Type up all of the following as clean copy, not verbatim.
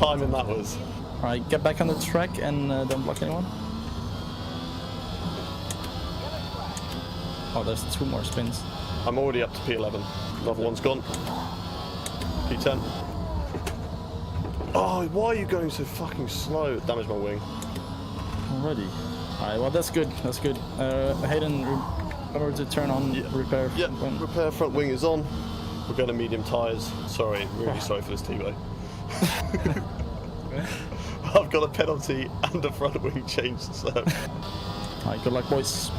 timing that was. Alright, get back on the track and don't block anyone. Oh, there's 2 more spins. I'm already up to P11. Another one's gone. P10. Oh, why are you going so fucking slow? Damaged my wing. Already. Alright, well that's good. That's good. Hayden, remember to turn on repair. Yeah, repair front wing is on. We're going to medium tyres. Sorry, really sorry for this T-Bow. I've got a penalty and a front wing change, so. Alright, good luck, boys.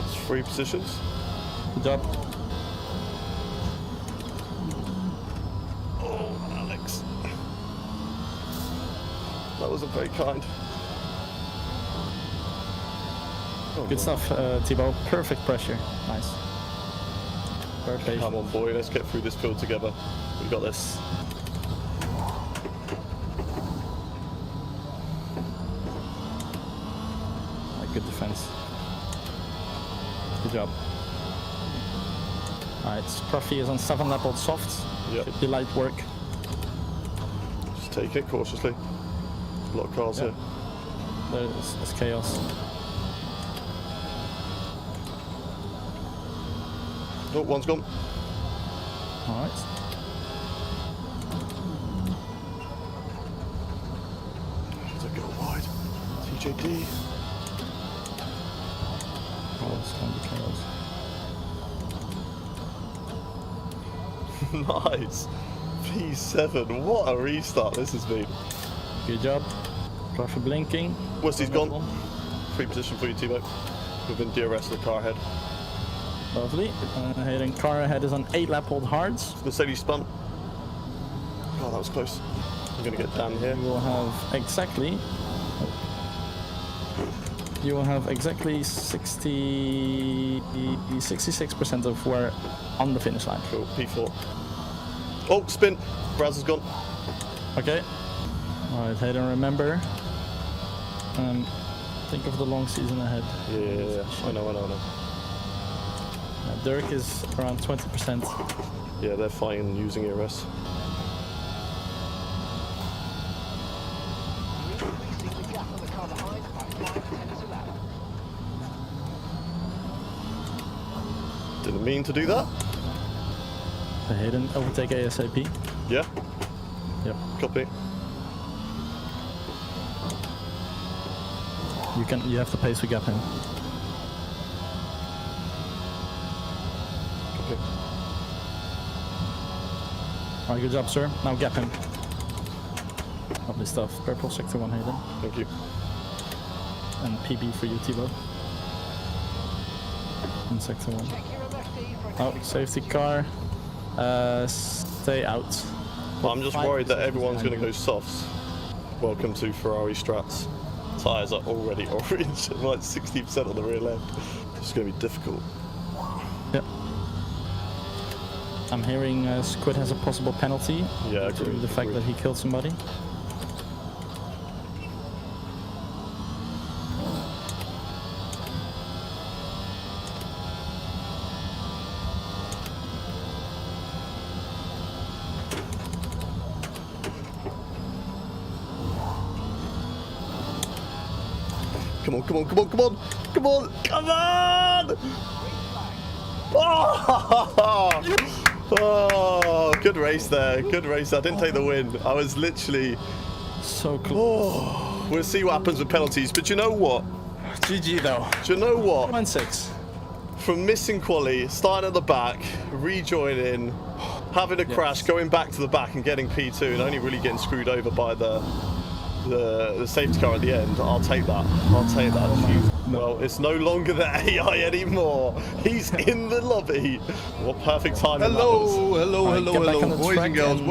It's 3 positions. Good job. Oh, Alex. That wasn't very kind. Oh, Good stuff, Thibaut. Perfect pressure. Nice. Perfect. Come on, boy. Let's get through this field together. We got this. Good defense. Good job. Alright, Scruffy is on 7 lap old soft. Yep. Should be light work. Just take it cautiously. A lot of cars here. There's chaos. Oh, one's gone. Alright. Does it go wide? TJD. Oh, it's going to be chaos. Nice. P7. What a restart this has been. Good job. Scruffy blinking. Westy's gone. 3 position for you, T-Bow. Within DRS of the car ahead. Lovely. Hayden, car ahead is on 8 lap old hards. Mercedes spun. Oh, that was close. I'm going to get down here. You will have exactly 66% of where on the finish line. Cool. P4. Oh, spin. Braz has gone. Okay. Alright, Hayden, remember. Think of the long season ahead. Yeah. I know. Dirk is around 20%. Yeah, they're fine using ERS. Didn't mean to do that. Hayden, overtake ASAP. Yeah, Yep. copy. You have the pace to gap him. Copy. Alright, good job, sir. Now gap him. Lovely stuff. Purple sector 1, Hayden. Thank you. And PB for you, Thibaut. In sector 1. Oh, safety car. Stay out. Well, I'm just worried that everyone's going to go softs. Welcome to Ferrari Strats. Tyres are already orange, like 60% on the rear end. It's going to be difficult. Yep. I'm hearing Squid has a possible penalty. Yeah, due to the fact that he killed somebody. Come on. Oh, good race there. Good race. I didn't take the win. I was literally So close. Oh, we'll see what happens with penalties. But you know what? GG though. Do you know what? 1-6. From missing quali, starting at the back, rejoining, having a crash, going back to the back and getting P2 and only really getting screwed over by the safety car at the end, I'll take that. I'll take that. Well, it's no longer the AI anymore. He's in the lobby. What perfect timing that was. Hello, boys and girls.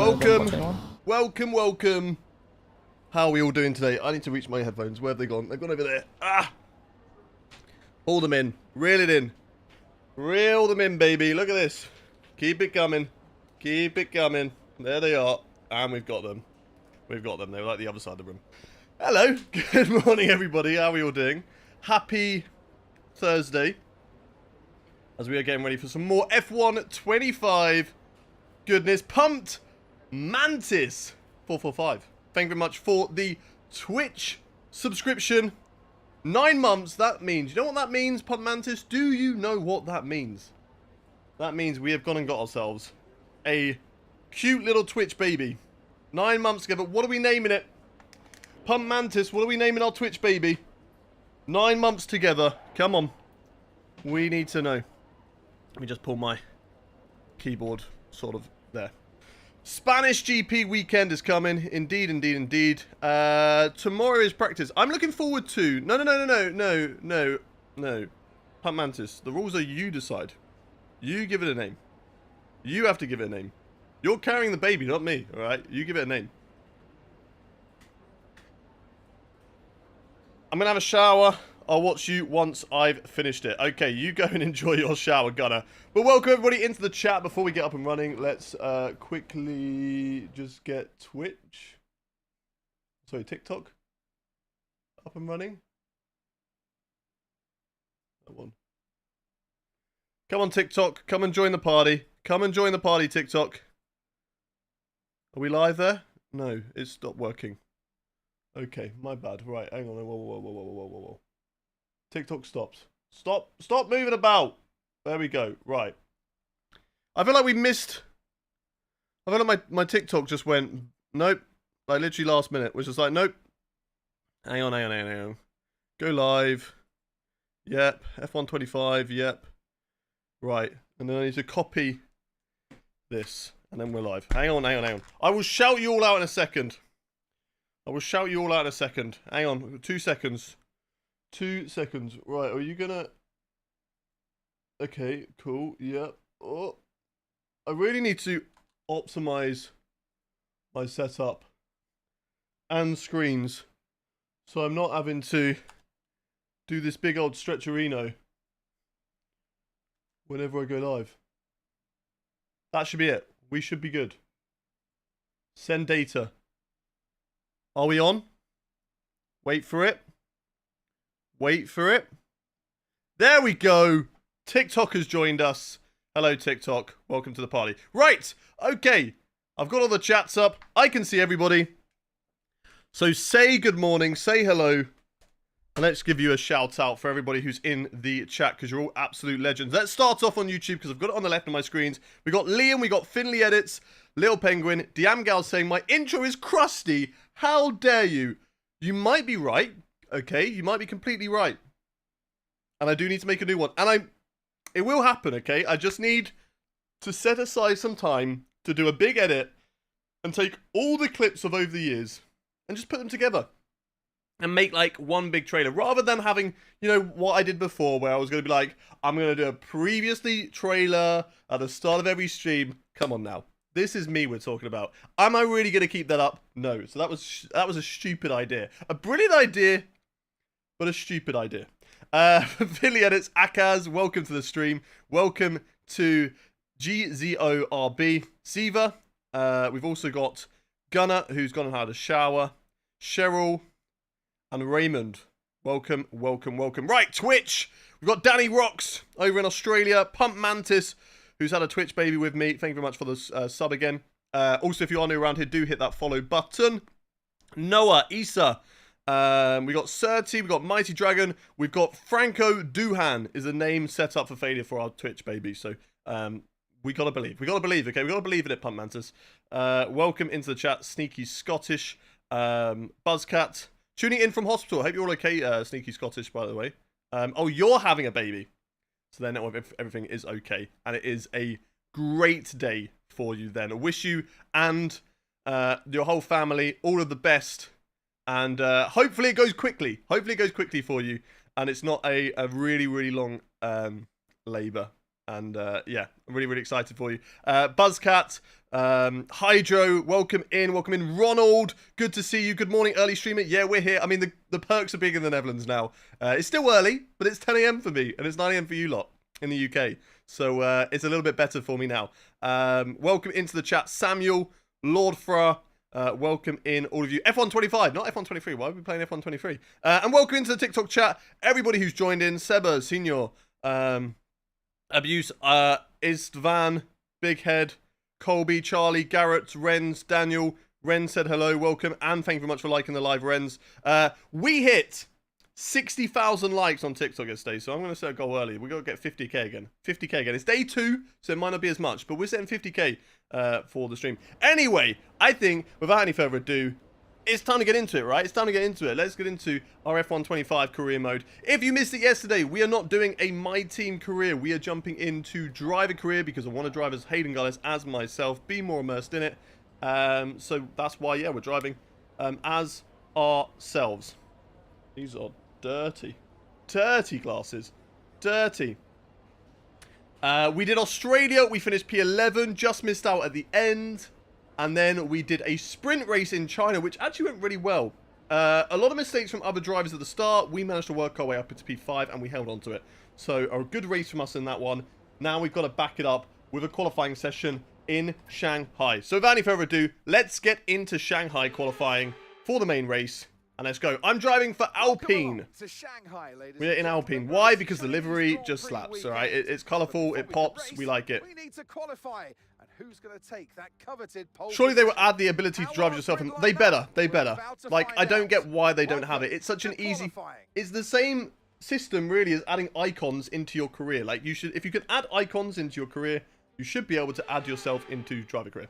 Welcome. How are we all doing today? I need to reach my headphones. Where have they gone? They've gone over there. Pull them in. Reel it in. Reel them in, baby. Look at this. Keep it coming. Keep it coming. There they are. And we've got them. They were like the other side of the room. Hello. Good morning, everybody. How are we all doing? Happy Thursday. As we are getting ready for some more F1 25. Goodness. Pumped Mantis 445. Thank you very much for the Twitch subscription. 9 months, that means, you know what that means, Pumped Mantis? Do you know what that means? That means we have gone and got ourselves a cute little Twitch baby. 9 months together. What are we naming it? Pumped Mantis, what are we naming our Twitch baby? 9 months together. Come on. We need to know. Let me just pull my keyboard sort of there. Spanish GP weekend is coming. Indeed. Tomorrow is practice. I'm looking forward to... No. Pumped Mantis, the rules are you decide. You give it a name. You have to give it a name. You're carrying the baby, not me, alright? You give it a name. I'm gonna have a shower. I'll watch you once I've finished it. Okay, you go and enjoy your shower, Gunner. But welcome everybody into the chat before we get up and running. Let's quickly just get Twitch. Sorry, TikTok. Up and running. That one. Come on, TikTok. Come and join the party. Come and join the party, TikTok. Are we live there? No, it stopped working. Okay, my bad. Right, hang on. Whoa. TikTok stops. Stop moving about. There we go. Right. I feel like we missed... I feel like my TikTok just went, nope. Like literally last minute, which is like, nope. Hang on. Go live. Yep. F125, yep. Right. And then I need to copy this. And then we're live. Hang on. I will shout you all out in a second. Hang on. 2 seconds. 2 seconds. Right, are you gonna... Okay, cool. Yep. Oh. I really need to optimize my setup and screens so I'm not having to do this big old stretcherino whenever I go live. That should be it. We should be good. Send data. Are we on? Wait for it. There we go. TikTok has joined us. Hello, TikTok. Welcome to the party. Right. Okay. I've got all the chats up. I can see everybody. So say good morning. Say hello. And let's give you a shout out for everybody who's in the chat because you're all absolute legends. Let's start off on YouTube because I've got it on the left of my screens. We got Liam, we got Finley Edits, Little Penguin, Diamgal saying my intro is crusty. How dare you? You might be right. Okay, you might be completely right. And I do need to make a new one. And it will happen, okay? I just need to set aside some time to do a big edit and take all the clips of over the years and just put them together. And make like one big trailer rather than having, you know, what I did before where I was going to be like, I'm going to do a previously trailer at the start of every stream. Come on now. This is me we're talking about. Am I really going to keep that up? No. So that was a stupid idea. A brilliant idea, but a stupid idea. Philly Edits, Akaz, welcome to the stream. Welcome to GZORB. Siva. We've also got Gunner, who's gone and had a shower. Cheryl. And Raymond, welcome. Right, Twitch. We've got Danny Rocks over in Australia. Pumped Mantis, who's had a Twitch baby with me. Thank you very much for the sub again. Also, if you are new around here, do hit that follow button. Noah, Issa. We got Surti. We got Mighty Dragon. We've got Franco Duhan is a name set up for failure for our Twitch baby. So we gotta believe. Okay, we gotta believe in it, Pumped Mantis. Welcome into the chat, Sneaky Scottish, Buzzcat. Tuning in from hospital. I hope you're all okay, Sneaky Scottish, by the way. Oh, you're having a baby. So then everything is okay. And it is a great day for you then. I wish you and your whole family all of the best. And hopefully it goes quickly. Hopefully it goes quickly for you. and it's not a really, really long labour. And yeah, I'm really, really excited for you. Buzzcat, Hydro, welcome in. Ronald, good to see you. Good morning, early streamer. Yeah, we're here. I mean, the perks are big in the Netherlands now. It's still early, but it's 10 a.m. for me, and it's 9 a.m. for you lot in the UK. So it's a little bit better for me now. Welcome into the chat, Samuel, Lord Fra. Welcome in, all of you. F125, not F123. Why are we playing F123? And welcome into the TikTok chat, everybody who's joined in. Seba, Senior, Abuse, Istvan, Big Head, Colby, Charlie, Garrett, Renz, Daniel. Ren said hello, welcome, and thank you very much for liking the live, Renz. We hit 60,000 likes on TikTok yesterday, so I'm going to set a goal early. We've got to get 50k again. 50k again. It's day 2, so it might not be as much, but we're setting 50k for the stream. Anyway, I think, without any further ado, it's time to get into it, right? It's time to get into it. Let's get into our F125 career mode. If you missed it yesterday, we are not doing a My Team career. We are jumping into driver career because I want to drive as Hayden Gullis as myself, be more immersed in it. So that's why, yeah, we're driving as ourselves. These are dirty. Dirty glasses. Dirty. We did Australia. We finished P11. Just missed out at the end. And then we did a sprint race in China, which actually went really well. A lot of mistakes from other drivers at the start. We managed to work our way up into P5, and we held on to it. So a good race from us in that one. Now we've got to back it up with a qualifying session in Shanghai. So without any further ado, let's get into Shanghai qualifying for the main race. And let's go. I'm driving for Alpine. We're in Alpine. Why? Because the livery just slaps, all right? It's colourful, it pops, we like it. Surely they will add the ability to drive yourself, and they better. Like, I don't get why they don't have it. It's such an easy... It's the same system, really, as adding icons into your career. Like, you should... If you can add icons into your career, you should be able to add yourself into driver career.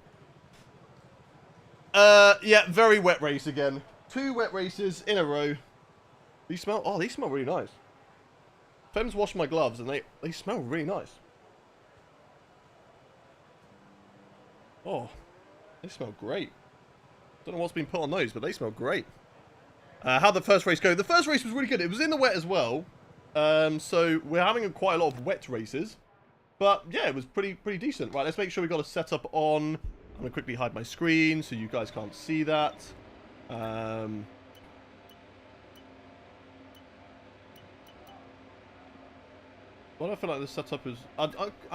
Yeah, very wet race again. 2 wet races in a row. These smell... Oh, these smell really nice. Fem's washed my gloves, and they smell really nice. Oh, they smell great. Don't know what's been put on those, but they smell great. How'd the first race go? The first race was really good. It was in the wet as well. So we're having quite a lot of wet races. But yeah, it was pretty decent. Right, let's make sure we got a setup on. I'm going to quickly hide my screen so you guys can't see that. What do I feel like the setup is... I'm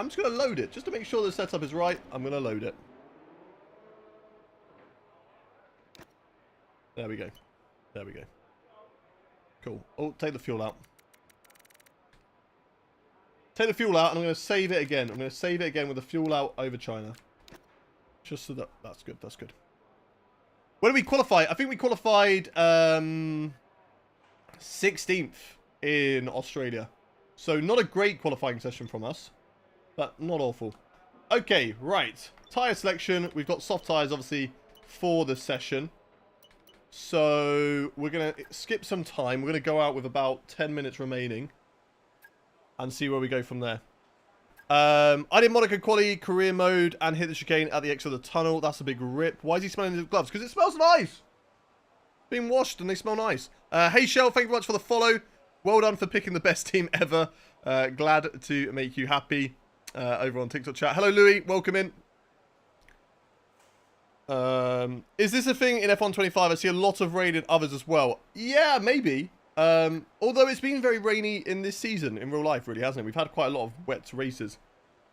just going to load it. Just to make sure the setup is right, I'm going to load it. There we go. There we go. Cool. Oh, take the fuel out. Take the fuel out, and I'm going to save it again. I'm going to save it again with the fuel out over China. Just so that... That's good. That's good. Where did we qualify? I think we qualified 16th in Australia. So not a great qualifying session from us, but not awful. Okay, right. Tyre selection. We've got soft tyres, obviously, for the session. So we're going to skip some time. We're going to go out with about 10 minutes remaining and see where we go from there. I did Monaco quali, career mode, and hit the chicane at the exit of the tunnel. That's a big rip. Why is he smelling the gloves? Because it smells nice. Being washed and they smell nice. Hey, Shell, thank you very much for the follow. Well done for picking the best team ever. Glad to make you happy over on TikTok chat. Hello, Louis. Welcome in. Is this a thing in F125? I see a lot of rain in others as well. Yeah, maybe. Although it's been very rainy in this season, in real life, really, hasn't it? We've had quite a lot of wet races.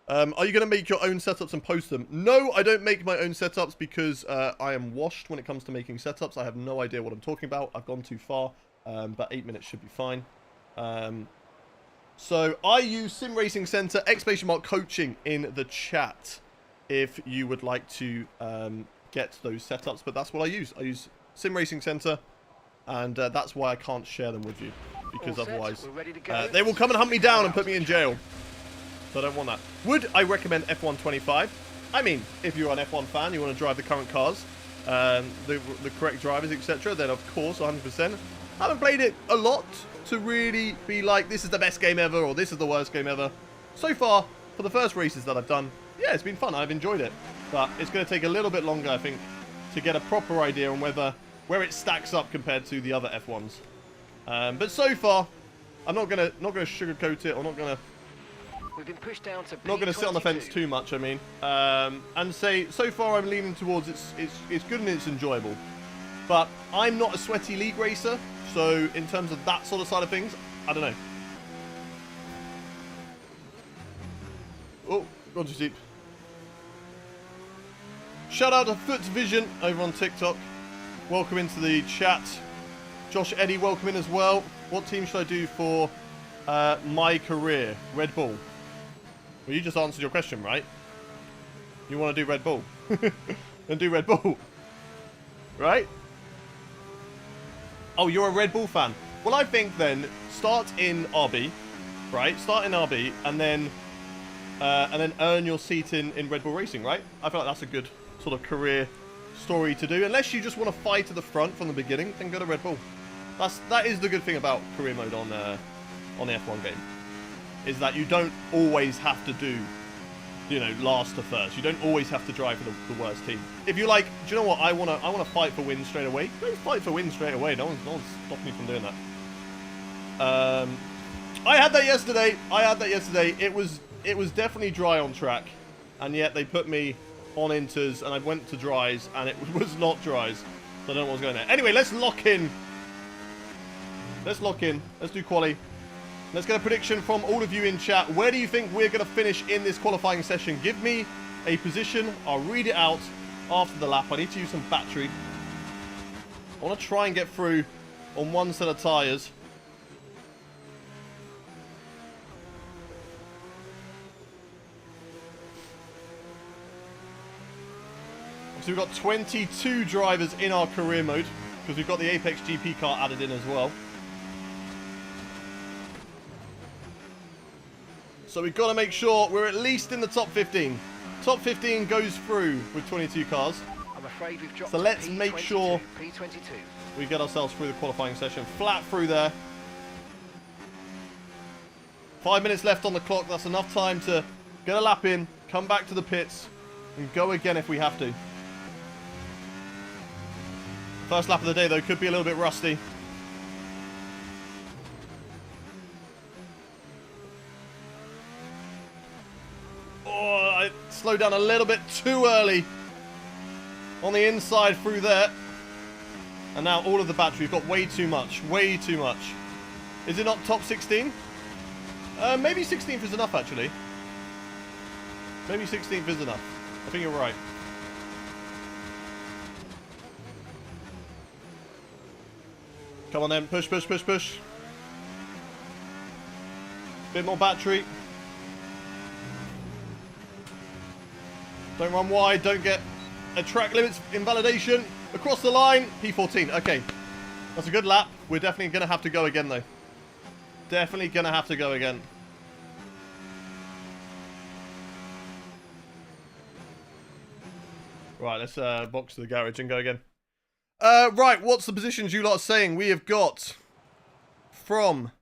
Are you going to make your own setups and post them? No, I don't make my own setups because I am washed when it comes to making setups. I have no idea what I'm talking about. I've gone too far, but 8 minutes should be fine. So I use Sim Racing Center, !coaching in the chat if you would like to get those setups, but that's what I use. I use Sim Racing Center, and that's why I can't share them with you, because otherwise they will come and hunt me down and put me in jail. So I don't want that. Would I recommend F125? I mean, if you're an F1 fan, you want to drive the current cars, the correct drivers, etc., then of course, 100%. I haven't played it a lot to really be like, this is the best game ever, or this is the worst game ever. So far, for the first races that I've done, yeah, it's been fun. I've enjoyed it. But it's going to take a little bit longer, I think, to get a proper idea on where it stacks up compared to the other F1s. But so far, I'm not gonna sugarcoat it, or We've been pushed down to not gonna sit on the fence P22. too much. I mean, and say so far I'm leaning towards it's good and it's enjoyable, but I'm not a sweaty league racer, so in terms of that sort of side of things, I don't know. Oh, gone too deep. Shout out to Foot Vision over on TikTok. Welcome into the chat. Josh Eddy, welcome in as well. What team should I do for my career? Red Bull. Well, you just answered your question, right? You want to do Red Bull? Then do Red Bull. Right? Oh, you're a Red Bull fan. Well, I think then start in RB, right? Start in RB and then earn your seat in Red Bull Racing, right? I feel like that's a good sort of career story to do. Unless you just want to fight at the front from the beginning, then go to Red Bull. That is the good thing about career mode on the F1 game, is that you don't always have to do, you know, last to first. You don't always have to drive for the worst team. If you're like, do you know what, I wanna fight for wins straight away, go fight for wins straight away. No one's stopping you from doing that. I had that yesterday. It was definitely dry on track, and yet they put me on inters, and I went to dries, and it was not dries. So I don't know what was going there. Anyway, let's lock in. Let's do quali. Let's get a prediction from all of you in chat. Where do you think we're going to finish in this qualifying session? Give me a position. I'll read it out after the lap. I need to use some battery. I want to try and get through on one set of tyres. So we've got 22 drivers in our career mode, because we've got the Apex GP car added in as well. So we've got to make sure we're at least in the top 15. Top 15 goes through with 22 cars. I'm afraid we've dropped So let's to make P22, sure P22. we get ourselves through the qualifying session. Flat through there. 5 minutes left on the clock. That's enough time to get a lap in, come back to the pits, and go again if we have to. First lap of the day, though, could be a little bit rusty. Oh, I slowed down a little bit too early on the inside through there. And now all of the battery, we've got way too much. Way too much. Is it not top 16? Maybe 16th is enough, actually. Maybe 16th is enough. I think you're right. Come on then, push, push, push, push. Bit more battery. Don't run wide, don't get a track limits invalidation. Across the line, P14. Okay, that's a good lap. We're definitely going to have to go again, though. Definitely going to have to go again. Right, let's box to the garage and go again. Right, what's the positions you lot are saying? We have got from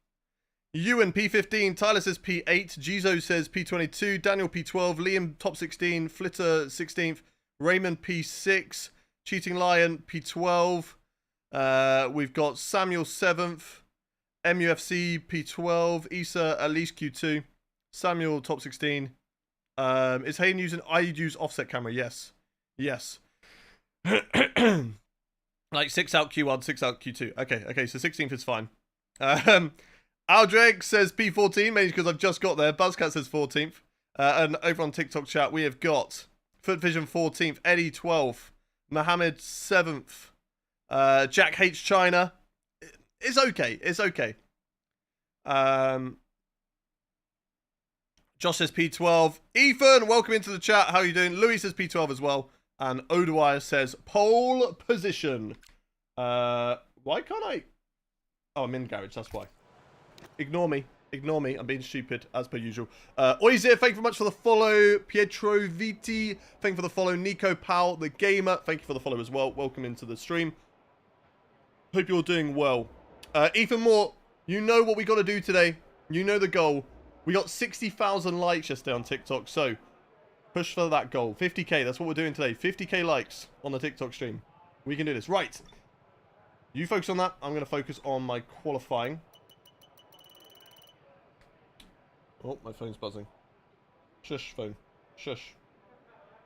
Ewan P15, Tyler says P8, Gizo says P22, Daniel P12, Liam top 16, Flitter 16th, Raymond P6, Cheating Lion P12. We've got Samuel 7th, MUFC P12, Issa at least Q2, Samuel top 16. Is Hayden using? I use offset camera. Yes, yes. Like 6 out Q1, 6 out Q2. Okay, so 16th is fine. Aldreg says P14, mainly because I've just got there. Buzzcat says 14th. And over on TikTok chat, we have got Foot Vision 14th, Eddie 12th, Mohammed 7th, Jack H China. It's okay. It's okay. Josh says P12. Ethan, welcome into the chat. How are you doing? Louis says P12 as well. And Odewire says pole position. Why can't I? Oh, I'm in garage. That's why. Ignore me. Ignore me. I'm being stupid as per usual. Oizir, thank you very much for the follow. Pietro Viti, thank you for the follow. Nico Powell, the gamer, thank you for the follow as well. Welcome into the stream. Hope you're doing well. Ethan Moore, you know what we got to do today. You know the goal. We got 60,000 likes yesterday on TikTok, so push for that goal. 50k, that's what we're doing today. 50k likes on the TikTok stream. We can do this. Right. You focus on that. I'm going to focus on my qualifying. Oh, my phone's buzzing. Shush, phone. Shush.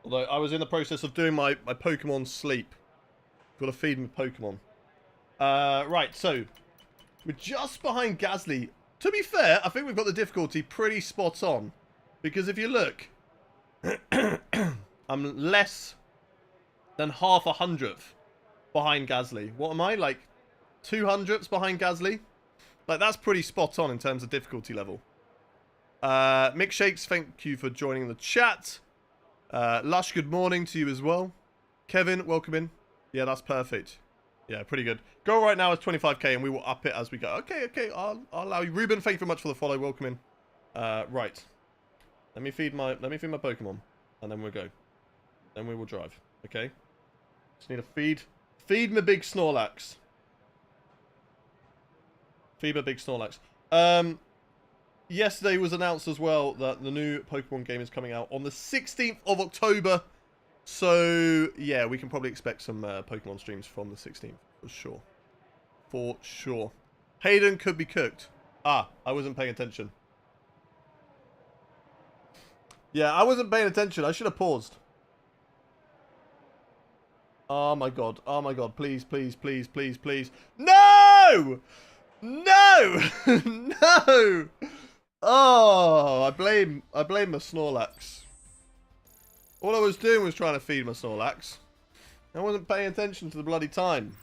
Although I was in the process of doing my Pokemon sleep. Got to feed my Pokemon. Right, so we're just behind Gasly. To be fair, I think we've got the difficulty pretty spot on. Because if you look, I'm less than half a hundredth behind Gasly. What am I, like 200ths behind Gasly? Like, that's pretty spot on in terms of difficulty level. Mick Shakes, thank you for joining the chat. Lush, good morning to you as well. Kevin, welcome in. Yeah, that's perfect. Yeah, pretty good. Goal right now is 25k, and we will up it as we go. Okay, I'll allow you. Ruben, thank you very much for the follow. Welcome in. Right. Let me feed my Pokemon, and then we'll go. Then we will drive. Okay. Just need to feed my big Snorlax. Feed my big Snorlax. Yesterday was announced as well that the new Pokemon game is coming out on the 16th of October. So, yeah, we can probably expect some Pokemon streams from the 16th, for sure. For sure. Hayden could be cooked. Ah, I wasn't paying attention. Yeah, I wasn't paying attention. I should have paused. Oh my god. Oh my god. Please, please, please, please, please. No! No! No! Oh, I blame my Snorlax. All I was doing was trying to feed my Snorlax. I wasn't paying attention to the bloody time.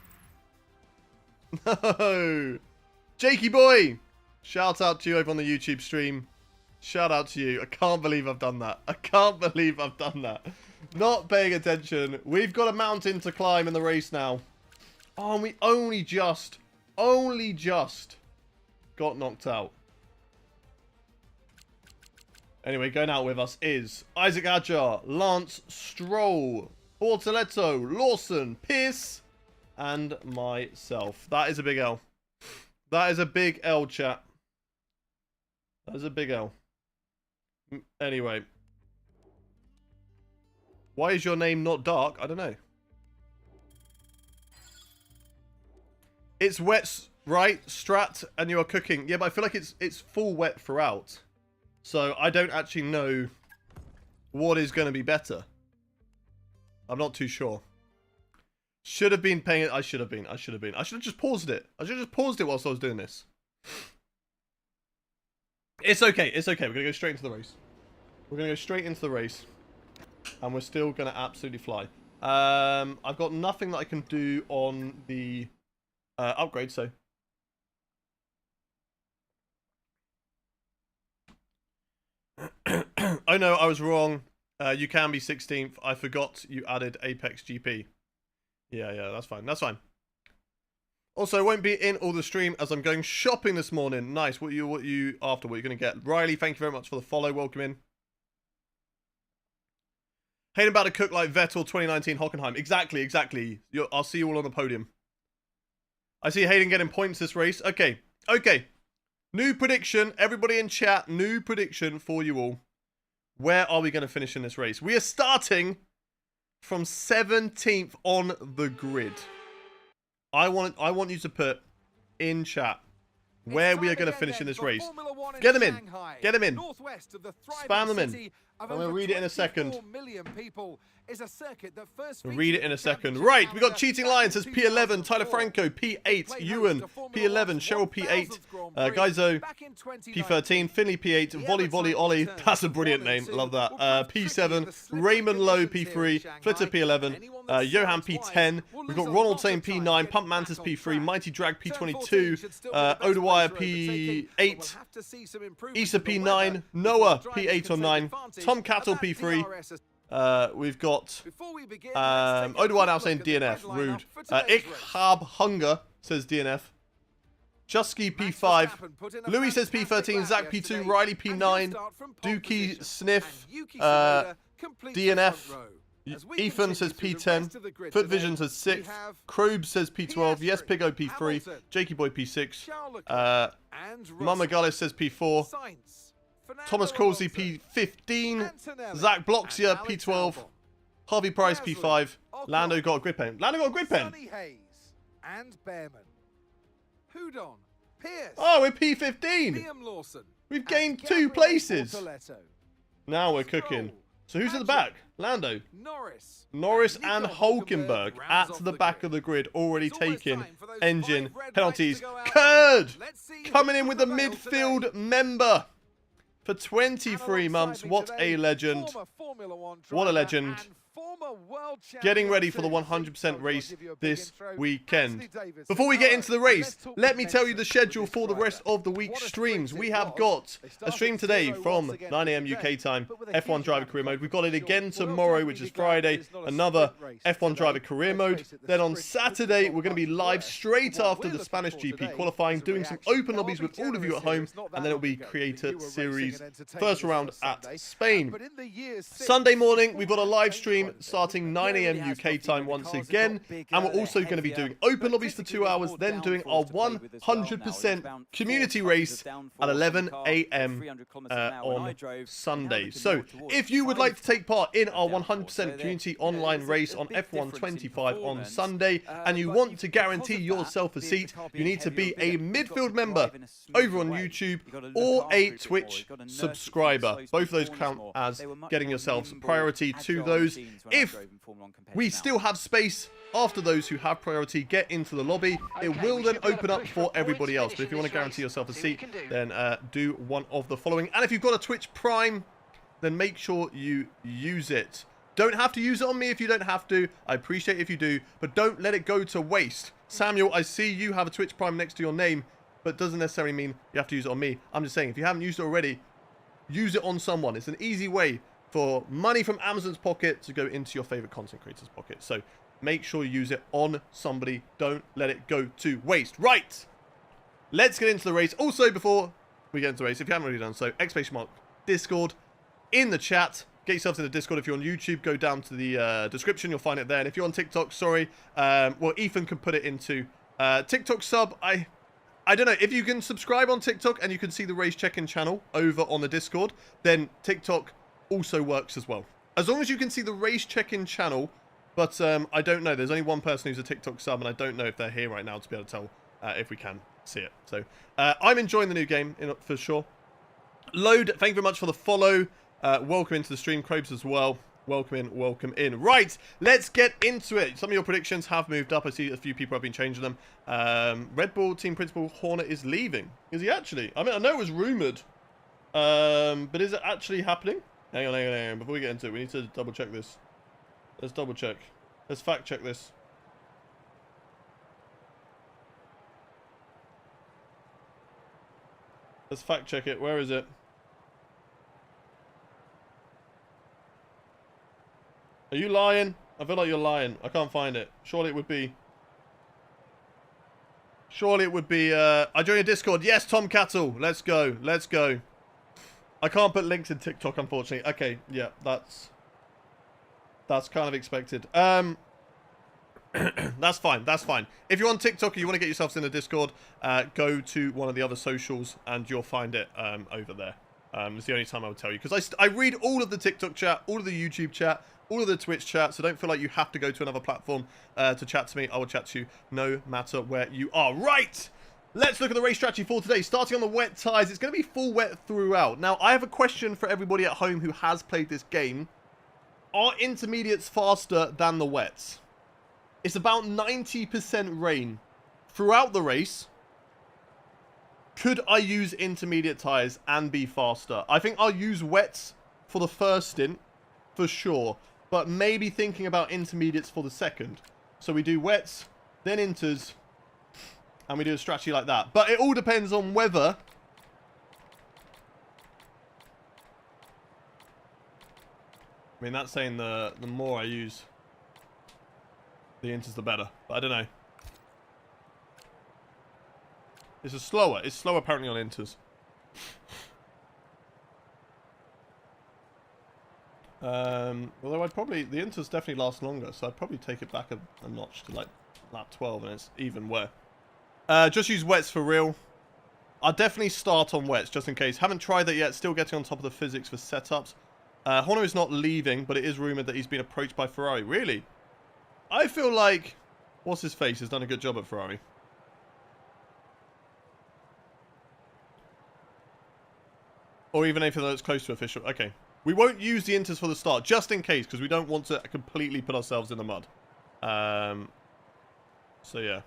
No! Jakey boy! Shout out to you over on the YouTube stream. Shout out to you. I can't believe I've done that. I can't believe I've done that. Not paying attention. We've got a mountain to climb in the race now. Oh, and we only just got knocked out. Anyway, going out with us is Isaac Adjar, Lance Stroll, Bortoletto, Lawson, Pierce, and myself. That is a big L. That is a big L, chat. That is a big L. Anyway. Why is your name not dark? I don't know. It's wet, right? Strat, and you are cooking. Yeah, but I feel like it's full wet throughout. So I don't actually know what is going to be better. I'm not too sure. Should have been paying it. I should have just paused it. I should have just paused it whilst I was doing this. It's okay. It's okay. We're going to go straight into the race. We're going to go straight into the race. And we're still going to absolutely fly. I've got nothing that I can do on the upgrade, so... Oh no, I was wrong. You can be 16th. I forgot you added Apex GP. Yeah, that's fine. That's fine. Also, I won't be in all the stream as I'm going shopping this morning. Nice. What you after? What you're going to get? Riley, thank you very much for the follow. Welcome in. Hayden about to cook like Vettel 2019 Hockenheim. Exactly. I'll see you all on the podium. I see Hayden getting points this race. Okay. New prediction. Everybody in chat. New prediction for you all. Where are we going to finish in this race? We are starting from 17th on the grid. I want you to put in chat where we are going to finish in this race. Get them in. Get them in. Spam them in. I'm going to read it in a second. Read it in a second. Right, we got Cheating Lion says P11, Tyler Franco, P8, Ewan, P11, Cheryl P8, Gaizo, P13, Finley P8, Volley Ollie, that's a brilliant name, love that, P7, Raymond Lowe P3, Flitter P11, Johan P10, we've got Ronald Tame P9, Pump Mantis P3, Mighty Drag P22, Odawire P8, Issa P9, Noah P8 or 9, Tom Cattle P3, we've got Odawire now saying DNF, rude. Ikhab Hunger says DNF. Jusky P5, Louis says P13, Zach P2, Riley P9, Dookie Sniff, DNF. Ethan says P10, Foot Vision says 6th, Kroob says P12, Yes Pigo P3, Jakey Boy P6, Mama Gullis says P4, Thomas Causey P15, Zach Bloxia P12, Harvey Price P5, Lando got a grip pen. Lando got a grip pen! Oh, we're P15! We've gained 2 places. Now we're cooking. So who's at the back? Lando. Norris and Hulkenberg at the back of the grid, already taking engine penalties. Kurd coming in with the midfield member for 23 months. What a legend. What a legend. Getting ready for the 100% race this weekend. Before we get into the race, let me tell you the schedule for the rest of the week's streams. We have got a stream today from 9 AM UK time, F1 Driver Career Mode. We've got it again tomorrow, which is Friday, another F1 Driver Career Mode. Then on Saturday, we're going to be live straight after the Spanish GP qualifying, doing some open lobbies with all of you at home, and then it'll be Creator Series first round at Spain. Sunday morning, we've got a live stream starting 9 AM UK time once again, and we're also going to be doing open lobbies for 2 hours, then doing our 100% community race at 11 AM on Sunday. So if you would like to take part in our 100% community online race on F1 25 on Sunday, and you want to guarantee yourself a seat, you need to be a midfield member over on YouTube or a Twitch subscriber. Both of those count as getting yourselves priority to those. If we still have space after those who have priority get into the lobby, it will then open up for everybody else. But if you want to guarantee yourself a seat, then do one of the following. And if you've got a Twitch Prime, then make sure you use it. Don't have to use it on me if you don't have to. I appreciate if you do, but don't let it go to waste. Samuel, I see you have a Twitch Prime next to your name, but doesn't necessarily mean you have to use it on me. I'm just saying, if you haven't used it already, use it on someone. It's an easy way for money from Amazon's pocket to go into your favorite content creator's pocket. So make sure you use it on somebody. Don't let it go to waste. Right. Let's get into the race. Also, before we get into the race, if you haven't already done so, !Discord in the chat. Get yourselves in the Discord. If you're on YouTube, go down to the description. You'll find it there. And if you're on TikTok, sorry, well, Ethan can put it into TikTok sub. I don't know. If you can subscribe on TikTok and you can see the race check-in channel over on the Discord, then TikTok also works as well. As long as you can see the race check-in channel, but I don't know. There's only one person who's a TikTok sub, and I don't know if they're here right now to be able to tell if we can see it. So I'm enjoying the new game for sure. Load, thank you very much for the follow. Welcome into the stream, Crobes as well. Welcome in, welcome in. Right, let's get into it. Some of your predictions have moved up. I see a few people have been changing them. Red Bull team principal Horner is leaving. Is he actually? I mean, I know it was rumoured, but is it actually happening? Hang on. Before we get into it, we need to double check this. Let's double check. Let's fact check this. Let's fact check it. Where is it? Are you lying? I feel like you're lying. I can't find it. Surely it would be... I join your Discord. Yes, Tom Cattle. Let's go. Let's go. I can't put links in TikTok, unfortunately. Okay, yeah, that's kind of expected. That's fine. That's fine. If you're on TikTok and you want to get yourselves in the Discord, go to one of the other socials and you'll find it over there. It's the only time I would tell you, because I read all of the TikTok chat, all of the YouTube chat, all of the Twitch chat, so don't feel like you have to go to another platform to chat to me. I will chat to you no matter where you are. Right! Let's look at the race strategy for today. Starting on the wet tyres, it's going to be full wet throughout. Now, I have a question for everybody at home who has played this game. Are intermediates faster than the wets? It's about 90% rain throughout the race. Could I use intermediate tyres and be faster? I think I'll use wets for the first stint, for sure. But maybe thinking about intermediates for the second. So we do wets, then inters, and we do a strategy like that. But it all depends on whether... I mean, that's saying the more I use the inters, the better. But I don't know. This is slower. It's slower apparently on inters. Although I'd probably... The inters definitely last longer, so I'd probably take it back a notch to like lap 12, and it's even where. Just use wets for real. I'll definitely start on wets, just in case. Haven't tried that yet. Still getting on top of the physics for setups. Horner is not leaving, but it is rumoured that he's been approached by Ferrari. Really? I feel like... What's his face has done a good job at Ferrari. Or even anything that's close to official. Okay. We won't use the inters for the start, just in case, because we don't want to completely put ourselves in the mud. So, yeah.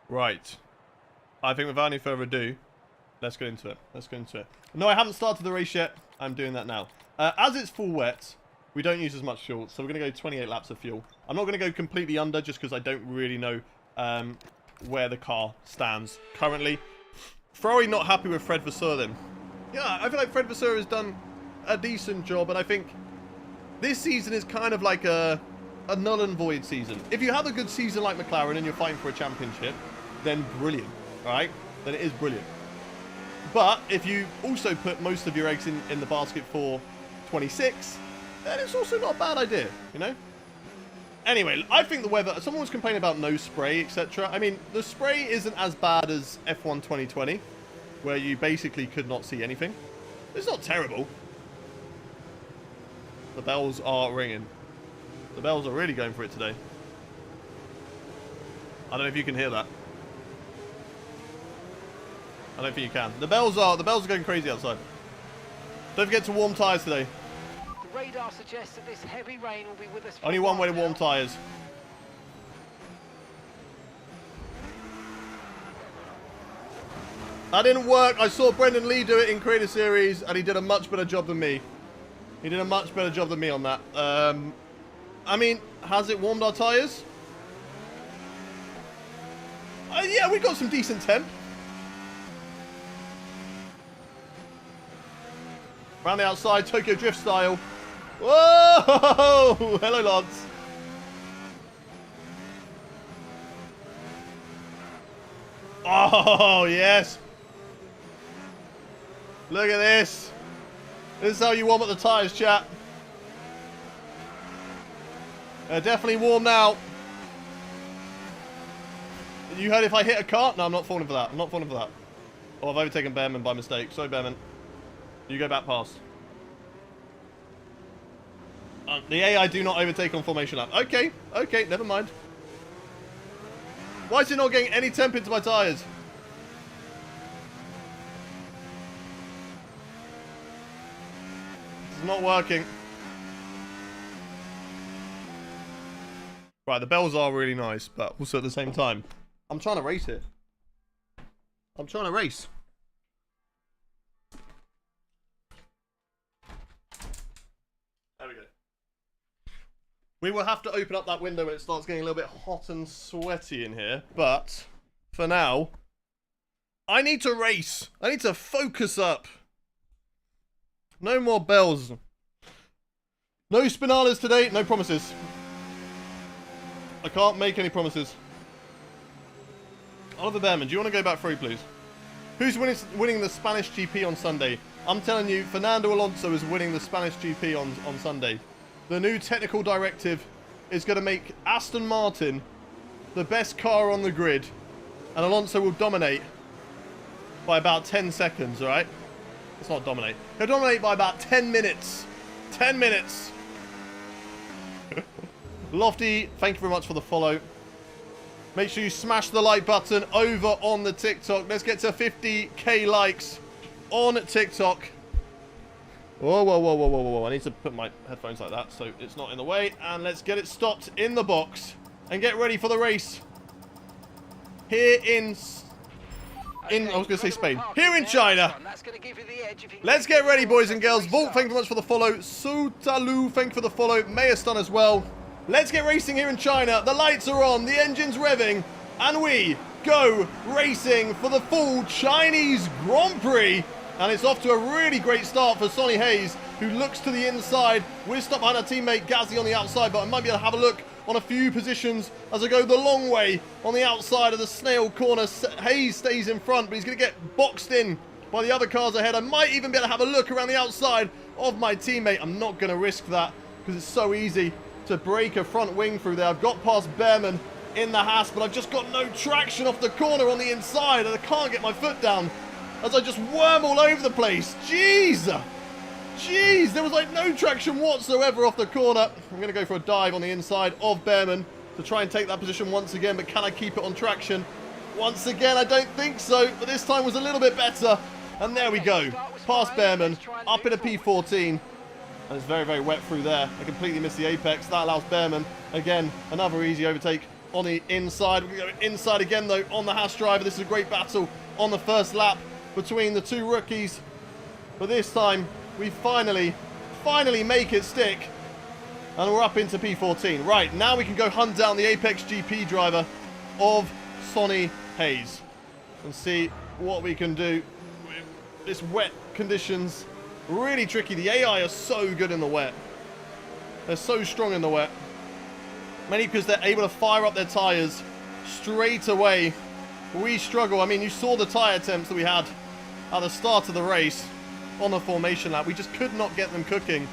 Right. I think without any further ado, let's get into it. Let's get into it. No, I haven't started the race yet. I'm doing that now. As it's full wet, we don't use as much fuel, so we're going to go 28 laps of fuel. I'm not going to go completely under just because I don't really know where the car stands currently. Ferrari not happy with Fred Vasseur then. Yeah, I feel like Fred Vasseur has done a decent job, and I think this season is kind of like a null and void season. If you have a good season like McLaren and you're fighting for a championship, then brilliant, alright? Then it is brilliant. But if you also put most of your eggs in the basket for 26, then it's also not a bad idea, you know? Anyway, I think the weather... Someone was complaining about no spray, etc. I mean, the spray isn't as bad as F1 2020, where you basically could not see anything. It's not terrible. The bells are ringing. The bells are really going for it today. I don't know if you can hear that. I don't think you can. The bells are going crazy outside. Don't forget to warm tyres today. The radar suggests that this heavy rain will be with us for Only a one while way to warm now. tyres. That didn't work. I saw Brendan Lee do it in Creator Series, and he did a much better job than me. He did a much better job than me on that. I mean, has it warmed our tyres? Yeah, we got some decent temp. Around the outside, Tokyo Drift style. Whoa! Hello, lads. Oh, yes. Look at this. This is how you warm up the tyres, chat. They're definitely warm now. You heard if I hit a cart? No, I'm not falling for that. I'm not falling for that. Oh, I've overtaken Behrman by mistake. Sorry, Behrman. You go back past. The AI do not overtake on formation lap. Okay, okay, never mind. Why is it not getting any temp into my tyres? This is not working. Right, the bells are really nice, but also at the same time, I'm trying to race here. I'm trying to race. There we go. We will have to open up that window when it starts getting a little bit hot and sweaty in here, but for now, I need to race. I need to focus up. No more bells. No Spinalas today, no promises. I can't make any promises. Oliver Behrman, do you want to go back through, please? Who's winning the Spanish GP on Sunday? I'm telling you, Fernando Alonso is winning the Spanish GP on Sunday. The new technical directive is going to make Aston Martin the best car on the grid, and Alonso will dominate by about 10 seconds, alright? It's not dominate. He'll dominate by about 10 minutes. 10 minutes. Lofty, thank you very much for the follow. Make sure you smash the like button over on the TikTok. Let's get to 50k likes on TikTok. Whoa, whoa, whoa, whoa, whoa, whoa. I need to put my headphones like that so it's not in the way. And let's get it stopped in the box and get ready for the race. Here I was going to say Spain. Here in China. Let's get ready, boys and girls. Vault, thank you very much for the follow. Sutalu, thank you for the follow. Mayastan as well. Let's get racing here in China. The lights are on, the engine's revving, and we go racing for the full Chinese Grand Prix. And it's off to a really great start for Sonny Hayes, who looks to the inside. We're stuck behind our teammate Gazzy on the outside, but I might be able to have a look on a few positions as I go the long way on the outside of the snail corner. Hayes stays in front, but he's going to get boxed in by the other cars ahead. I might even be able to have a look around the outside of my teammate. I'm not going to risk that because it's so easy to break a front wing through there. I've got past Behrman in the Haas, but I've just got no traction off the corner on the inside, and I can't get my foot down as I just worm all over the place. Jeez! Jeez, there was like no traction whatsoever off the corner. I'm going to go for a dive on the inside of Behrman to try and take that position once again, but can I keep it on traction? Once again, I don't think so, but this time was a little bit better. And there we go. Past Bearman, up in a P14. And it's very, very wet through there. I completely missed the apex. That allows Bearman, again, another easy overtake on the inside. We're going to go inside again, though, on the Haas driver. This is a great battle on the first lap between the two rookies. But this time, we finally make it stick. And we're up into P14. Right, now we can go hunt down the Apex GP driver of Sonny Hayes. And see what we can do with this wet conditions. Really tricky. The AI are so good in the wet. They're so strong in the wet. Mainly because they're able to fire up their tyres straight away. We struggle. I mean, you saw the tyre attempts that we had at the start of the race on the formation lap. We just could not get them cooking.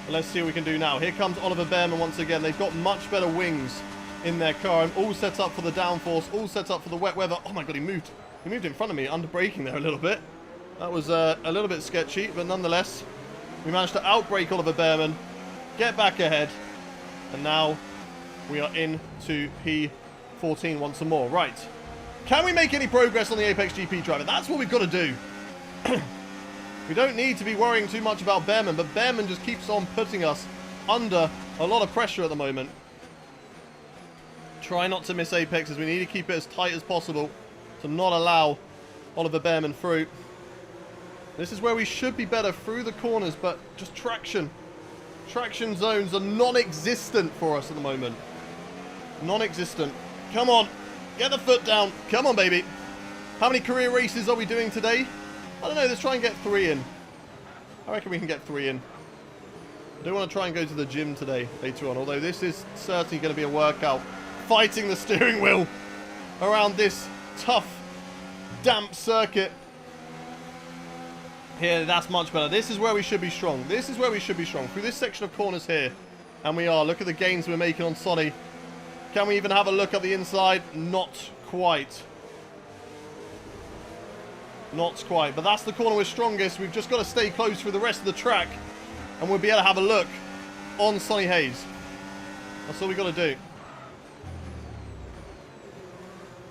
But let's see what we can do now. Here comes Oliver Bearman once again. They've got much better wings in their car. And all set up for the downforce. All set up for the wet weather. Oh my god, he moved in front of me, under braking there a little bit. That was a little bit sketchy, but nonetheless, we managed to outbrake Oliver Bearman, get back ahead, and now we are into P14 once more. Right. Can we make any progress on the Apex GP driver? That's what we've got to do. We don't need to be worrying too much about Bearman, but Bearman just keeps on putting us under a lot of pressure at the moment. Try not to miss Apexes. We need to keep it as tight as possible to not allow Oliver Bearman through. This is where we should be better through the corners, but just traction. Traction zones are non-existent for us at the moment. Non-existent. Come on. Get the foot down. Come on, baby. How many career races are we doing today? I don't know. Let's try and get 3 in. I reckon we can get 3 in. I do want to try and go to the gym today, later on. Although this is certainly going to be a workout. Fighting the steering wheel around this tough, damp circuit. Here, that's much better. This is where we should be strong. This is where we should be strong. Through this section of corners here. And we are. Look at the gains we're making on Sonny. Can we even have a look at the inside? Not quite. Not quite. But that's the corner we're strongest. We've just got to stay close through the rest of the track. And we'll be able to have a look on Sonny Hayes. That's all we've got to do.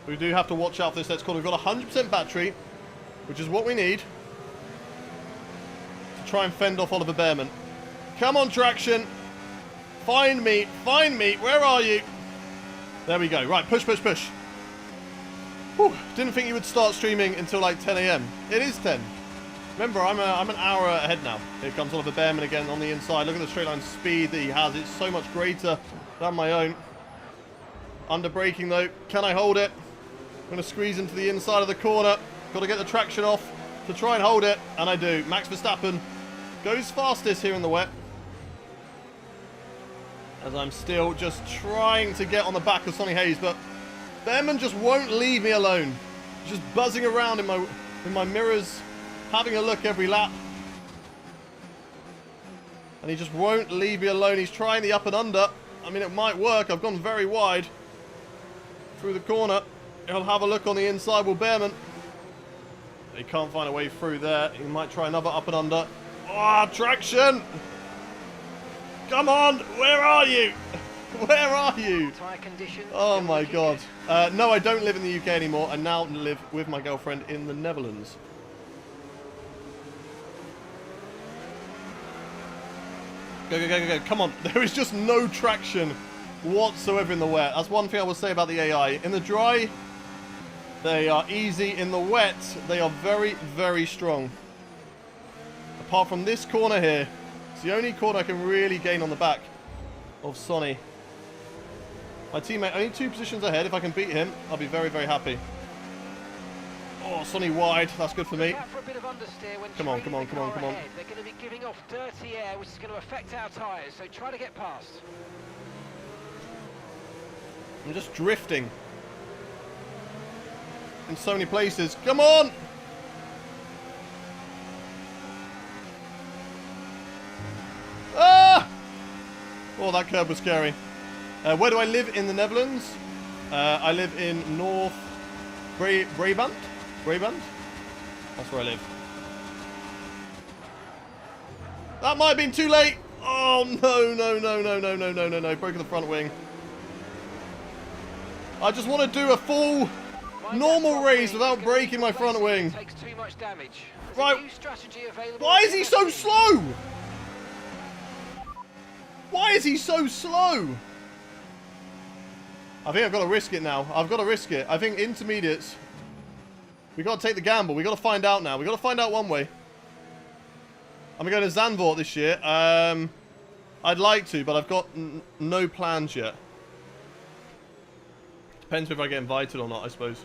We do have to watch out for this next corner. We've got 100% battery, which is what we need to try and fend off Oliver Bearman. Come on, traction. Find me. Find me. Where are you? There we go. Right, push, push, push. Whew. Didn't think you would start streaming until like 10 a.m. It is 10. Remember, I'm an hour ahead now. Here comes Oliver Bearman again on the inside. Look at the straight line speed that he has. It's so much greater than my own. Under braking though. Can I hold it? I'm going to squeeze into the inside of the corner. Got to get the traction off to try and hold it. And I do. Max Verstappen goes fastest here in the wet. As I'm still just trying to get on the back of Sonny Hayes. But Bearman just won't leave me alone. Just buzzing around in my mirrors. Having a look every lap. And he just won't leave me alone. He's trying the up and under. I mean, it might work. I've gone very wide through the corner. He'll have a look on the inside. Will Bearman? He can't find a way through there. He might try another up and under. Ah, oh, traction! Come on! Where are you? Where are you? Oh my god. No, I don't live in the UK anymore. I now live with my girlfriend in the Netherlands. Go, go, go, go, go. Come on. There is just no traction whatsoever in the wet. That's one thing I will say about the AI. In the dry, they are easy. In the wet, they are very, very strong. Apart from this corner here. It's the only corner I can really gain on the back of Sonny. My teammate only 2 positions ahead. If I can beat him, I'll be very, very happy. Oh, Sonny wide. That's good for me. Come on, come on, come on, come on. They're going to be giving off dirty air, which is going to affect our tyres, so try to get past. I'm just drifting in so many places. Come on! Ah! Oh, that curb was scary. Where do I live in the Netherlands? I live in North Brabant. Brabant? That's where I live. That might have been too late. Oh, no, no, no, no, no, no, no, no, no. Broken the front wing. I just want to do a full normal race without breaking my front wing. Takes too much damage. There's Right. a new strategy available. Why is he so slow? Why is he so slow? I think I've got to risk it now. I've got to risk it. I think intermediates. We got to take the gamble. We got to find out now. We got to find out one way. I'm going to Zandvoort this year. I'd like to, but I've got no plans yet. Depends if I get invited or not, I suppose.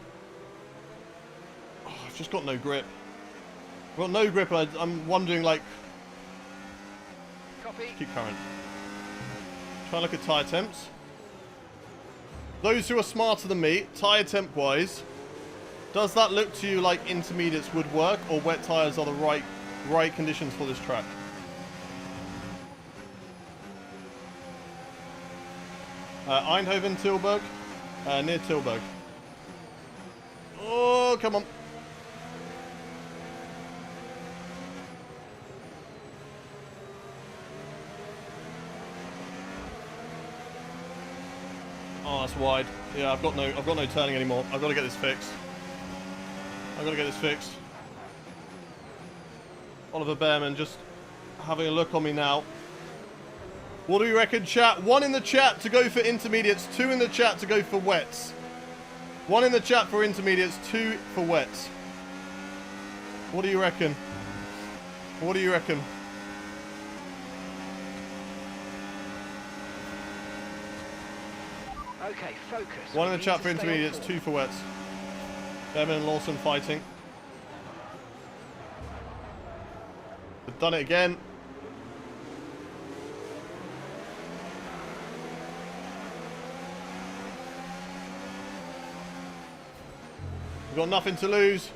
Oh, I've just got no grip. I've got no grip. I'm wondering, like... Copy. Keep current. Try and look at tyre temps. Those who are smarter than me, tyre temp wise, does that look to you like intermediates would work, or wet tyres are the right conditions for this track? Eindhoven, Tilburg, near Tilburg. Oh, come on. Oh, that's wide. Yeah, I've got no turning anymore. I've got to get this fixed. I've got to get this fixed. Oliver Behrman just having a look on me now. What do you reckon, chat? 1 in the chat to go for intermediates, 2 in the chat to go for wets. 1 in the chat for intermediates, 2 for wets. What do you reckon? What do you reckon? Okay, focus. 1 in We the need chat to for stay on intermediates, course. 2 for wets. Behrman and Lawson fighting. We've done it again. We've got nothing to lose.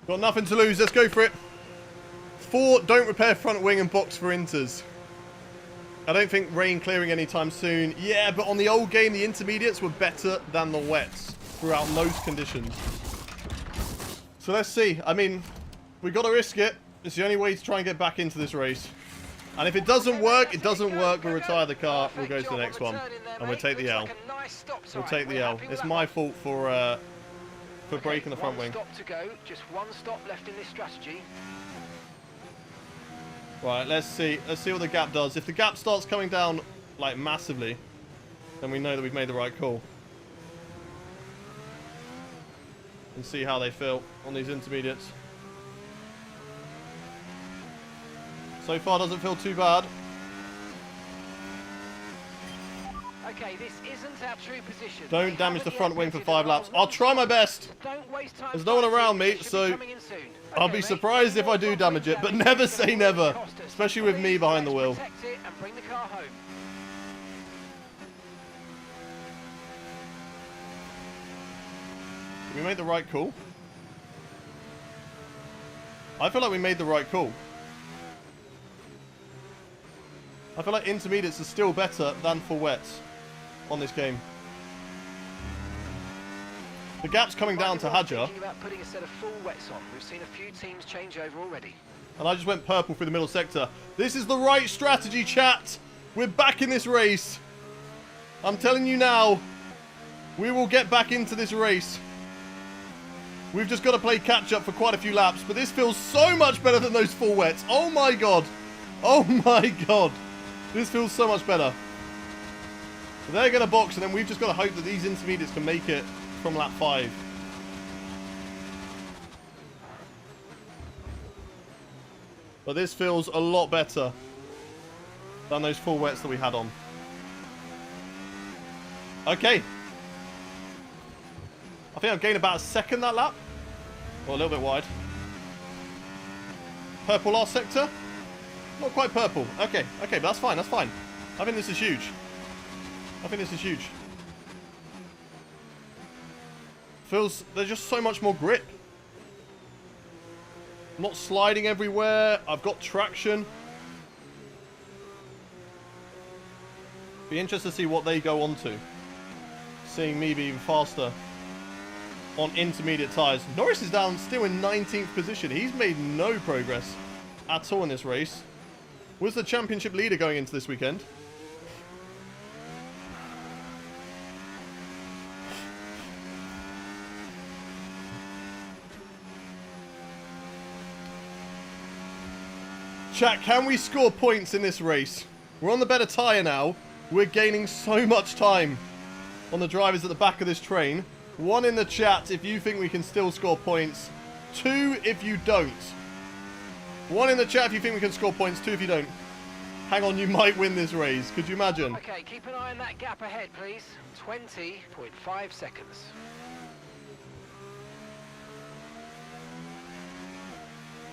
Got nothing to lose. Let's go for it. 4, don't repair front wing and box for inters. I don't think rain clearing anytime soon. Yeah, but on the old game, the intermediates were better than the wets throughout most conditions. So let's see. I mean, we've got to risk it. It's the only way to try and get back into this race. And if it doesn't work, it doesn't work. We'll retire the car. We'll go to the next one. And we'll take the L. We'll take the L. It's my fault for breaking the front wing. Stop to go. Just 1 stop left in this strategy. Right, let's see. Let's see what the gap does. If the gap starts coming down, like, massively, then we know that we've made the right call. And see how they feel on these intermediates. So far, doesn't feel too bad. Okay, this isn't our true position. Don't damage the front wing for 5 laps. I'll try my best. Don't waste time. There's no one around me, Should be so coming in soon. I'll Okay, be mate, surprised if I do damage it, but never say never. Especially with me behind the wheel. Protect it and bring the car home. Did we make the right call? I feel like we made the right call. I feel like intermediates are still better than for wets on this game. The gap's coming down to Hadjar, Thinking about putting a set of full wets on. We've seen a few teams change over already. and I just went purple through the middle sector. This is the right strategy, chat. We're back in this race. I'm telling you now, we will get back into this race. We've just got to play catch up for quite a few laps, but this feels so much better than those full wets. Oh my god. Oh my god. This feels so much better. So they're going to box, and then we've just got to hope that these intermediates can make it from lap 5. But this feels a lot better than those full wets that we had on. Okay. I think I've gained about a second that lap. Or a little bit wide. Purple last sector. Not quite purple. Okay, okay, but that's fine, that's fine. I think this is huge. I think this is huge. Feels, there's just so much more grip. I'm not sliding everywhere. I've got traction. Be interested to see what they go on to. Seeing me be even faster on intermediate tyres. Norris is down still in 19th position. He's made no progress at all in this race. Was the championship leader going into this weekend? Chat, can we score points in this race? We're on the better tyre now. We're gaining so much time on the drivers at the back of this train. 1 in the chat if you think we can still score points. 2 if you don't. 1 in the chat if you think we can score points. 2 if you don't. Hang on, you might win this race. Could you imagine? Okay, keep an eye on that gap ahead, please. 20.5 seconds.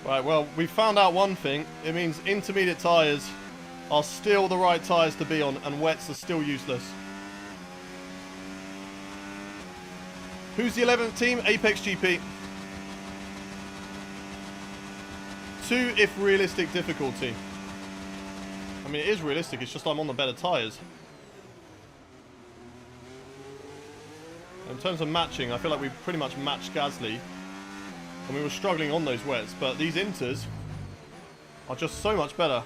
Right, well, we found out one thing. It means intermediate tyres are still the right tyres to be on, and wets are still useless. Who's the 11th team? Apex GP. 2 if realistic difficulty. I mean, it is realistic, it's just I'm on the better tyres. In terms of matching, I feel like we pretty much matched Gasly. And we were struggling on those wets, but these inters are just so much better.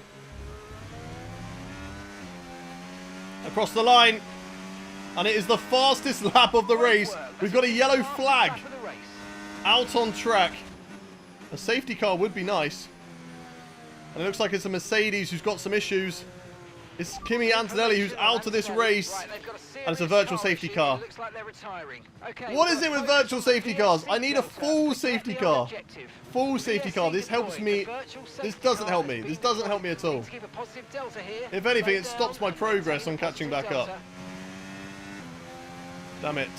Across the line. And it is the fastest lap of the race. We've got a yellow flag out on track. A safety car would be nice. And it looks like it's a Mercedes who's got some issues. It's Kimi Antonelli who's out of this race. And it's a virtual safety car. What is it with virtual safety cars? I need a full safety car. Full safety car. This helps me. This doesn't help me. This doesn't help me at all. If anything, it stops my progress on catching back up. Damn it.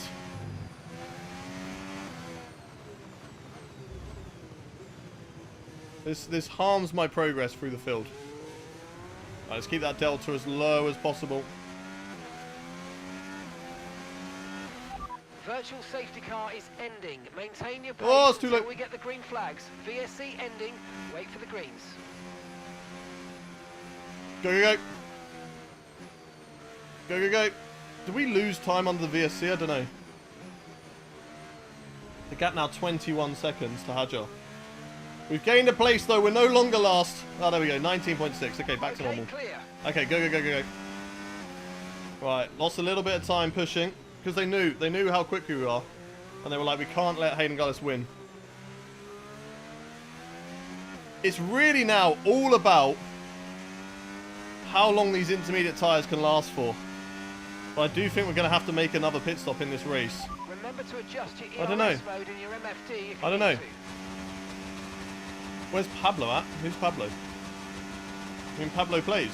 This harms my progress through the field. Right, let's keep that delta as low as possible. Virtual safety car is ending. Maintain your pace it's too until late. we get the green flags. VSC ending. Wait for the greens. Go, go, go. Go, go, go. Did we lose time under the VSC? I don't know. The gap now 21 seconds to Hadjar. We've gained a place though. We're no longer last. Oh, there we go. 19.6. Okay, back to normal. Clear. Okay, go, go, go, go, go. Right, lost a little bit of time pushing because they knew how quick we are, and they were like, we can't let Hayden Gullis win. It's really now all about how long these intermediate tyres can last for. But I do think we're going to have to make another pit stop in this race. Remember to adjust your I don't know. ERS mode and your MFD if I don't you know. need to. Where's Pablo at? Who's Pablo? I mean, Pablo plays.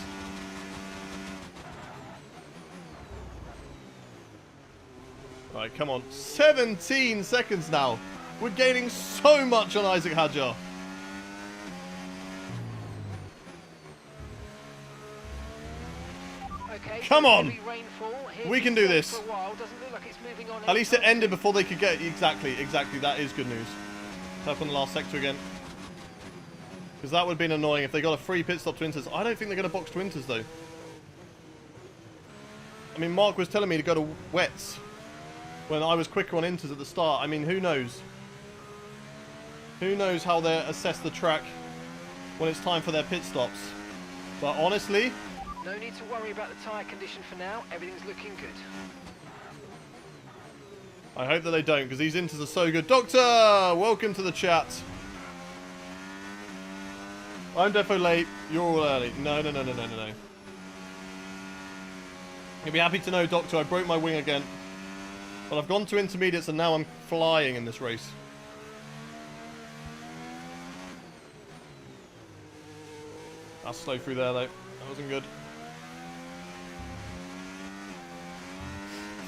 Right, come on. 17 seconds now. We're gaining so much on Isaac Hadjar. Okay, Come so on. heavy rainfall. Here We to can do stay this. For a while. Doesn't look like it's moving on At least it anytime ended soon. before they could get... Exactly. That is good news. Up on the last sector again. Because that would have been annoying if they got a free pit stop to Inters. I don't think they're going to box to Inters, though. I mean, Mark was telling me to go to wets when I was quicker on Inters at the start. I mean, who knows? Who knows how they assess the track when it's time for their pit stops. But honestly... No need to worry about the tyre condition for now. Everything's looking good. I hope that they don't, because these Inters are so good. Doctor! Welcome to the chat. I'm defo late. You're all early. No. You'll be happy to know, Doctor, I broke my wing again. But I've gone to intermediates and now I'm flying in this race. That's slow through there, though. That wasn't good.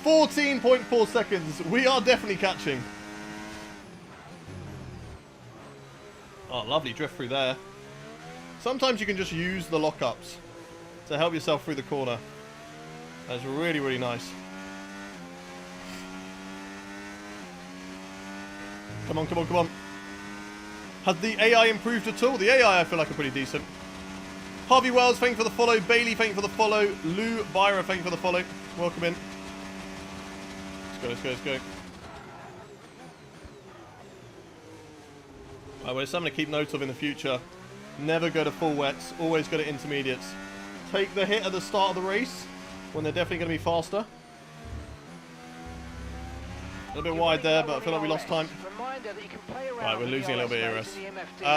14.4 seconds. We are definitely catching. Oh, lovely drift through there. Sometimes you can just use the lockups to help yourself through the corner. That's really, really nice. Come on, come on, come on. Has the AI improved at all? The AI I feel like are pretty decent. Harvey Wells, thank you for the follow. Bailey, thank you for the follow. Lou Byra, thank you for the follow. Welcome in. Let's go. Well, it's something to keep note of in the future. Never go to full wets. Always go to intermediates. Take the hit at the start of the race when they're definitely going to be faster. A little bit wide there, but I feel like we lost time. Right, we're losing a little bit of ERS.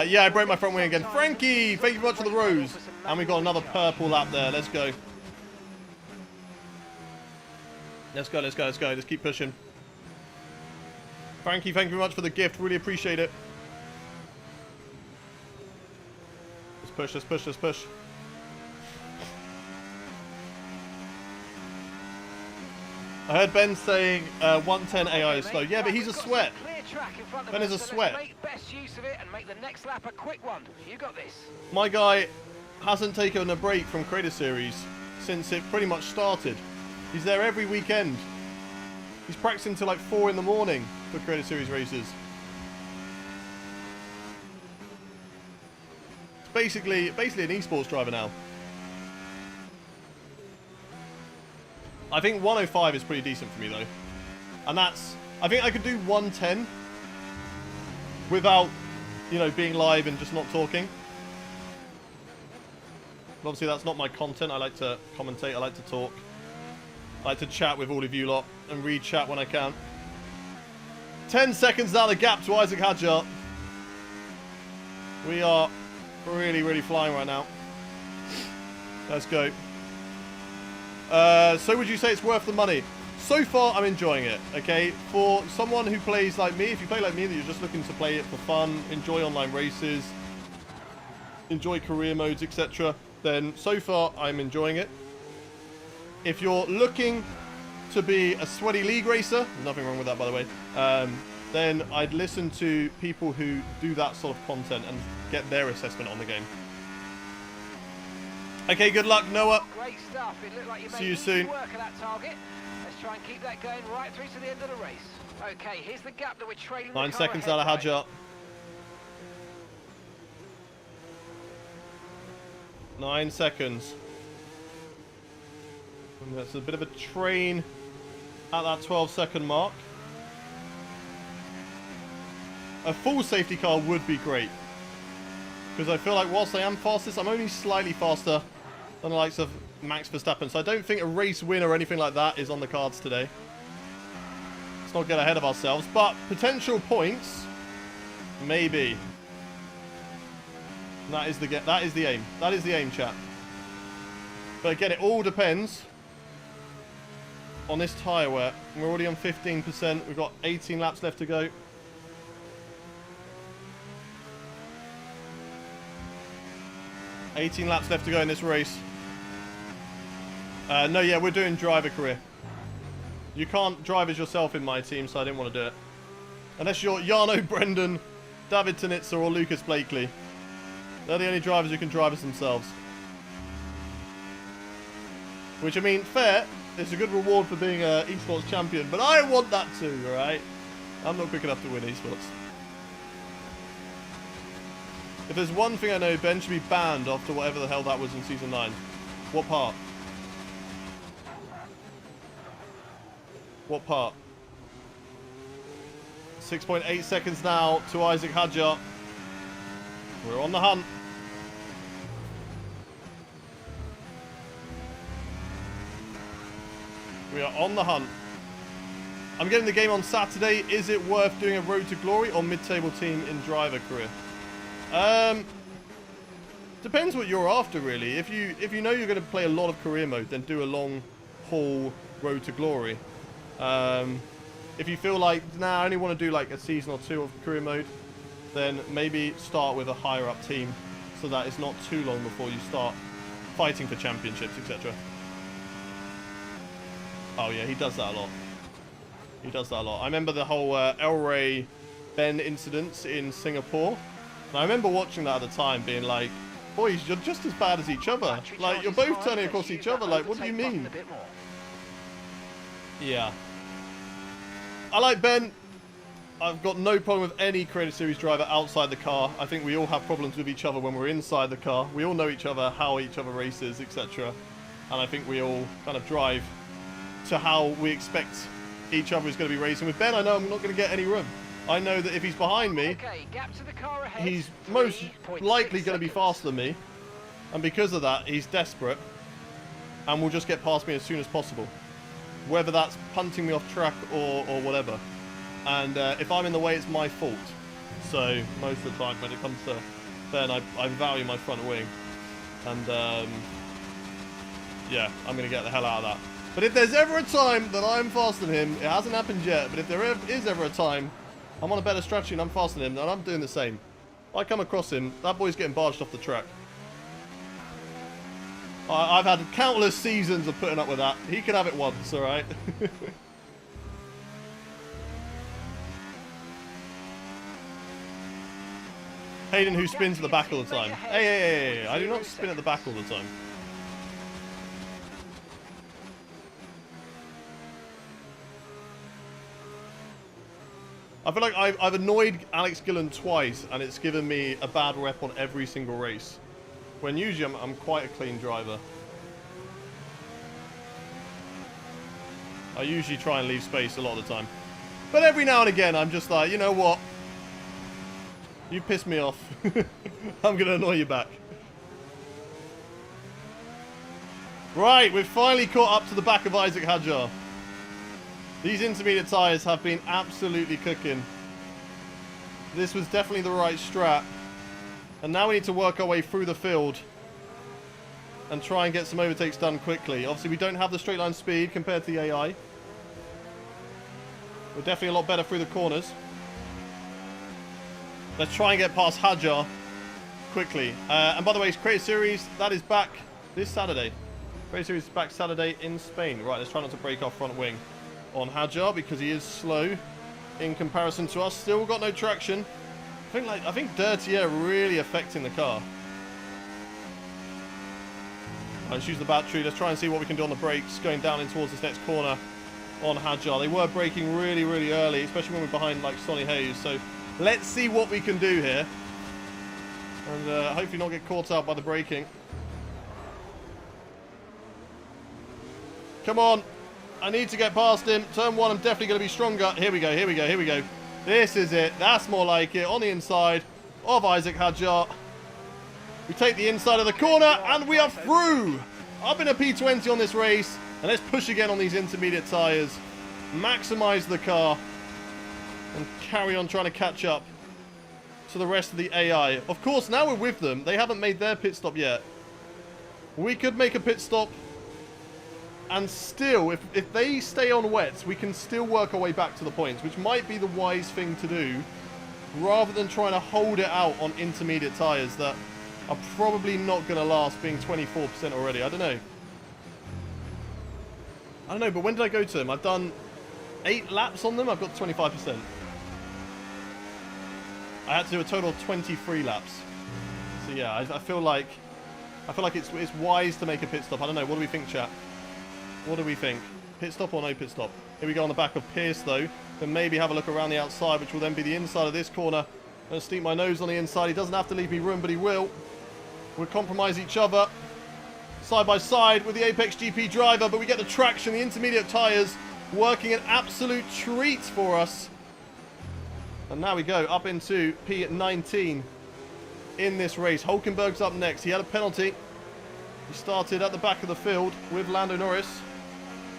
Yeah, I broke my front wing again. Frankie, thank you very much for the rose. And we got another purple lap there. Let's go. Let's go, let's go, let's go. Let's keep pushing. Frankie, thank you very much for the gift. Really appreciate it. Let's push, let's push, let's push. I heard Ben saying 110 AI is slow. Yeah, but he's a sweat. Ben is a sweat. Make best use of it and make the next lap a quick one. You got this. My guy hasn't taken a break from Creator Series since it pretty much started. He's there every weekend. He's practicing till like 4 in the morning for Creator Series races. It's basically an esports driver now. I think 105 is pretty decent for me though. And that's, I think I could do 110 without, you know, being live and just not talking. But obviously that's not my content. I like to commentate, I like to talk. I like to chat with all of you lot and read chat when I can. 10 seconds now, the gap to Isaac Hadjar. We are really, really flying right now. Let's go. So would you say it's worth the money? So far, I'm enjoying it, okay? For someone who plays like me, if you play like me, that you're just looking to play it for fun, enjoy online races, enjoy career modes, etc., then so far, I'm enjoying it. If you're looking to be a sweaty league racer, nothing wrong with that, by the way, then I'd listen to people who do that sort of content and get their assessment on the game. Okay, good luck, Noah. Great stuff. It looked like you See made you soon. work of that target. Let's try and keep that going right through to the end of the race. Okay, here's the gap that we're trailing. 9 seconds out of Hadjar. 9 seconds. And that's a bit of a train at that 12-second mark. A full safety car would be great. Because I feel like whilst I am fastest, I'm only slightly faster than the likes of Max Verstappen. So I don't think a race win or anything like that is on the cards today. Let's not get ahead of ourselves. But potential points, maybe. That is the aim. That is the aim, chat. But again, it all depends on this tyre wear. We're already on 15%. We've got 18 laps left to go. $18 laps left to go in this race. No, yeah, we're doing driver career. You can't drive as yourself in my team, so I didn't want to do it. Unless you're Jarno, Brendan, David Tanitza, or Lucas Blakely. They're the only drivers who can drive as themselves. Which, I mean, fair. It's a good reward for being an esports champion, but I want that too, alright? I'm not quick enough to win esports. If there's one thing I know, Ben should be banned after whatever the hell that was in Season 9. What part? What part? 6.8 seconds now to Isaac Hadjar. We're on the hunt. We are on the hunt. I'm getting the game on Saturday. Is it worth doing a Road to Glory or mid-table team in driver career? Depends what you're after, really. If you know you're going to play a lot of career mode, then do a long haul Road to Glory. If you feel like, nah, I only want to do like a season or two of career mode, then maybe start with a higher up team so that it's not too long before you start fighting for championships, etc. Oh yeah, he does that a lot. He does that a lot. I remember the whole El Rey Ben incidents in Singapore. And I remember watching that at the time being like, boys, you're just as bad as each other. Like, you're both turning across each other. Like, what do you mean? Yeah. I like Ben. I've got no problem with any Creator Series driver outside the car. I think we all have problems with each other when we're inside the car. We all know each other, how each other races, etc. And I think we all kind of drive to how we expect each other is going to be racing. With Ben, I know I'm not going to get any room. I know that if he's behind me, Okay, gap to the car ahead. he's most 3.6 likely going to be seconds. faster than me. And because of that, he's desperate and will just get past me as soon as possible. Whether that's punting me off track or whatever. And if I'm in the way, it's my fault. So most of the time when it comes to then, I value my front wing. And yeah, I'm going to get the hell out of that. But if there's ever a time that I'm faster than him, it hasn't happened yet, but if there is ever a time I'm on a better strategy and I'm faster than him, then I'm doing the same. I come across him, that boy's getting barged off the track. I've had countless seasons of putting up with that. He can have it once, alright? Hayden, who spins at the back all the time. Hey, I do not spin at the back all the time. I feel like I've annoyed Alex Gillen twice, and it's given me a bad rep on every single race. When usually I'm quite a clean driver. I usually try and leave space a lot of the time. But every now and again, I'm just like, you know what? You piss me off. I'm going to annoy you back. Right, we've finally caught up to the back of Isaac Hadjar. These intermediate tyres have been absolutely cooking. This was definitely the right strat. And now we need to work our way through the field and try and get some overtakes done quickly. Obviously, we don't have the straight line speed compared to the AI. We're definitely a lot better through the corners. Let's try and get past Hadjar quickly. And by the way, Creative Series, that is back this Saturday. Creative Series is back Saturday in Spain. Right, let's try not to break our front wing on Hadjar because he is slow in comparison to us. Still got no traction. I think dirty air really affecting the car. Let's use the battery. Let's try and see what we can do on the brakes going down in towards this next corner on Hadjar. They were braking really, really early, especially when we're behind like Sonny Hayes. So let's see what we can do here. And hopefully not get caught out by the braking. Come on. I need to get past him. Turn one, I'm definitely going to be stronger. Here we go, here we go, here we go. This is it. That's more like it. On the inside of Isaac Hadjar. We take the inside of the corner, and we are through. Up in a P20 on this race. And let's push again on these intermediate tyres. Maximise the car. And carry on trying to catch up to the rest of the AI. Of course, now we're with them. They haven't made their pit stop yet. We could make a pit stop. And still, if they stay on wets, we can still work our way back to the points, which might be the wise thing to do, rather than trying to hold it out on intermediate tyres that are probably not going to last, being 24% already. I don't know. But when did I go to them? I've done 8 laps on them. I've got 25%. I had to do a total of 23 laps. So yeah, I feel like it's wise to make a pit stop. I don't know. What do we think, chat? What do we think? Pit stop or no pit stop? Here we go on the back of Pierce, though. Then maybe have a look around the outside, which will then be the inside of this corner. I'm going to steep my nose on the inside. He doesn't have to leave me room, but he will. We'll compromise each other. Side by side with the Apex GP driver, but we get the traction. The intermediate tyres working an absolute treat for us. And now we go up into P19 in this race. Hulkenberg's up next. He had a penalty. He started at the back of the field with Lando Norris.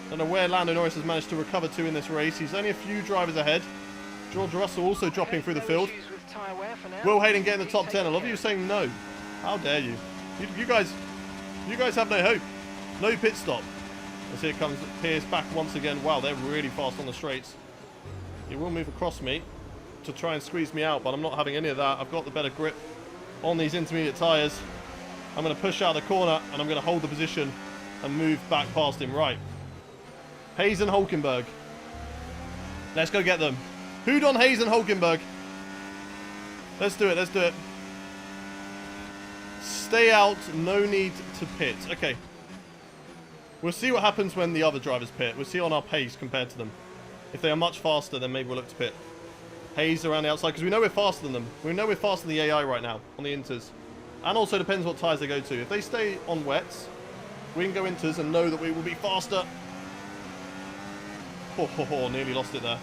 Don't know where Lando Norris has managed to recover to in this race. He's only a few drivers ahead. George Russell also dropping through the field. Will Hayden get in the top 10? A lot of you saying no. How dare you? You guys have no hope. No pit stop. As here comes Pierce back once again. Wow, they're really fast on the straights. He will move across me to try and squeeze me out, but I'm not having any of that. I've got the better grip on these intermediate tyres. I'm going to push out of the corner, and I'm going to hold the position and move back past him. Right. Hayes and Hulkenberg. Let's go get them. Hood on Hayes and Hulkenberg. Let's do it. Let's do it. Stay out. No need to pit. Okay. We'll see what happens when the other drivers pit. We'll see on our pace compared to them. If they are much faster, then maybe we'll look to pit. Hayes around the outside, because we know we're faster than them. We know we're faster than the AI right now on the inters. And also depends what tyres they go to. If they stay on wets, we can go inters and know that we will be faster. Nearly lost it there.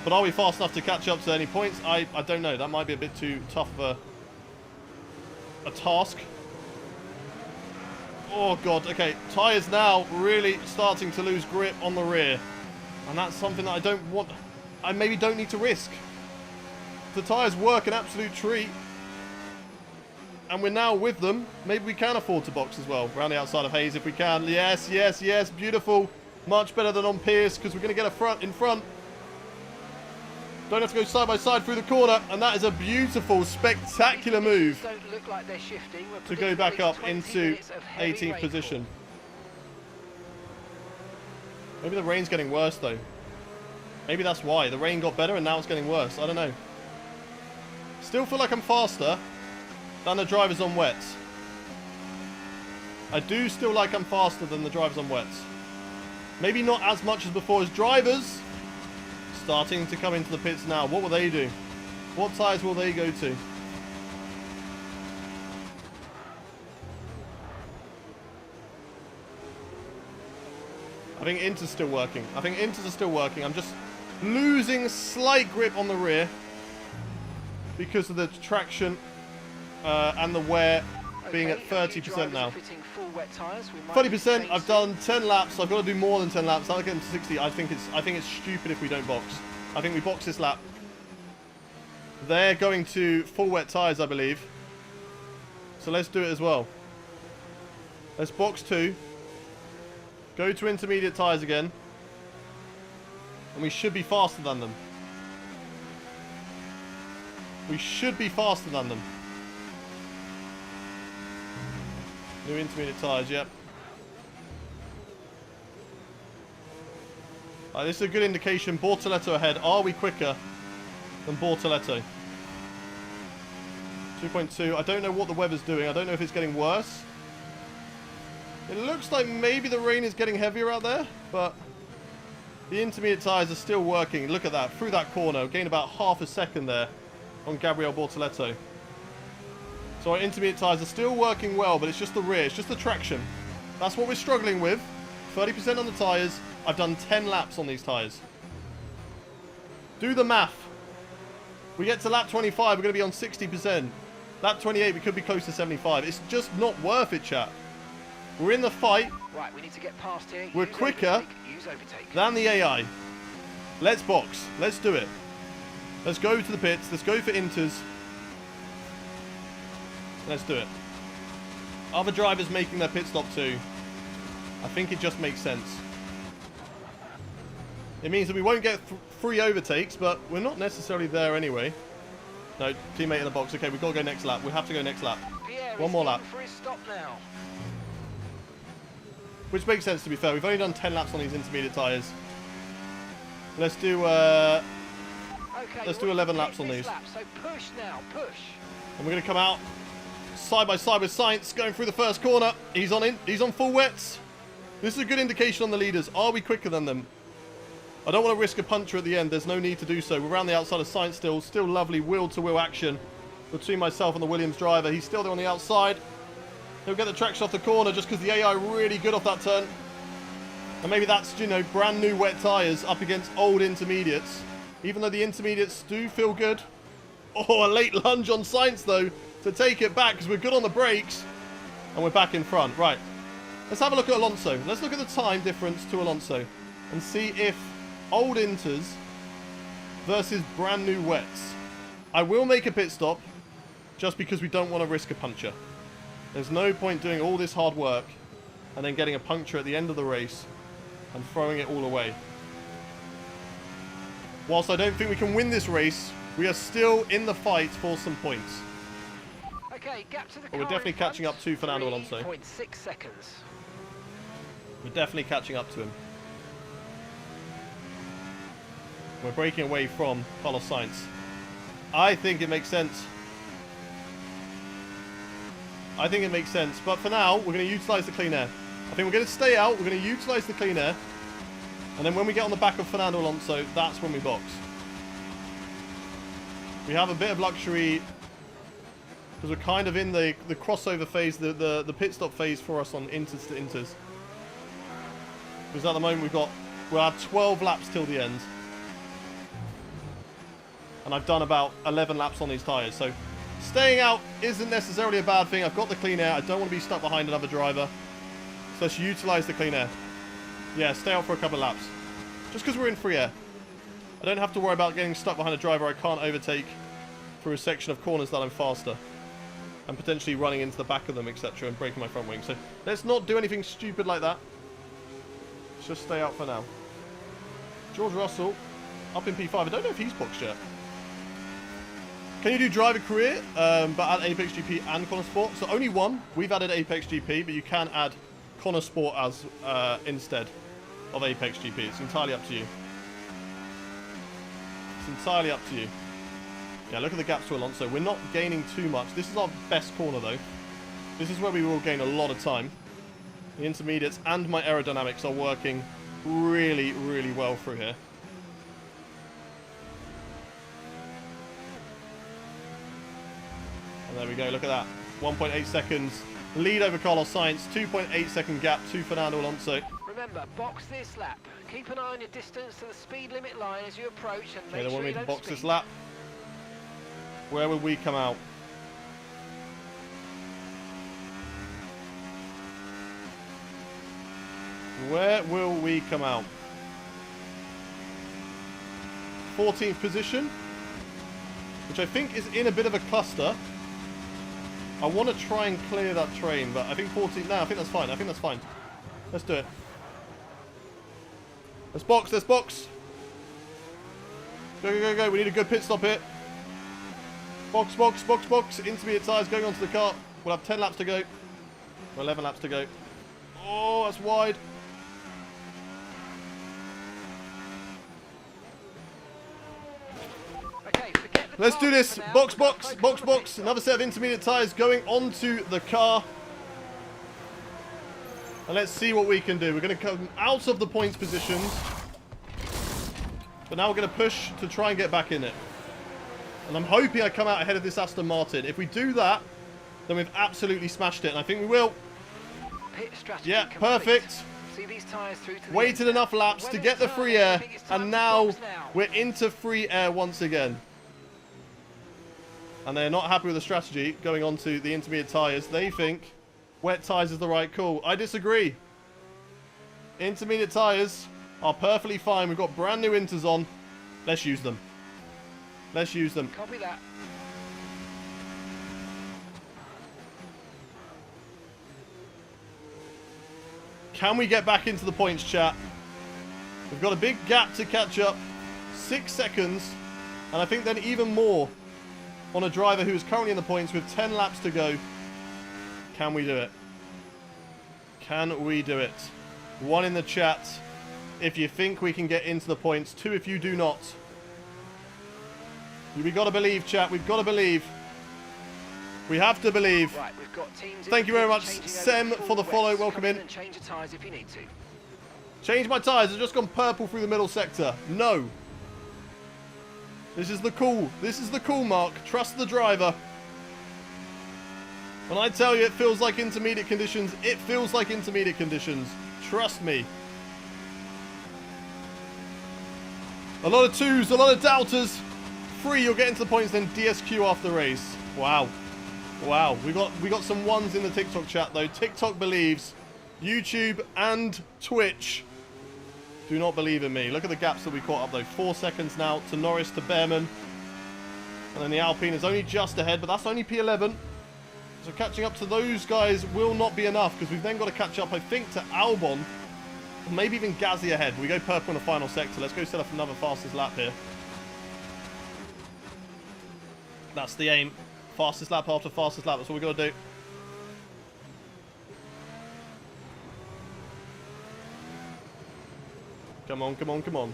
But are we fast enough to catch up to any points? I don't know. That might be a bit too tough of a task. Oh, God. Okay, tyres now really starting to lose grip on the rear. And that's something that I don't want... I maybe don't need to risk. The tyres work an absolute treat. And we're now with them. Maybe we can afford to box as well. Around the outside of Hayes if we can. Yes, yes, yes. Beautiful. Much better than on Pierce because we're going to get in front. Don't have to go side by side through the corner. And that is a beautiful, spectacular move Don't look like they're shifting. to We're go back predicting up 20 into minutes of heavy 18th rainfall. position. Maybe the rain's getting worse though. Maybe that's why. The rain got better and now it's getting worse. I don't know. Still feel like I'm faster than the drivers on wets. I do still like I'm faster than the drivers on wets. Maybe not as much as before as drivers. Starting to come into the pits now. What will they do? What tyres will they go to? I think Inter's still working. I think Inters are still working. I'm just losing slight grip on the rear because of the traction and the wear being at 30% now. 30%. I've done 10 laps. I've got to do more than 10 laps. I'll get into 60. I think it's stupid if we don't box. I think we box this lap. They're going to full wet tyres, I believe. So let's do it as well. Let's box 2. Go to intermediate tyres again. And we should be faster than them. We should be faster than them. New intermediate tyres, yep. This is a good indication. Bortoleto ahead. Are we quicker than Bortoleto? 2.2. I don't know what the weather's doing. I don't know if it's getting worse. It looks like maybe the rain is getting heavier out there, but the intermediate tyres are still working. Look at that. Through that corner. Gained about half a second there on Gabriel Bortoleto. So our intermediate tyres are still working well, but it's just the rear. It's just the traction. That's what we're struggling with. 30% on the tyres. I've done 10 laps on these tyres. Do the math. We get to lap 25, we're going to be on 60%. Lap 28, we could be close to 75. It's just not worth it, chat. We're in the fight. Right, we need to get past here. We're quicker than the AI. Let's box. Let's do it. Let's go to the pits. Let's go for Inters. Let's do it. Other drivers making their pit stop too. I think it just makes sense. It means that we won't get free overtakes, but we're not necessarily there anyway. No, teammate in the box. Okay, we've got to go next lap. We have to go next lap. One more lap. For his stop now. Which makes sense, to be fair. We've only done 10 laps on these intermediate tyres. Let's do Okay, let's do 11 laps on these. Lap, so push now, push. And we're going to come out side by side with Sainz going through the first corner. He's on full wets. This is a good indication on the leaders. Are we quicker than them? I don't want to risk a puncher at the end. There's no need to do so. We're around the outside of Sainz still. Still lovely wheel-to-wheel action between myself and the Williams driver. He's still there on the outside. He'll get the traction off the corner just because the AI really good off that turn. And maybe that's, you know, brand new wet tyres up against old intermediates. Even though the intermediates do feel good. Oh, a late lunge on Sainz, though, to take it back because we're good on the brakes. And we're back in front. Right. Let's have a look at Alonso. Let's look at the time difference to Alonso and see if old Inters versus brand new wets. I will make a pit stop just because we don't want to risk a puncture. There's no point doing all this hard work and then getting a puncture at the end of the race and throwing it all away. Whilst I don't think we can win this race, we are still in the fight for some points. Okay, gap to the But car we're definitely in front. catching up to Fernando Alonso. 3.6 seconds. We're definitely catching up to him. We're breaking away from Carlos Sainz. I think it makes sense. I think it makes sense. But for now, we're going to utilise the clean air. I think we're going to stay out. We're going to utilise the clean air. And then when we get on the back of Fernando Alonso, that's when we box. We have a bit of luxury because we're kind of in the crossover phase, the pit stop phase for us on Inters to Inters. Because at the moment we'll have 12 laps till the end. And I've done about 11 laps on these tyres. So staying out isn't necessarily a bad thing. I've got the clean air. I don't want to be stuck behind another driver. So let's utilise the clean air. Yeah, stay out for a couple of laps. Just because we're in free air. I don't have to worry about getting stuck behind a driver I can't overtake through a section of corners that I'm faster. And potentially running into the back of them, etc. and breaking my front wing. So let's not do anything stupid like that. Let's just stay out for now. George Russell, up in P5. I don't know if he's boxed yet. Can you do driver career, but add Apex GP and Connor Sport? So only one. We've added Apex GP, but you can add Connor Sport as instead of Apex GP. It's entirely up to you. It's entirely up to you. Yeah, look at the gaps to Alonso. We're not gaining too much. This is our best corner, though. This is where we will gain a lot of time. The intermediates and my aerodynamics are working really, really well through here. And there we go. Look at that. 1.8 seconds lead over Carlos Sainz. 2.8 second gap to Fernando Alonso. Remember, box this lap. Keep an eye on your distance to the speed limit line as you approach and Okay, make they sure want me you to don't box speed. this lap. Where would we come out? Where will we come out? 14th position, which I think is in a bit of a cluster. I want to try and clear that train, but I think 14th. No, I think that's fine. I think that's fine. Let's do it. Let's box. Let's box. Go, go, go, go. We need a good pit stop here. Box, box, box, box. Intermediate tyres going onto the car. We'll have 10 laps to go. Or 11 laps to go. Oh, that's wide. Okay, forget the Let's do target this. for now. Box, box, Focus box, on the pit box. stop. Another set of intermediate tyres going onto the car. And let's see what we can do. We're going to come out of the points positions. But now we're going to push to try and get back in it. And I'm hoping I come out ahead of this Aston Martin. If we do that, then we've absolutely smashed it. And I think we will. Pit strategy Yeah, complete. perfect. See these tyres through to the Waited end. enough laps When to it's get the turning, free I air. think it's time And to now box now. we're into free air once again. And they're not happy with the strategy going on to the intermediate tyres. They think wet tyres is the right call. I disagree. Intermediate tyres are perfectly fine. We've got brand new inters on. Let's use them. Let's use them. Copy that. Can we get back into the points, chat? We've got a big gap to catch up. 6 seconds. And I think then even more on a driver who is currently in the points with 10 laps to go. Can we do it? Can we do it? 1 in the chat if you think we can get into the points. 2 if you do not. We've got to believe, chat. We've got to believe. We have to believe. Right, we've got teams in Thank the you very pit much, changing over Sem, to for the full follow. wets. Welcome Come in. and change the tyres if you need to. Change my tyres. I've just gone purple through the middle sector. No. This is the cool. This is the cool, Mark. Trust the driver. When I tell you it feels like intermediate conditions, it feels like intermediate conditions. Trust me. A lot of 2s, a lot of doubters. 3, you'll get into the points, then DSQ after the race. Wow. Wow. We got some 1s in the TikTok chat, though. TikTok believes. YouTube and Twitch do not believe in me. Look at the gaps that we caught up, though. 4 seconds now to Norris, to Behrman. And then the Alpine is only just ahead, but that's only P11. So catching up to those guys will not be enough, because we've then got to catch up, I think, to Albon. Or maybe even Gazzy ahead. We go purple in the final sector. Let's go set up another fastest lap here. That's the aim. Fastest lap after fastest lap. That's what we've got to do. Come on, come on, come on.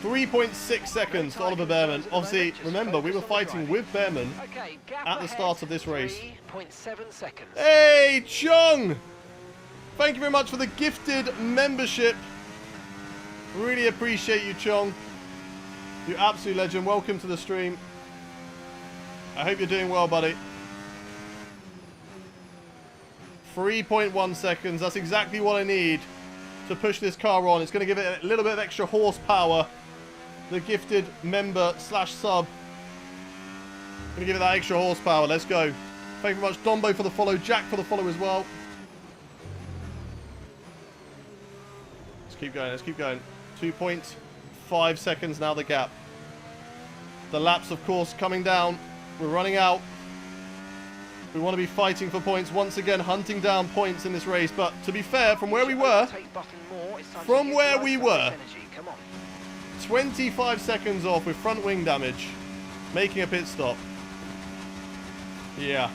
.6 seconds to Oliver Behrman. Obviously, remember, we were fighting with Behrman Okay, gap at the ahead, start of this race. 3.7 seconds. Hey, Chong! Thank you very much for the gifted membership. Really appreciate you, Chong. You absolute legend. Welcome to the stream. I hope you're doing well, buddy. 3.1 seconds. That's exactly what I need to push this car on. It's going to give it a little bit of extra horsepower. The gifted member / sub. Going to give it that extra horsepower. Let's go. Thank you very much, Dombo, for the follow. Jack for the follow as well. Let's keep going. Let's keep going. 2.5 seconds now, the gap. The laps, of course, coming down. We're running out. We want to be fighting for points once again, hunting down points in this race. But to be fair, from where we were, 25 seconds off with front wing damage, making a pit stop. Yeah,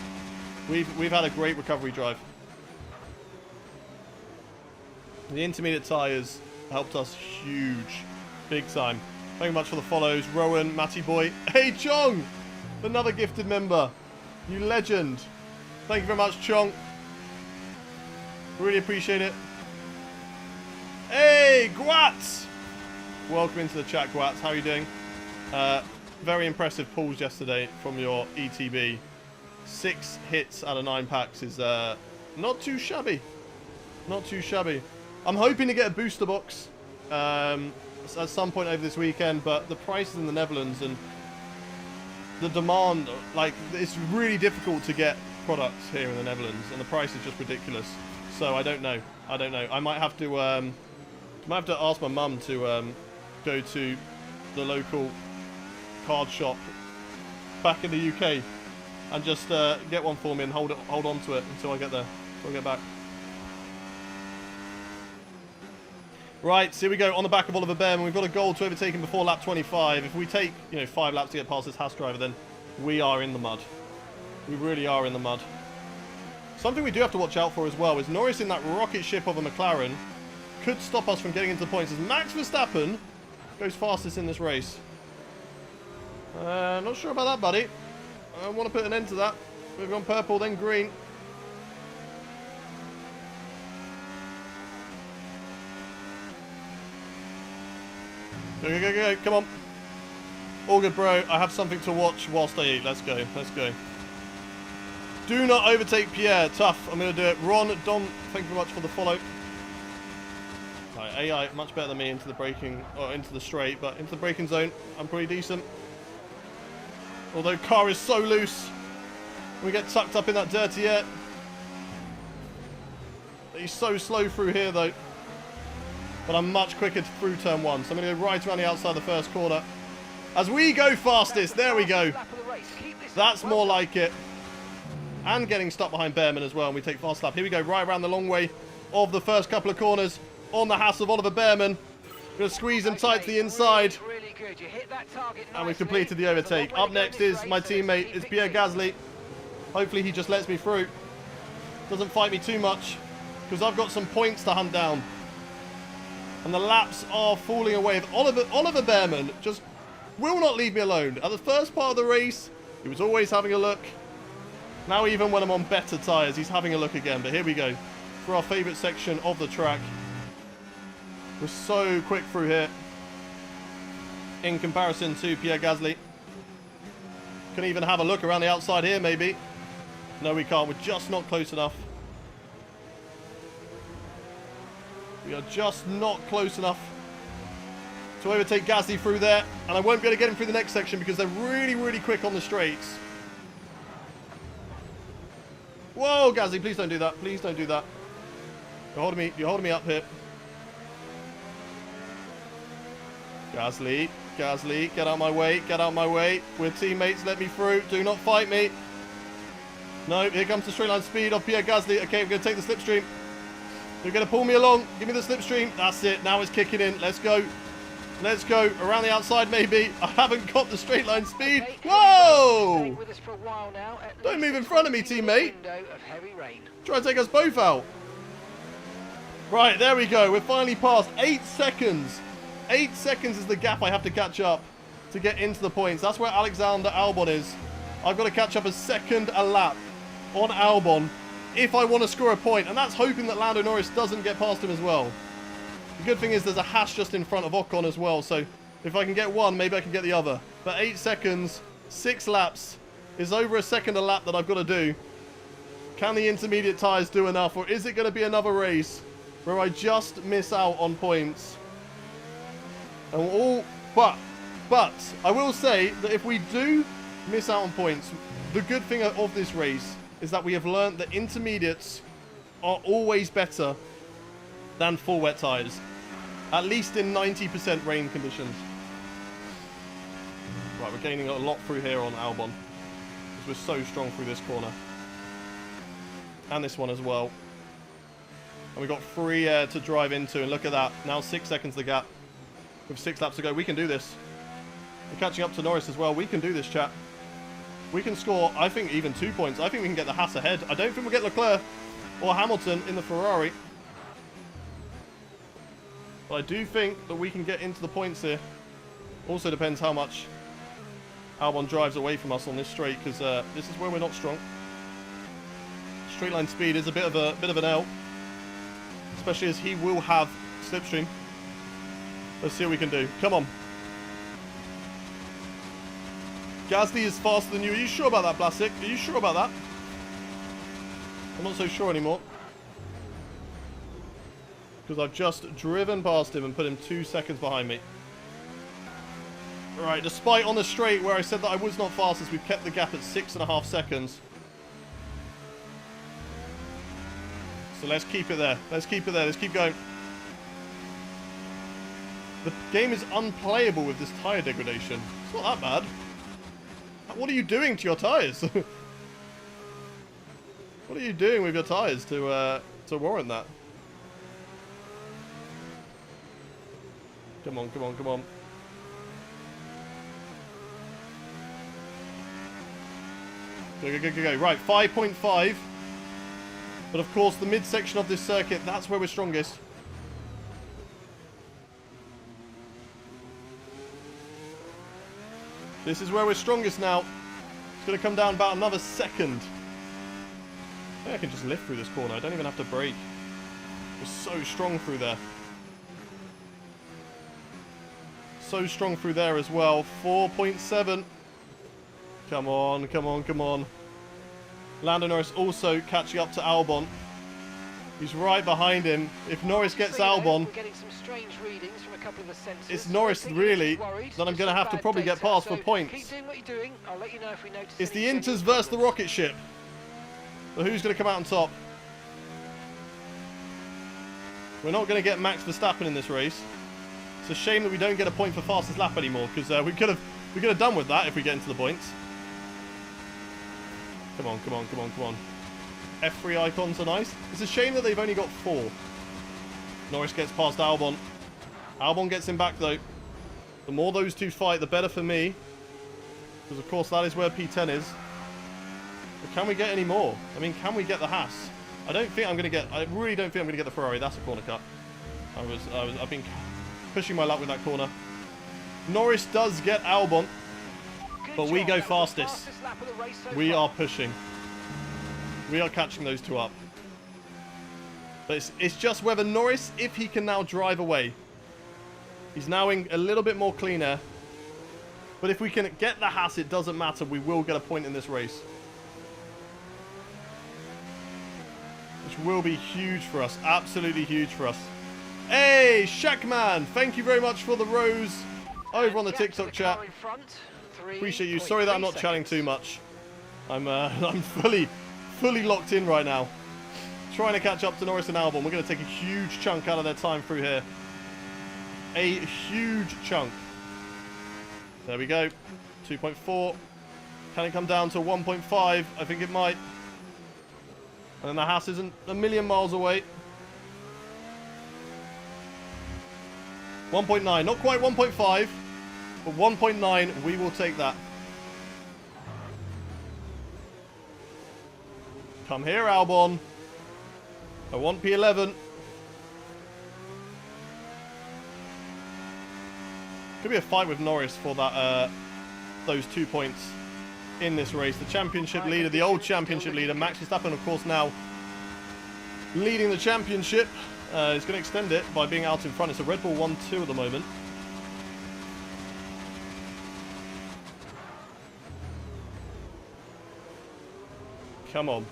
we've had a great recovery drive. The intermediate tyres helped us huge, big time. Thank you much for the follows, Rowan, Matty Boy. Hey, Chong, another gifted member. You legend. Thank you very much, Chong. Really appreciate it. Hey, Gwats! Welcome into the chat, Gwats. How are you doing? Very impressive pulls yesterday from your ETB. 6 hits out of 9 packs is not too shabby. Not too shabby. I'm hoping to get a booster box at some point over this weekend, but the prices in the Netherlands and the demand, like, it's really difficult to get products here in the Netherlands, and the price is just ridiculous. So I don't know. I might have to ask my mum to go to the local card shop back in the UK and just get one for me and hold on to it until I get there, until I get back. Right, so here we go, on the back of Oliver Bearman. We've got a goal to overtake him before lap 25. If we take, 5 laps to get past this Haas driver, then we are in the mud. We really are in the mud. Something we do have to watch out for as well is Norris in that rocket ship of a McLaren could stop us from getting into the points as Max Verstappen goes fastest in this race. Not sure about that, buddy. I want to put an end to that. We've gone purple, then green. Go, come on. All good, bro. I have something to watch whilst I eat. Let's go. Do not overtake Pierre. Tough. I'm going to do it. Ron, Dom, thank you very much for the follow. Right, AI, much better than me into the braking, or into the straight, but into the braking zone, I'm pretty decent. Although car is so loose. We get tucked up in that dirty air. He's so slow through here, though. But I'm much quicker through turn 1. So I'm going to go right around the outside of the first corner. As we go fastest. There we go. That's more like it. And getting stuck behind Bearman as well. And we take fast lap. Here we go. Right around the long way of the first couple of corners. On the Haas of Oliver Bearman. Going to squeeze him tight to the inside. And we've completed the overtake. Up next is my teammate. It's Pierre Gasly. Hopefully he just lets me through. Doesn't fight me too much. Because I've got some points to hunt down. And the laps are falling away. Oliver Bearman just will not leave me alone. At the first part of the race, he was always having a look. Now even when I'm on better tyres, he's having a look again. But here we go. For our favourite section of the track. We're so quick through here. In comparison to Pierre Gasly. Can even have a look around the outside here, maybe. No, we can't. We're just not close enough. We are just not close enough to overtake Gasly through there. And I won't be able to get him through the next section because they're really, really quick on the straights. Whoa, Gasly, please don't do that. Please don't do that. You're holding me up here. Gasly, get out of my way. Get out of my way. We're teammates. Let me through. Do not fight me. No, here comes the straight line speed of Pierre Gasly. Okay, we're going to take the slipstream. You're going to pull me along. Give me the slipstream. That's it. Now it's kicking in. Let's go. Let's go. Around the outside, maybe. I haven't got the straight line speed. Whoa! Don't move in front of me, teammate. Try to take us both out. Right, there we go. We're finally past 8 seconds. 8 seconds is the gap I have to catch up to get into the points. That's where Alexander Albon is. I've got to catch up a second a lap on Albon if I want to score a point, and that's hoping that Lando Norris doesn't get past him as well. The good thing is there's a Haas just in front of Ocon as well, so if I can get one, maybe I can get the other. But 8 seconds, 6 laps is over a second a lap that I've got to do. Can the intermediate tyres do enough, or is it going to be another race where I just miss out on points. And but I will say that if we do miss out on points, the good thing of this race is that we have learned that intermediates are always better than full wet tyres. At least in 90% rain conditions. Right, we're gaining a lot through here on Albon. Because we're so strong through this corner. And this one as well. And we've got free air to drive into. And look at that. Now 6 seconds the gap. With 6 laps to go. We can do this. We're catching up to Norris as well. We can do this, chat. We can score, I think, even 2 points. I think we can get the Haas ahead. I don't think we'll get Leclerc or Hamilton in the Ferrari. But I do think that we can get into the points here. Also depends how much Albon drives away from us on this straight, because this is where we're not strong. Straight line speed is a bit of an L, especially as he will have slipstream. Let's see what we can do. Come on. Gasly is faster than you. Are you sure about that, Blasik? Are you sure about that? I'm not so sure anymore. Because I've just driven past him and put him 2 seconds behind me. Right, despite on the straight where I said that I was not fastest, we've kept the gap at 6.5 seconds. So let's keep it there. Let's keep it there. Let's keep going. The game is unplayable with this tyre degradation. It's not that bad. What are you doing to your tyres? What are you doing with your tyres to warrant that? Come on, come on, come on. Go, go, go, go, go. Right, 5.5. But of course, the midsection of this circuit, that's where we're strongest. This is where we're strongest now. It's going to come down about another second. I think I can just lift through this corner. I don't even have to brake. We're so strong through there. So strong through there as well. 4.7. Come on, come on, come on. Lando Norris also catching up to Albon. He's right behind him. If Norris gets Albon, we're getting some strange readings from a couple of the sensors. it's Norris really that I'm going to have to probably get past for points. Keep doing what you're doing. I'll let you know if we notice. It's the Inters versus the rocket ship. So who's going to come out on top? We're not going to get Max Verstappen in this race. It's a shame that we don't get a point for fastest lap anymore, because we could have done with that if we get into the points. Come on, come on, come on, come on. F3 icons are nice. It's a shame that they've only got 4. Norris gets past Albon. Albon gets him back though. The more those two fight, the better for me. Because of course that is where P10 is. But can we get any more? I mean, can we get the Haas? I don't think I'm going to get... I really don't think I'm going to get the Ferrari. That's a corner cut. I've been pushing my luck with that corner. Norris does get Albon. But we go fastest. We are pushing. We are catching those two up. But it's just whether Norris, if he can now drive away. He's now in a little bit more clean air. But if we can get the Haas, it doesn't matter. We will get a point in this race. Which will be huge for us. Absolutely huge for us. Hey, Shackman. Thank you very much for the rose over on the TikTok chat. Appreciate you. Sorry that I'm not chatting too much. I'm fully locked in right now. Trying to catch up to Norris and Albon. We're going to take a huge chunk out of their time through here. A huge chunk. There we go. 2.4. Can it come down to 1.5? I think it might. And then the Haas isn't a million miles away. 1.9. Not quite 1.5. But 1.9, we will take that. Come here, Albon. I want P11. Could be a fight with Norris for that, those 2 points in this race. The championship leader, the old championship leader, Max Verstappen, of course, now leading the championship. He's going to extend it by being out in front. It's a Red Bull 1-2 at the moment. Come on.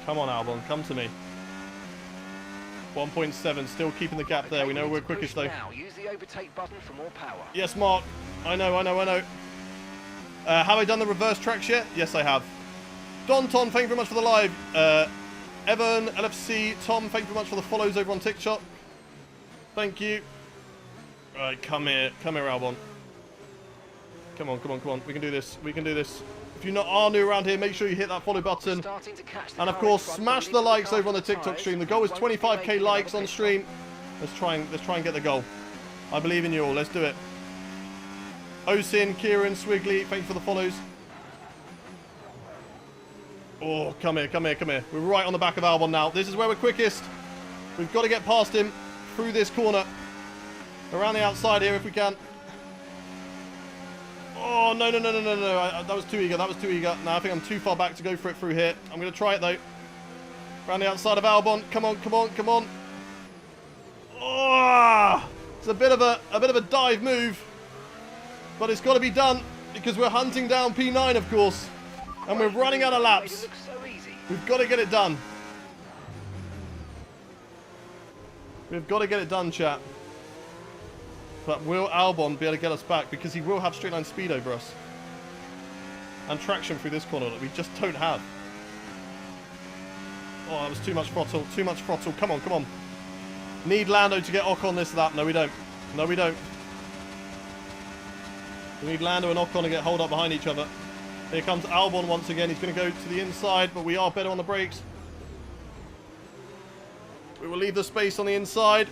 Come on, Albon. Come to me. 1.7, still keeping the gap there. We know we're quickest though. Now use the overtake button for more power. Yes, Mark. I know. Have I done the reverse tracks yet? Yes, I have. Don Ton, thank you very much for the live. Evan, LFC, Tom, thank you very much for the follows over on TikTok. Thank you. Right, come here, Albon. Come on. We can do this. If you are new around here, make sure you hit that follow button. And of course, smash the likes over on the TikTok stream. The goal is 25k likes on stream. Let's try and get the goal. I believe in you all. Let's do it. Osin, Kieran, Swiggly, thank you for the follows. Oh, come here. We're right on the back of Albon now. This is where we're quickest. We've got to get past him through this corner. Around the outside here if we can. Oh, no. That was too eager. No, I think I'm too far back to go for it through here. I'm going to try it, though. Around the outside of Albon. Come on. Oh, it's a bit of a dive move. But it's got to be done because we're hunting down P9, of course. And we're running out of laps. We've got to get it done. We've got to get it done, chat. But will Albon be able to get us back? Because he will have straight line speed over us. And traction through this corner that we just don't have. Oh, that was too much throttle. Come on. Need Lando to get Ocon this lap. No, we don't. We need Lando and Ocon to get hold up behind each other. Here comes Albon once again. He's going to go to the inside, but we are better on the brakes. We will leave the space on the inside.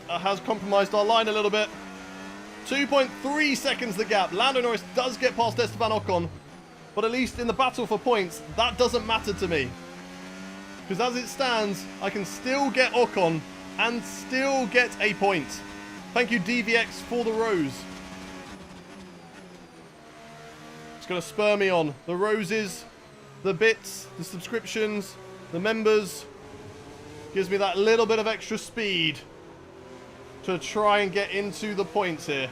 That has compromised our line a little bit. 2.3 seconds the gap. Lando Norris does get past Esteban Ocon, but at least in the battle for points, that doesn't matter to me. Because as it stands, I can still get Ocon and still get a point. Thank you, DVX, for the rose. It's going to spur me on. The roses, the bits, the subscriptions, the members. Gives me that little bit of extra speed to try and get into the points here.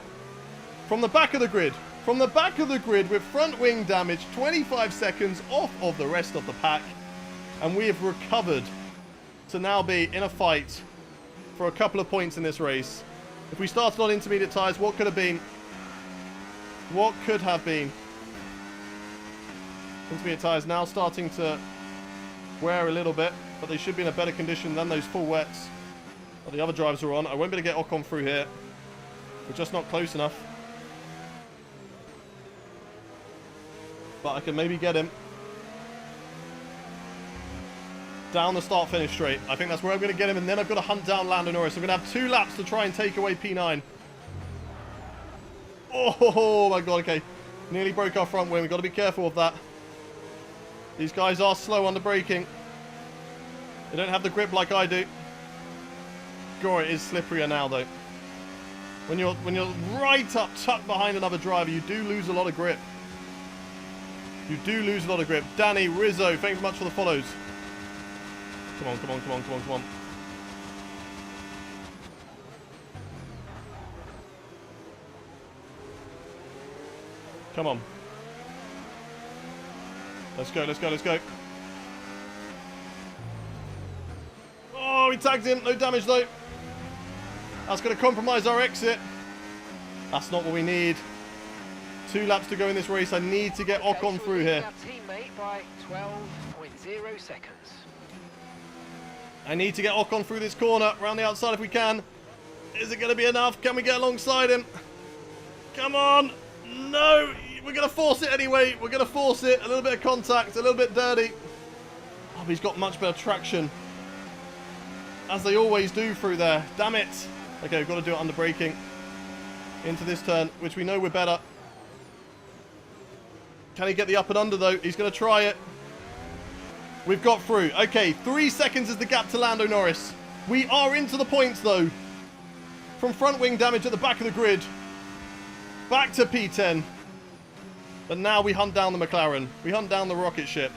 From the back of the grid. With front wing damage, 25 seconds off of the rest of the pack. And we have recovered to now be in a fight for a couple of points in this race. If we started on intermediate tyres, what could have been? Intermediate tyres now starting to wear a little bit, but they should be in a better condition than those full wets that the other drivers are on. I won't be able to get Ocon through here. We're just not close enough. But I can maybe get him down the start-finish straight. I think that's where I'm going to get him, and then I've got to hunt down Lando Norris. I'm going to have 2 laps to try and take away P9. Oh my god, okay. Nearly broke our front wing. We've got to be careful of that. These guys are slow under braking. They don't have the grip like I do. God, it is slipperier now, though. When you're right up, tucked behind another driver, you do lose a lot of grip. Danny, Rizzo, thank you much for the follows. Come on. Come on. Let's go. Oh, we tagged him. No damage, though. That's going to compromise our exit. That's not what we need. 2 laps to go in this race. I need to get Ocon through here. By 12.0 seconds. I need to get Ocon through this corner. Around the outside if we can. Is it going to be enough? Can we get alongside him? Come on. No. We're going to force it anyway. A little bit of contact. A little bit dirty. Oh, but he's got much better traction. As they always do through there. Damn it. Okay, we've got to do it under braking. Into this turn, which we know we're better. Can he get the up and under, though? He's going to try it. We've got through. Okay, 3 seconds is the gap to Lando Norris. We are into the points, though. From front wing damage at the back of the grid. Back to P10. But now we hunt down the McLaren. We hunt down the rocket ship.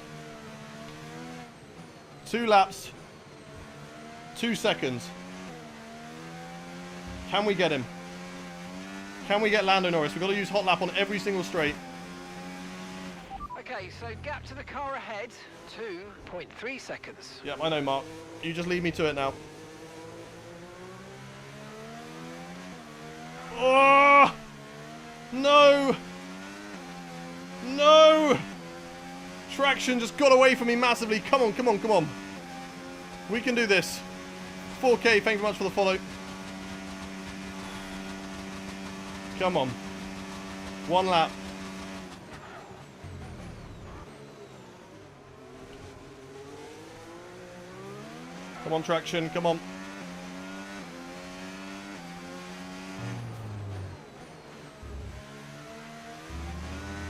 2 laps. 2 seconds. Can we get him? Can we get Lando Norris? We've got to use hot lap on every single straight. Okay, so gap to the car ahead, 2.3 seconds. Yep, I know, Mark. You just lead me to it now. Oh! No! No! Traction just got away from me massively. Come on, come on, come on. We can do this. 4K, thank you very much for the follow. Come on. One lap. Come on, Traction, come on.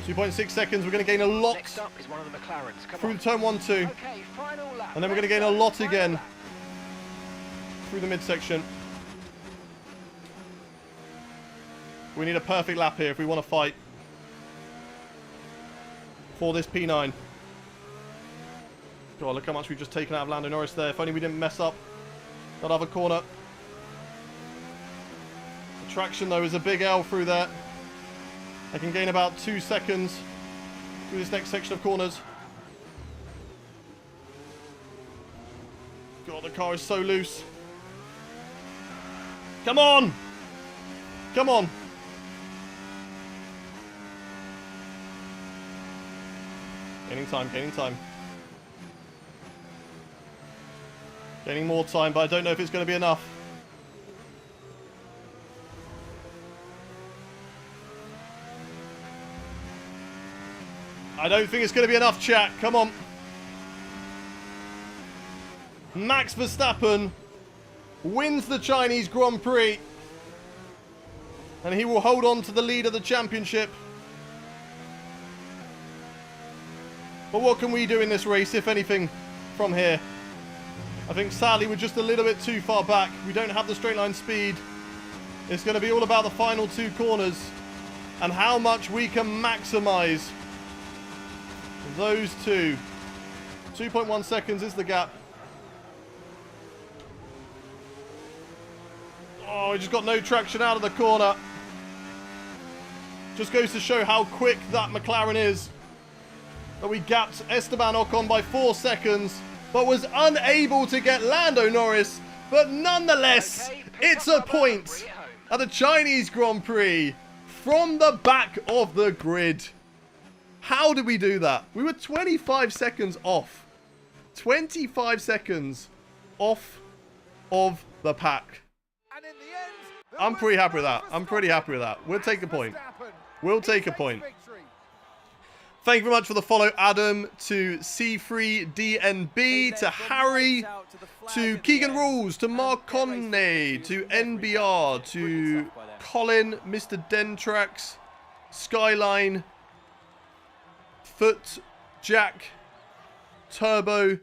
.6 seconds. We're going to gain a lot Next up is one of the McLarens. Come through on. the turn 1, 2. Okay, final lap. And then we're going to gain a lot again through the midsection. We need a perfect lap here if we want to fight for this P9. God, look how much we've just taken out of Lando Norris there. If only we didn't mess up that other corner. The traction, though, is a big L through there. I can gain about 2 seconds through this next section of corners. God, the car is so loose. Come on! Come on! Gaining time, gaining time. Gaining more time, but I don't know if it's going to be enough. I don't think it's going to be enough, chat. Come on. Max Verstappen wins the Chinese Grand Prix. And he will hold on to the lead of the championship. But what can we do in this race, if anything, from here? I think sadly we're just a little bit too far back. We don't have the straight line speed. It's going to be all about the final 2 corners and how much we can maximize those two. 2.1 seconds is the gap. Oh, we just got no traction out of the corner. Just goes to show how quick that McLaren is. But we gapped Esteban Ocon by 4 seconds, but was unable to get Lando Norris. But nonetheless, it's a point at the Chinese Grand Prix from the back of the grid. How did we do that? We were 25 seconds off. 25 seconds off of the pack. I'm pretty happy with that. I'm pretty happy with that. We'll take a point. We'll take a point. Thank you very much for the follow, Adam, to C3DNB, to Harry, to Keegan Rules, to Mark Conne, to NBR, to Colin, Mr. Dentrax, Skyline, Foot, Jack, Turbo,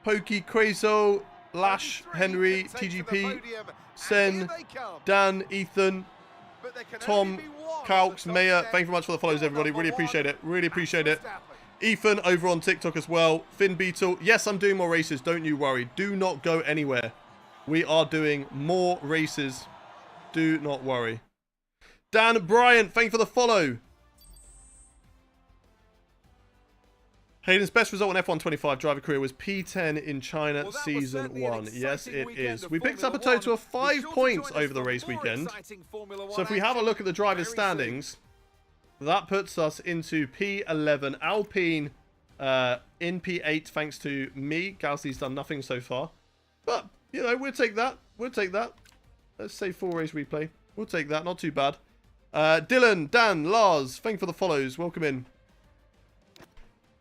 Pokey, Crazo, Lash, Henry, TGP, Sen, Dan, Ethan, Tom, Calx, Maya. Thank you very much for the follows, everybody. Really appreciate it. Really appreciate it. Ethan over on TikTok as well. Finn Beetle. Yes, I'm doing more races. Don't you worry. Do not go anywhere. We are doing more races. Do not worry. Dan Bryant, thank you for the follow. Hayden's best result in F1 25 driver career was P10 in China season 1. Yes, it is. We picked up a total of 5 points over the race weekend. So if we have a look at the drivers' standings, that puts us into P11. Alpine in P8 thanks to me. Gasly's done nothing so far. But, you know, we'll take that. We'll take that. Let's say 4 race replay. We'll take that. Not too bad. Dylan, Dan, Lars, thank you for the follows. Welcome in.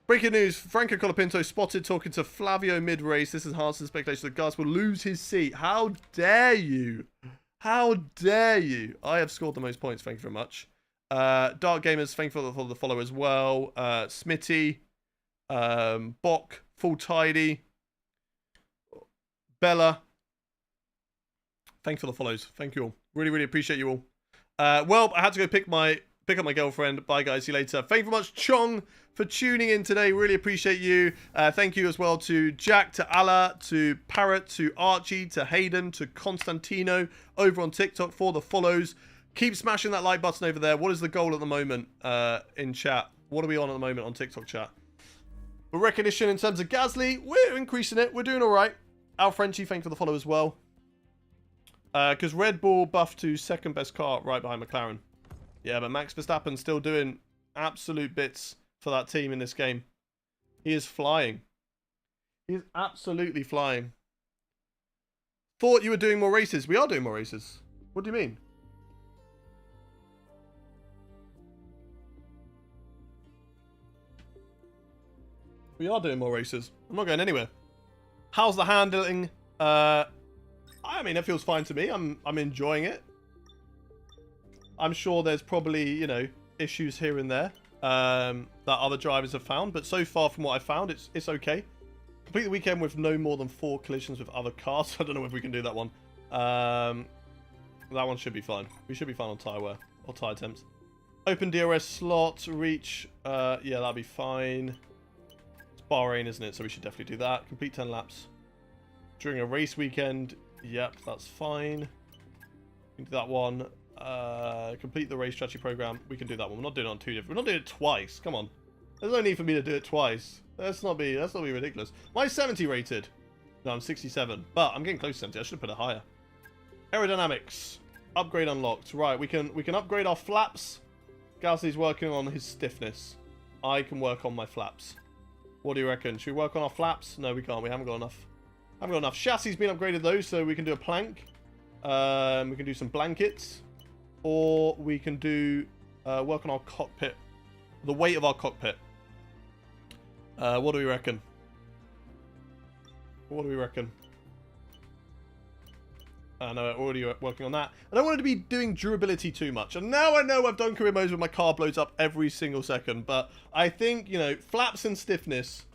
Breaking news, Franco Colapinto spotted talking to Flavio mid-race. This is Haas's speculation that Gus will lose his seat. How dare you? How dare you? I have scored the most points, thank you very much. Dark Gamers, thank you for the follow as well. Smitty, Bok, Full Tidy, Bella. Thank you for the follows. Thank you all. Really, really appreciate you all. Well, I had to go pick up my girlfriend. Bye, guys. See you later. Thank you very much, Chong, for tuning in today. Really appreciate you. Thank you as well to Jack, to Allah, to Parrot, to Archie, to Hayden, to Constantino over on TikTok for the follows. Keep smashing that like button over there. What is the goal at the moment in chat? What are we on at the moment on TikTok chat? For recognition in terms of Gasly, we're increasing it. We're doing all right. Al Frenchie, thank you for the follow as well. Because Red Bull buffed to second best car right behind McLaren. Yeah, but Max Verstappen's still doing absolute bits for that team in this game. He is flying. He is absolutely flying. Thought you were doing more races. We are doing more races. What do you mean? We are doing more races. I'm not going anywhere. How's the handling? I mean, it feels fine to me. I'm enjoying it. I'm sure there's probably, you know, issues here and there that other drivers have found, but so far from what I've found, it's okay. Complete the weekend with no more than 4 collisions with other cars. I don't know if we can do that one. That one should be fine. We should be fine on tyre wear or tyre temps. Open DRS slot reach. Yeah, that'll be fine. It's Bahrain, isn't it? So we should definitely do that. Complete 10 laps during a race weekend. Yep, that's fine. We can do that one. Complete the race strategy program. We can do that one. We're not doing it on 2 different. We're not doing it twice. Come on. There's no need for me to do it twice. Let's not be ridiculous. Am I 70 rated? No, I'm 67. But I'm getting close to 70. I should have put it higher. Aerodynamics. Upgrade unlocked. Right, we can upgrade our flaps. Gasly's working on his stiffness. I can work on my flaps. What do you reckon? Should we work on our flaps? No, we can't. We haven't got enough. Haven't got enough. Chassis been upgraded though, so we can do a plank. We can do some blankets. Or we can do work on our cockpit. The weight of our cockpit. What do we reckon? What do we reckon? I know I'm already working on that. I don't want it to be doing durability too much. And now I know I've done career modes where my car blows up every single second. But I think, you know, flaps and stiffness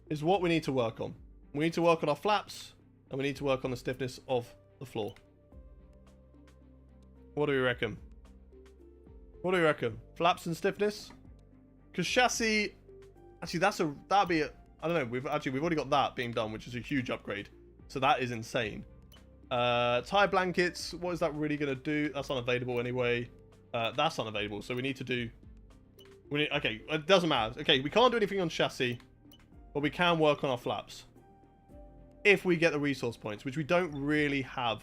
is what we need to work on. We need to work on our flaps. And we need to work on the stiffness of the floor. What do we reckon? What do we reckon? Flaps and stiffness? Because chassis... Actually, that'd be... I don't know. We've already got that being done, which is a huge upgrade. So that is insane. Tire blankets, what is that really going to do? That's unavailable anyway. That's unavailable, so we need to do... Okay, it doesn't matter. Okay, we can't do anything on chassis, but we can work on our flaps. If we get the resource points, which we don't really have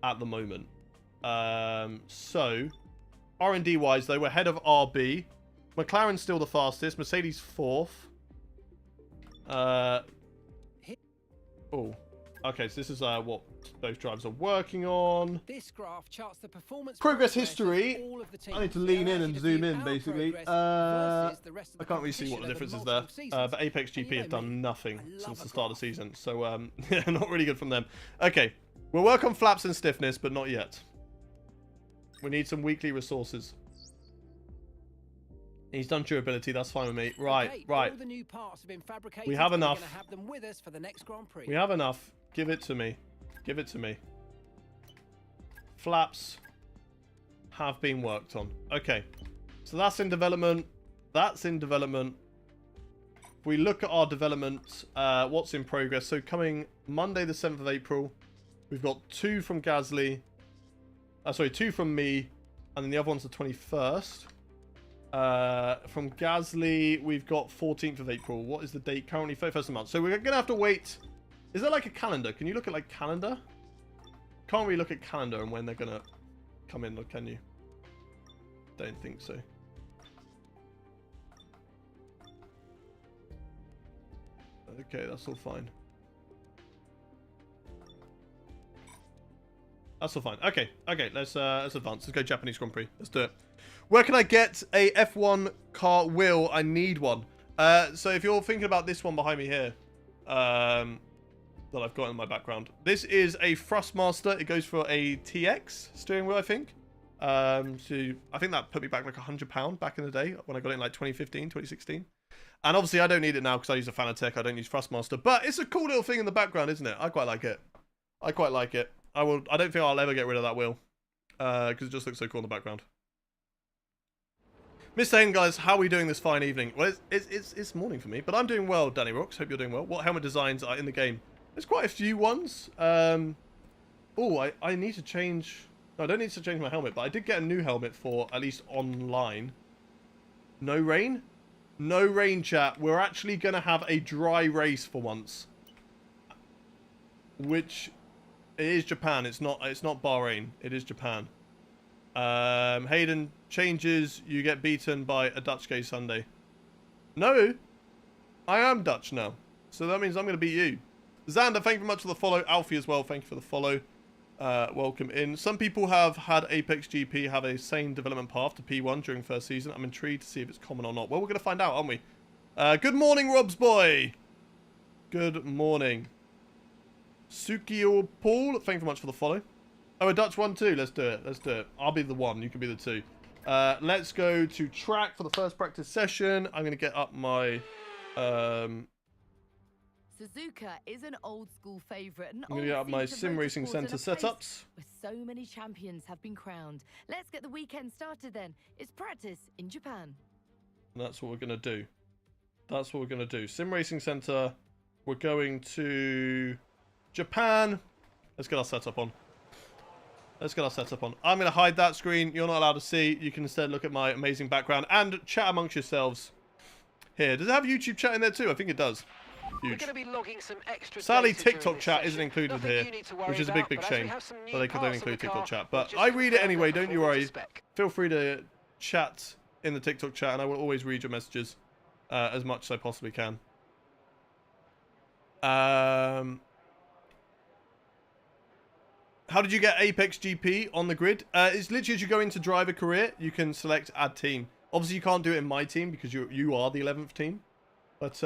at the moment. So, R&D wise though, we're ahead of RB. McLaren's still the fastest. Mercedes 4th. Oh. Okay, so this is what both drivers are working on. This graph charts the performance Progress of history. all of the teams. I need to lean in and Allows you to zoom view in, our basically. progress versus the rest of the I can't really see what the competition difference over is there. multiple seasons. But Apex And GP you have know done me, nothing I since love the a start of the graph. season. So, yeah, not really good from them. Okay, we'll work on flaps and stiffness, but not yet. We need some weekly resources. He's done durability, that's fine with me. Right, Okay, right. all the new parts have been fabricated. We have and we're enough. gonna have them with us for the next Grand Prix. We have enough. Give it to me. Give it to me. Flaps have been worked on. Okay. So that's in development. That's in development. If we look at our development, what's in progress. So coming Monday the 7th of April, we've got 2 from Gasly. Sorry, 2 from me. And then the other one's the 21st. From Gasly, we've got 14th of April. What is the date? Currently 31st of the month. So we're going to have to wait. Is there like a calendar? Can you look at like calendar? Can't really look at calendar and when they're going to come in, can you? Don't think so. Okay, that's all fine. That's all fine. Okay, okay, let's advance. Let's go Japanese Grand Prix. Let's do it. Where can I get a F1 car wheel? I need one. So if you're thinking about this one behind me here, that I've got in my background, this is a Thrustmaster. It goes for a TX steering wheel, I think. So I think that put me back like £100 back in the day when I got it in like 2015, 2016. And obviously I don't need it now because I use a Fanatec. I don't use Thrustmaster, but it's a cool little thing in the background, isn't it? I quite like it. I quite like it. I don't think I'll ever get rid of that wheel because it just looks so cool in the background. Mr. Hayden, guys, how are we doing this fine evening? Well, it's morning for me, but I'm doing well, Danny Rocks. Hope you're doing well. What helmet designs are in the game? There's quite a few ones. Oh, I need to change... No, I don't need to change my helmet, but I did get a new helmet for at least online. No rain? No rain, chat. We're actually going to have a dry race for once. Which It is Japan. It's not Bahrain. It is Japan. Hayden changes. You get beaten by a Dutch gay Sunday. No, I am Dutch now, so that means I'm going to beat you. Xander, thank you very much for the follow. Alfie as well, thank you for the follow. Welcome in. Some people have had Apex GP have a sane development path to P1 during first season. I'm intrigued to see if it's common or not. Well, we're going to find out, aren't we? Good morning, Rob's boy. Good morning. Sukio Paul, thank you very much for the follow. Oh, a Dutch one too. Let's do it. Let's do it. I'll be the one. You can be the two. Let's go to track for the first practice session. I'm going to get up my... Suzuka is an old school favourite. I'm going to get up my Sim Racing Centre setups. Where so many champions have been crowned. Let's get the weekend started then. It's practice in Japan. And that's what we're going to do. That's what we're going to do. Sim Racing Centre. We're going to Japan. Let's get our setup on. Let's get our setup on. I'm going to hide that screen. You're not allowed to see. You can instead look at my amazing background and chat amongst yourselves here. Does it have YouTube chat in there too? I think it does. Huge. We're going to be logging some extra Sadly, data during TikTok this chat session. isn't included Nothing here, you need to worry which is a about, big but as we shame have some new that they don't parts of include the TikTok car, chat. we'll But just I read it confirm anyway. them Don't you according to worry. spec. Feel free to chat in the TikTok chat, and I will always read your messages as much as I possibly can. How did you get Apex GP on the grid? It's literally as you go into driver career, you can select add team. Obviously, you can't do it in my team because you are the 11th team. But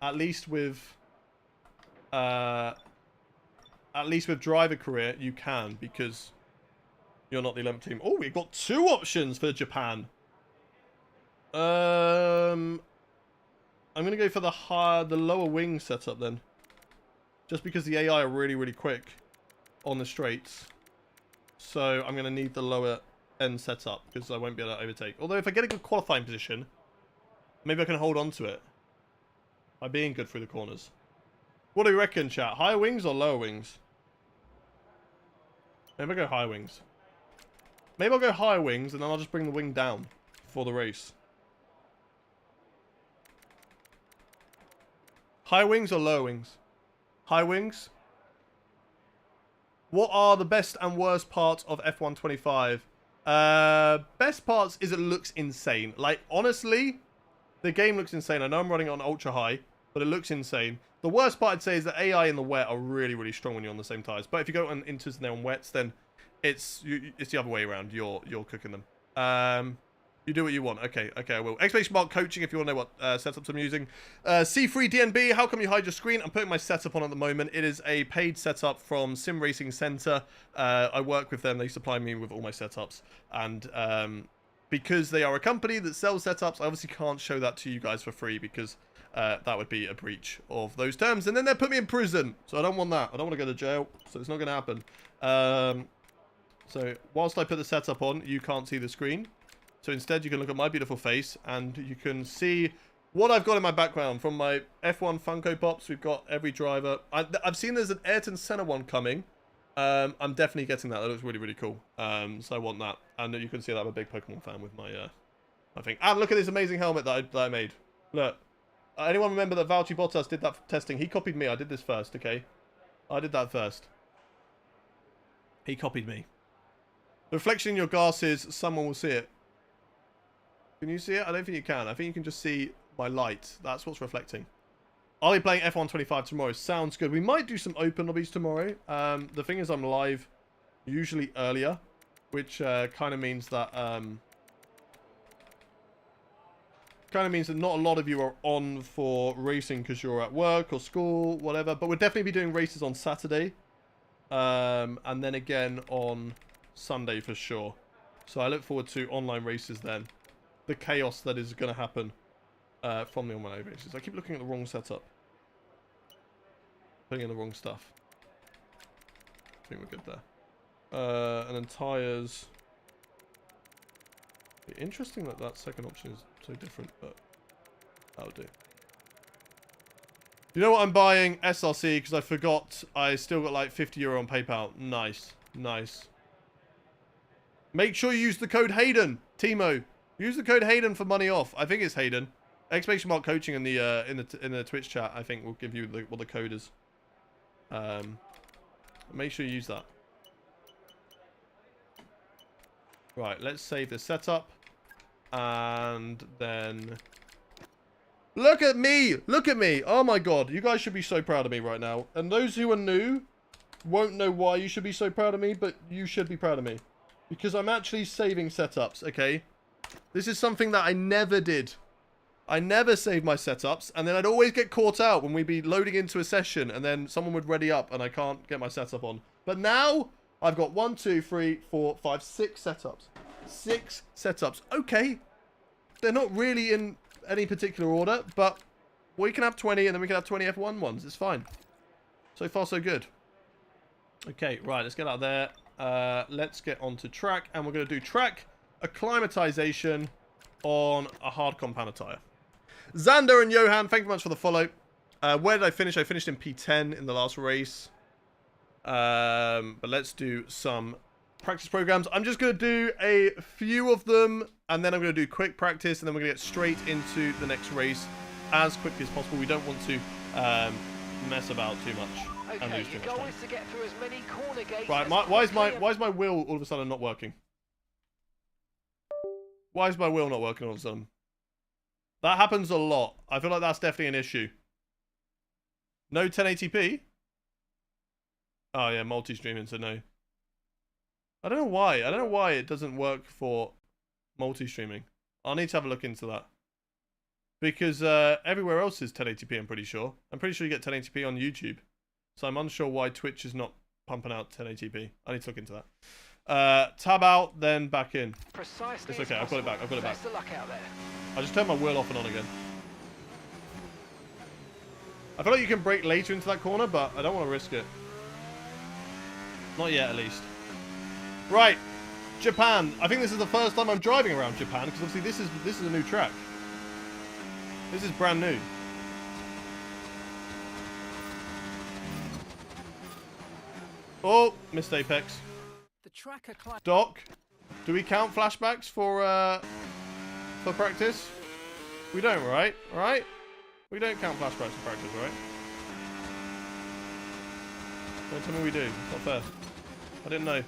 at least with driver career, you can because you're not the 11th team. Oh, we've got 2 options for Japan. I'm gonna go for the lower wing setup then, just because the AI are really, really quick on the straights. So I'm going to need the lower end setup because I won't be able to overtake. Although if I get a good qualifying position, maybe I can hold on to it by being good through the corners. What do you reckon, chat? Higher wings or lower wings? Maybe I'll go higher wings. Maybe I'll go higher wings and then I'll just bring the wing down for the race. High wings or low wings? High wings? What are the best and worst parts of F1 25? Best parts is it looks insane. Like, honestly, the game looks insane. I know I'm running it on ultra high, but it looks insane. The worst part I'd say is that AI and the wet are really, really strong when you're on the same tires. But if you go on inters and they're on wets, then it's the other way around. You're cooking them. You do what you want. Okay, I will. Exclamation mark coaching if you want to know what setups I'm using. C3DNB, how come you hide your screen? I'm putting my setup on at the moment. It is a paid setup from Sim Racing Centre. I work with them. They supply me with all my setups. And because they are a company that sells setups, I obviously can't show that to you guys for free because that would be a breach of those terms. And then they'll put me in prison. So I don't want that. I don't want to go to jail. So it's not going to happen. So whilst I put the setup on, you can't see the screen. So instead, you can look at my beautiful face, and you can see what I've got in my background. From my F1 Funko Pops, we've got every driver. I've seen there's an Ayrton Senna one coming. I'm definitely getting that. That looks really, really cool. So I want that. And you can see that I'm a big Pokemon fan with my thing. And look at this amazing helmet that I made. Look. Anyone remember that Valtteri Bottas did that for testing? He copied me. I did this first, okay? I did that first. He copied me. The reflection in your glasses, someone will see it. Can you see it? I don't think you can. I think you can just see my light. That's what's reflecting. I'll be playing F1 25 tomorrow. Sounds good. We might do some open lobbies tomorrow. The thing is I'm live usually earlier, which kind of means that not a lot of you are on for racing because you're at work or school, whatever. But we'll definitely be doing races on Saturday. And then again on Sunday for sure. So I look forward to online races then. The chaos that is going to happen from the online races. I keep looking at the wrong setup. Putting in the wrong stuff. I think we're good there. And then tyres. Interesting that that second option is so different, but that'll do. You know what I'm buying? SRC, because I forgot I still got like €50 on PayPal. Nice. Nice. Make sure you use the code Hayden, Timo. Use the code Hayden for money off. I think it's Hayden. Exclamation mark coaching in the Twitch chat. I think will give you what the code is. Make sure you use that. Right, let's save the setup. And then... Look at me! Look at me! Oh my god, you guys should be so proud of me right now. And those who are new won't know why you should be so proud of me, but you should be proud of me. Because I'm actually saving setups, okay? This is something that I never did. I never saved my setups, and then I'd always get caught out when we'd be loading into a session, and then someone would ready up, and I can't get my setup on. But now, I've got 1, 2, 3, 4, 5, 6 setups. 6 setups. Okay. They're not really in any particular order, but we can have 20, and then we can have 20 F1 ones. It's fine. So far, so good. Okay, right, let's get out of there. Let's get onto track, and we're going to do track acclimatization on a hard compound tyre. Xander and Johan, thank you very much for the follow. Where did I finish? I finished in P10 in the last race. But let's do some practice programs. I'm just going to do a few of them, and then I'm going to do quick practice, and then we're going to get straight into the next race as quickly as possible. We don't want to mess about too much and Okay, lose too your much goal time. is to get through as many corner gates Right, as why is quickly my wheel all of a sudden not working? Why is my wheel not working all of a sudden? That happens a lot. I feel like that's definitely an issue. No 1080p? Oh yeah, multi-streaming, so no. I don't know why. I don't know why it doesn't work for multi-streaming. I'll need to have a look into that. Because everywhere else is 1080p, I'm pretty sure. I'm pretty sure you get 1080p on YouTube. So I'm unsure why Twitch is not pumping out 1080p. I need to look into that. Tab out, then back in. precisely It's as okay, I've got it back, possible. I've got it back. Best of luck out there. I just turned my wheel off and on again. I feel like you can brake later into that corner, but I don't want to risk it. Not yet, at least. Right, Japan. I think this is the first time I'm driving around Japan, because obviously this is a new track. This is brand new. Oh, missed apex. The tracker climb. Doc, do we count flashbacks for practice? We don't, right? Right? We don't count flashbacks for practice, right? Don't tell me we do. It's not fair. I didn't know.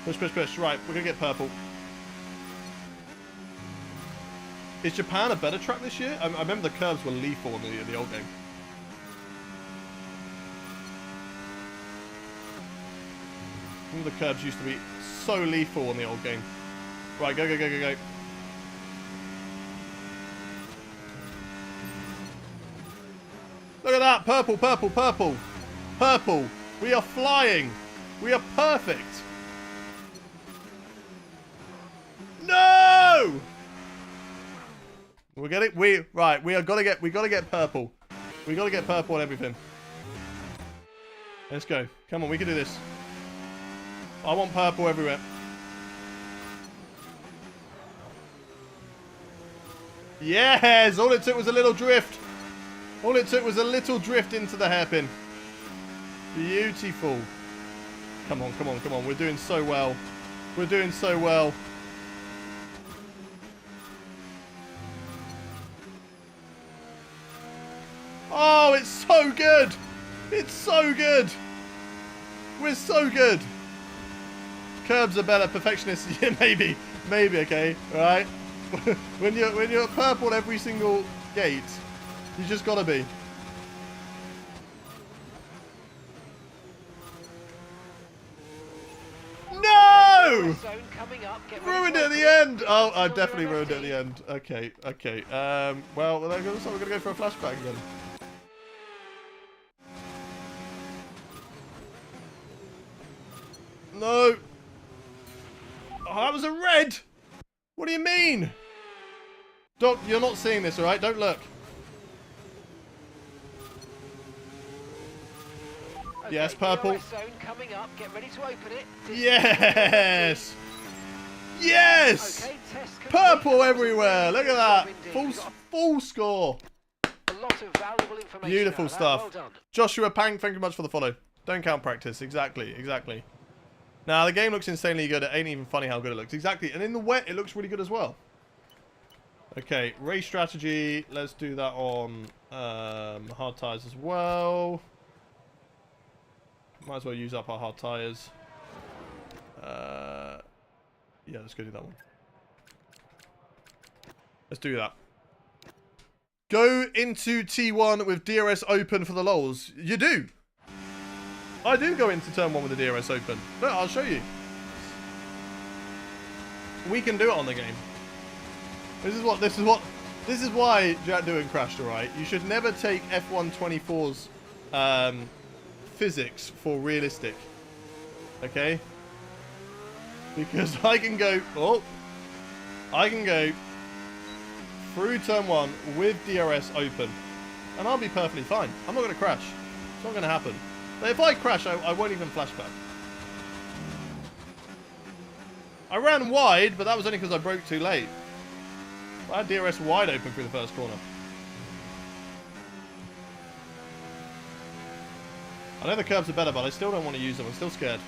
Push, push, push. Right, we're gonna get purple. Is Japan a better track this year? I remember the curves were lethal in the old game. I remember the curves used to be so lethal in the old game. Right, go, go, go, go, go. Look at that! Purple, purple, purple! Purple! We are flying! We are perfect! No! We're getting we gotta get purple. We gotta get purple on everything. Let's go. Come on, we can do this. I want purple everywhere. Yes! All it took was a little drift. All it took was a little drift into the hairpin. Beautiful. Come on, come on, come on. We're doing so well. We're doing so well. Oh, it's so good. It's so good. We're so good. Curbs are better. Perfectionists. Yeah, maybe. Maybe, okay. All right. when you're purple every single gate, you just gotta be. No! Ruined it at the end! Oh, I definitely ruined it at the end. Okay, okay. Well, we're gonna go for a flashback again. No! Oh, that was a red! What do you mean? Doc, you're not seeing this, alright? Don't look. Okay, Yes, purple. DRS zone coming up. Get ready to open it. Yes! Yes! Okay, test complete. Purple everywhere! Look at that! Indeed. Full score! A lot of valuable information. Beautiful out of that. stuff. Well done. Joshua Pang, thank you much for the follow. Don't count practice. Exactly, exactly. Now, the game looks insanely good. It ain't even funny how good it looks. Exactly. And in the wet, it looks really good as well. Okay, race strategy. Let's do that on hard tires as well. Might as well use up our hard tires. Yeah, let's go do that one. Let's do that. Go into T1 with DRS open for the lols. You do. I do go into turn 1 with the DRS open. Look, I'll show you. We can do it on the game. This is why Jack Doohan crashed, alright? You should never take F1 24's physics for realistic. Okay? Because I can go through turn 1 with DRS open. And I'll be perfectly fine. I'm not going to crash. It's not going to happen. But if I crash, I won't even flashback. I ran wide, but that was only because I broke too late. I had DRS wide open through the first corner. I know the curbs are better, but I still don't want to use them. I'm still scared.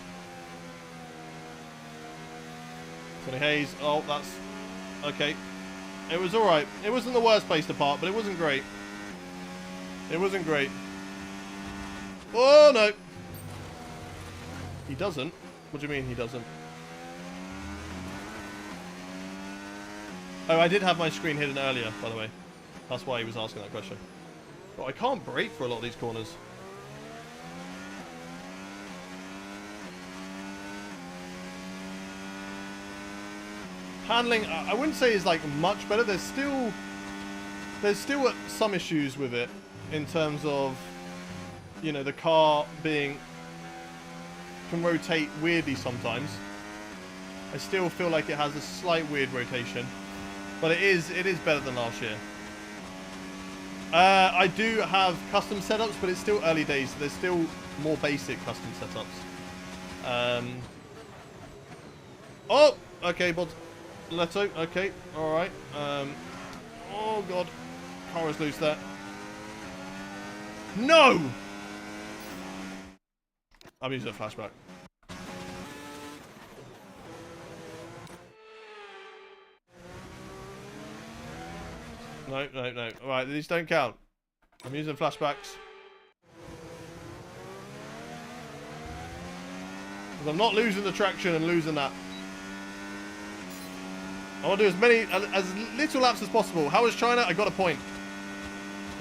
Tony Hayes. Oh, that's... Okay. It was alright. It wasn't the worst place to park, but it wasn't great. It wasn't great. Oh, no. He doesn't? What do you mean he doesn't? Oh, I did have my screen hidden earlier, by the way. That's why he was asking that question. But I can't brake for a lot of these corners. Handling, I wouldn't say is like much better. There's still some issues with it in terms of, you know, the car can rotate weirdly sometimes. I still feel like it has a slight weird rotation. But it is better than last year. I do have custom setups, but it's still early days. So there's still more basic custom setups. Oh, okay, but Leto, okay, all right. Oh god, car is loose there. No, I'm using a flashback. No. Alright, these don't count. I'm using flashbacks. Because I'm not losing the traction and losing that. I want to do as little laps as possible. How was China? I got a point.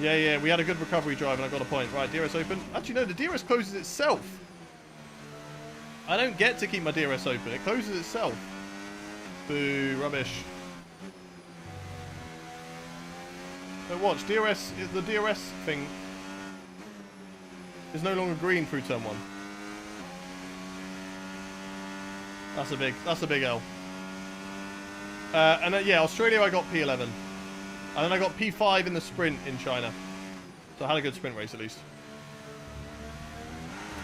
Yeah, we had a good recovery drive and I got a point. Right, DRS open. Actually, no, the DRS closes itself. I don't get to keep my DRS open. It closes itself. Boo, rubbish. But watch, the DRS thing is no longer green through turn 1. That's a big L. And then, yeah, Australia I got P11. And then I got P5 in the sprint in China. So I had a good sprint race at least.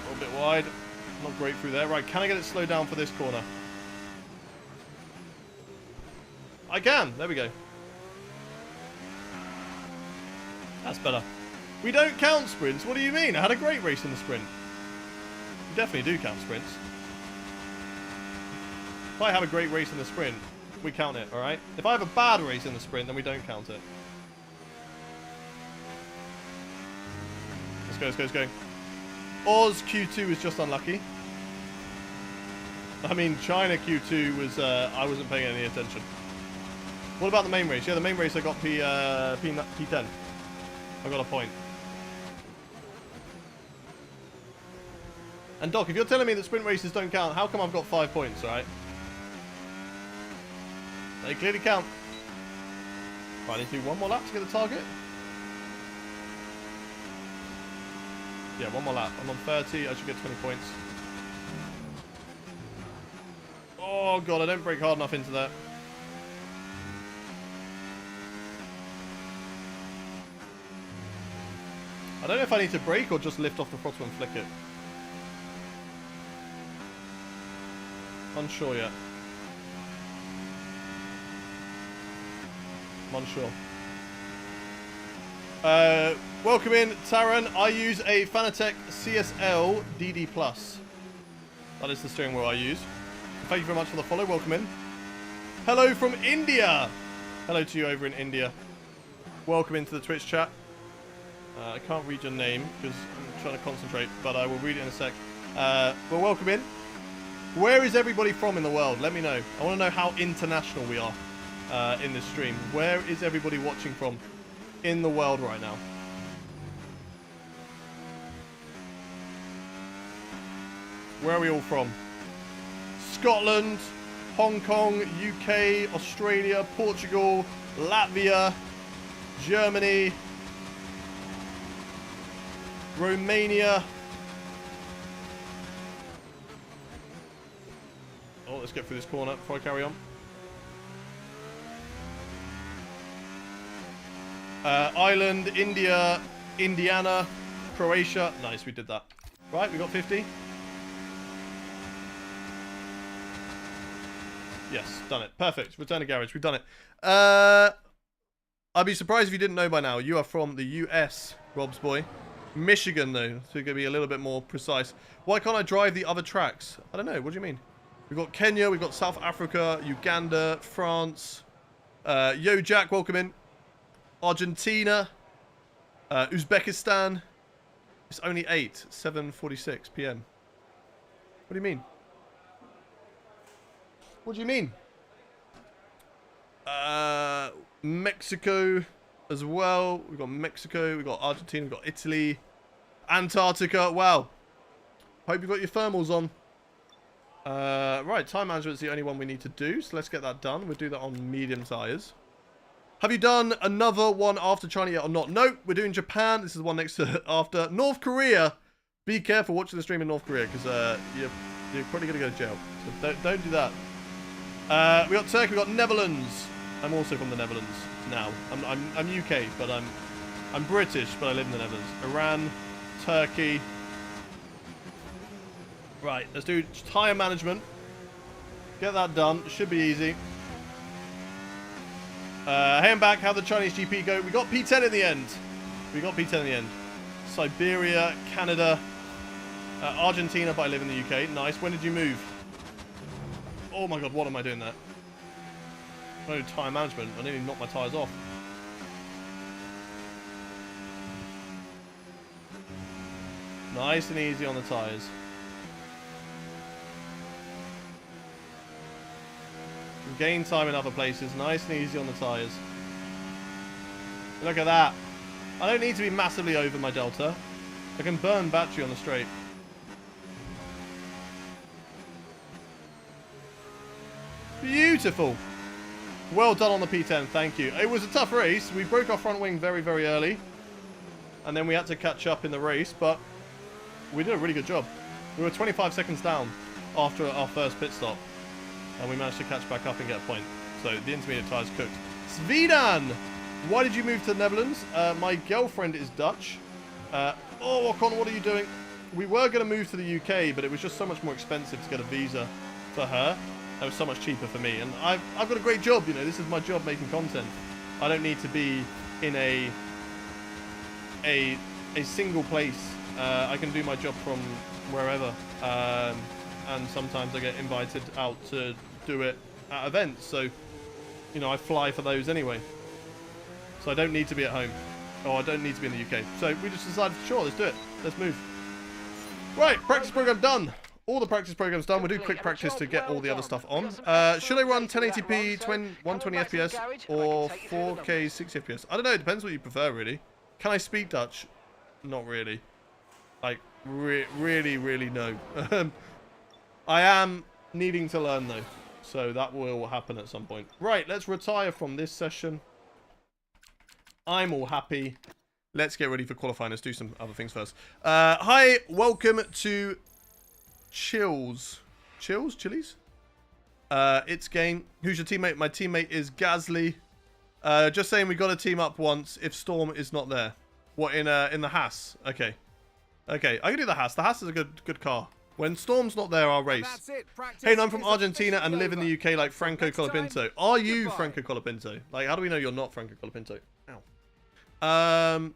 A little bit wide. Not great through there. Right, can I get it slowed down for this corner? I can. There we go. That's better. We don't count sprints. What do you mean? I had a great race in the sprint. We definitely do count sprints. If I have a great race in the sprint, we count it, alright? If I have a bad race in the sprint, then we don't count it. Let's go. Oz Q2 was just unlucky. I mean, China Q2 was, I wasn't paying any attention. What about the main race? Yeah, the main race I got P10. I got a point. And Doc, if you're telling me that sprint races don't count, how come I've got 5 points, right? They clearly count. Right, I need to do one more lap to get the target. Yeah, one more lap. I'm on 30. I should get 20 points. Oh, God, I don't brake hard enough into that. I don't know if I need to brake or just lift off the throttle and flick it. Unsure yet. I'm unsure. Welcome in, Taran. I use a Fanatec CSL DD+. That is the steering wheel I use. Thank you very much for the follow. Welcome in. Hello from India. Hello to you over in India. Welcome into the Twitch chat. I can't read your name because I'm trying to concentrate, but I will read it in a sec. Well, welcome in. Where is everybody from in the world? Let me know. I want to know how international we are in this stream. Where is everybody watching from in the world right now? Where are we all from? Scotland, Hong Kong, UK, Australia, Portugal, Latvia, Germany, Romania. Oh, let's get through this corner before I carry on. Ireland, India, Indiana, Croatia. Nice, we did that. Right, we got 50. Yes, done it. Perfect. Return to garage. We've done it. I'd be surprised if you didn't know by now. You are from the US, Rob's boy. Michigan, though, so you're going to be a little bit more precise. Why can't I drive the other tracks? I don't know. What do you mean? We've got Kenya, we've got South Africa, Uganda, France. Yo, Jack, welcome in. Argentina, Uzbekistan. It's only 7:46 p.m. What do you mean? What do you mean? Mexico as well. We've got Mexico, we've got Argentina, we've got Italy, Antarctica. Wow. Hope you've got your thermals on. Right, time management is the only one we need to do, so let's get that done. We'll do that on medium tires. Have you done another one after China yet or not? No, we're doing Japan. This is the one next to after. North Korea. Be careful watching the stream in North Korea because you're probably going to go to jail. So don't do that. We got Turkey, we got Netherlands. I'm also from the Netherlands now. I'm UK, but I'm British, but I live in the Netherlands. Iran, Turkey. Right, let's do tyre management. Get that done. Should be easy. Hey, I'm back. How'd the Chinese GP go? We got P10 in the end. Siberia, Canada, Argentina, but I live in the UK. Nice. When did you move? Oh my god, what am I doing there? No tyre management. I nearly knocked my tyres off. Nice and easy on the tyres. Gain time in other places. Nice and easy on the tyres. Look at that. I don't need to be massively over my delta. I can burn battery on the straight. Beautiful. Well done on the P10. Thank you. It was a tough race. We broke our front wing very, very early. And then we had to catch up in the race. But we did a really good job. We were 25 seconds down after our first pit stop. And we managed to catch back up and get a point. So the intermediate tyres cooked. Svidan! Why did you move to the Netherlands? My girlfriend is Dutch. Oh, Ocon, what are you doing? We were going to move to the UK, but it was just so much more expensive to get a visa for her. That was so much cheaper for me. And I've got a great job, you know. This is my job, making content. I don't need to be in a single place. I can do my job from wherever. And sometimes I get invited out to do it at events. So, you know, I fly for those anyway. So I don't need to be at home. Or I don't need to be in the UK. So we just decided, sure, let's do it. Let's move. Right, practice program done. All the practice programs done. We'll do quick practice to get all the other stuff on. Should I run 1080p, 120 FPS, or 4K 60 FPS? I don't know. It depends what you prefer, really. Can I speak Dutch? Not really. Like, really, really no. I am needing to learn, though. So that will happen at some point. Right, let's retire from this session. I'm all happy. Let's get ready for qualifying. Let's do some other things first. Hi, welcome to Chilies? It's game. Who's your teammate? My teammate is Gasly. Just saying we got to team up once if Storm is not there. What, in the Haas? Okay. Okay, I can do the Haas. The Haas is a good car. When Storm's not there, I'll race. Hey, I'm from Argentina and live in the UK like Franco Colapinto. Are you Franco Colapinto? Like, how do we know you're not Franco Colapinto? Ow.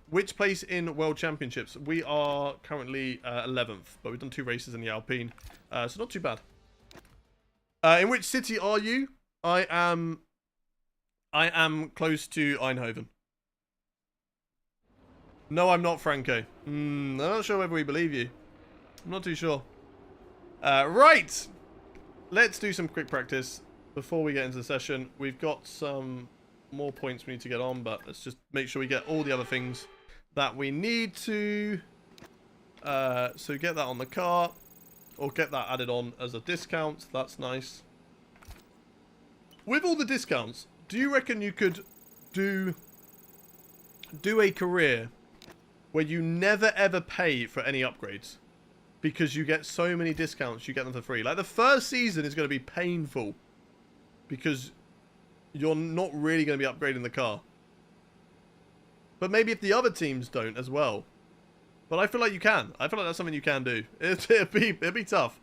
Which place in World Championships? We are currently 11th, but we've done 2 races in the Alpine. So not too bad. In which city are you? I am I am close to Eindhoven. No, I'm not, Franco. I'm not sure whether we believe you. I'm not too sure. Right! Let's do some quick practice before we get into the session. We've got some more points we need to get on, but let's just make sure we get all the other things that we need to. So get that on the car, or get that added on as a discount. That's nice. With all the discounts, do you reckon you could do a career where you never ever pay for any upgrades? Because you get so many discounts, you get them for free. Like, the first season is going to be painful because you're not really going to be upgrading the car. But maybe if the other teams don't as well. But I feel like you can. I feel like that's something you can do. It'd be tough.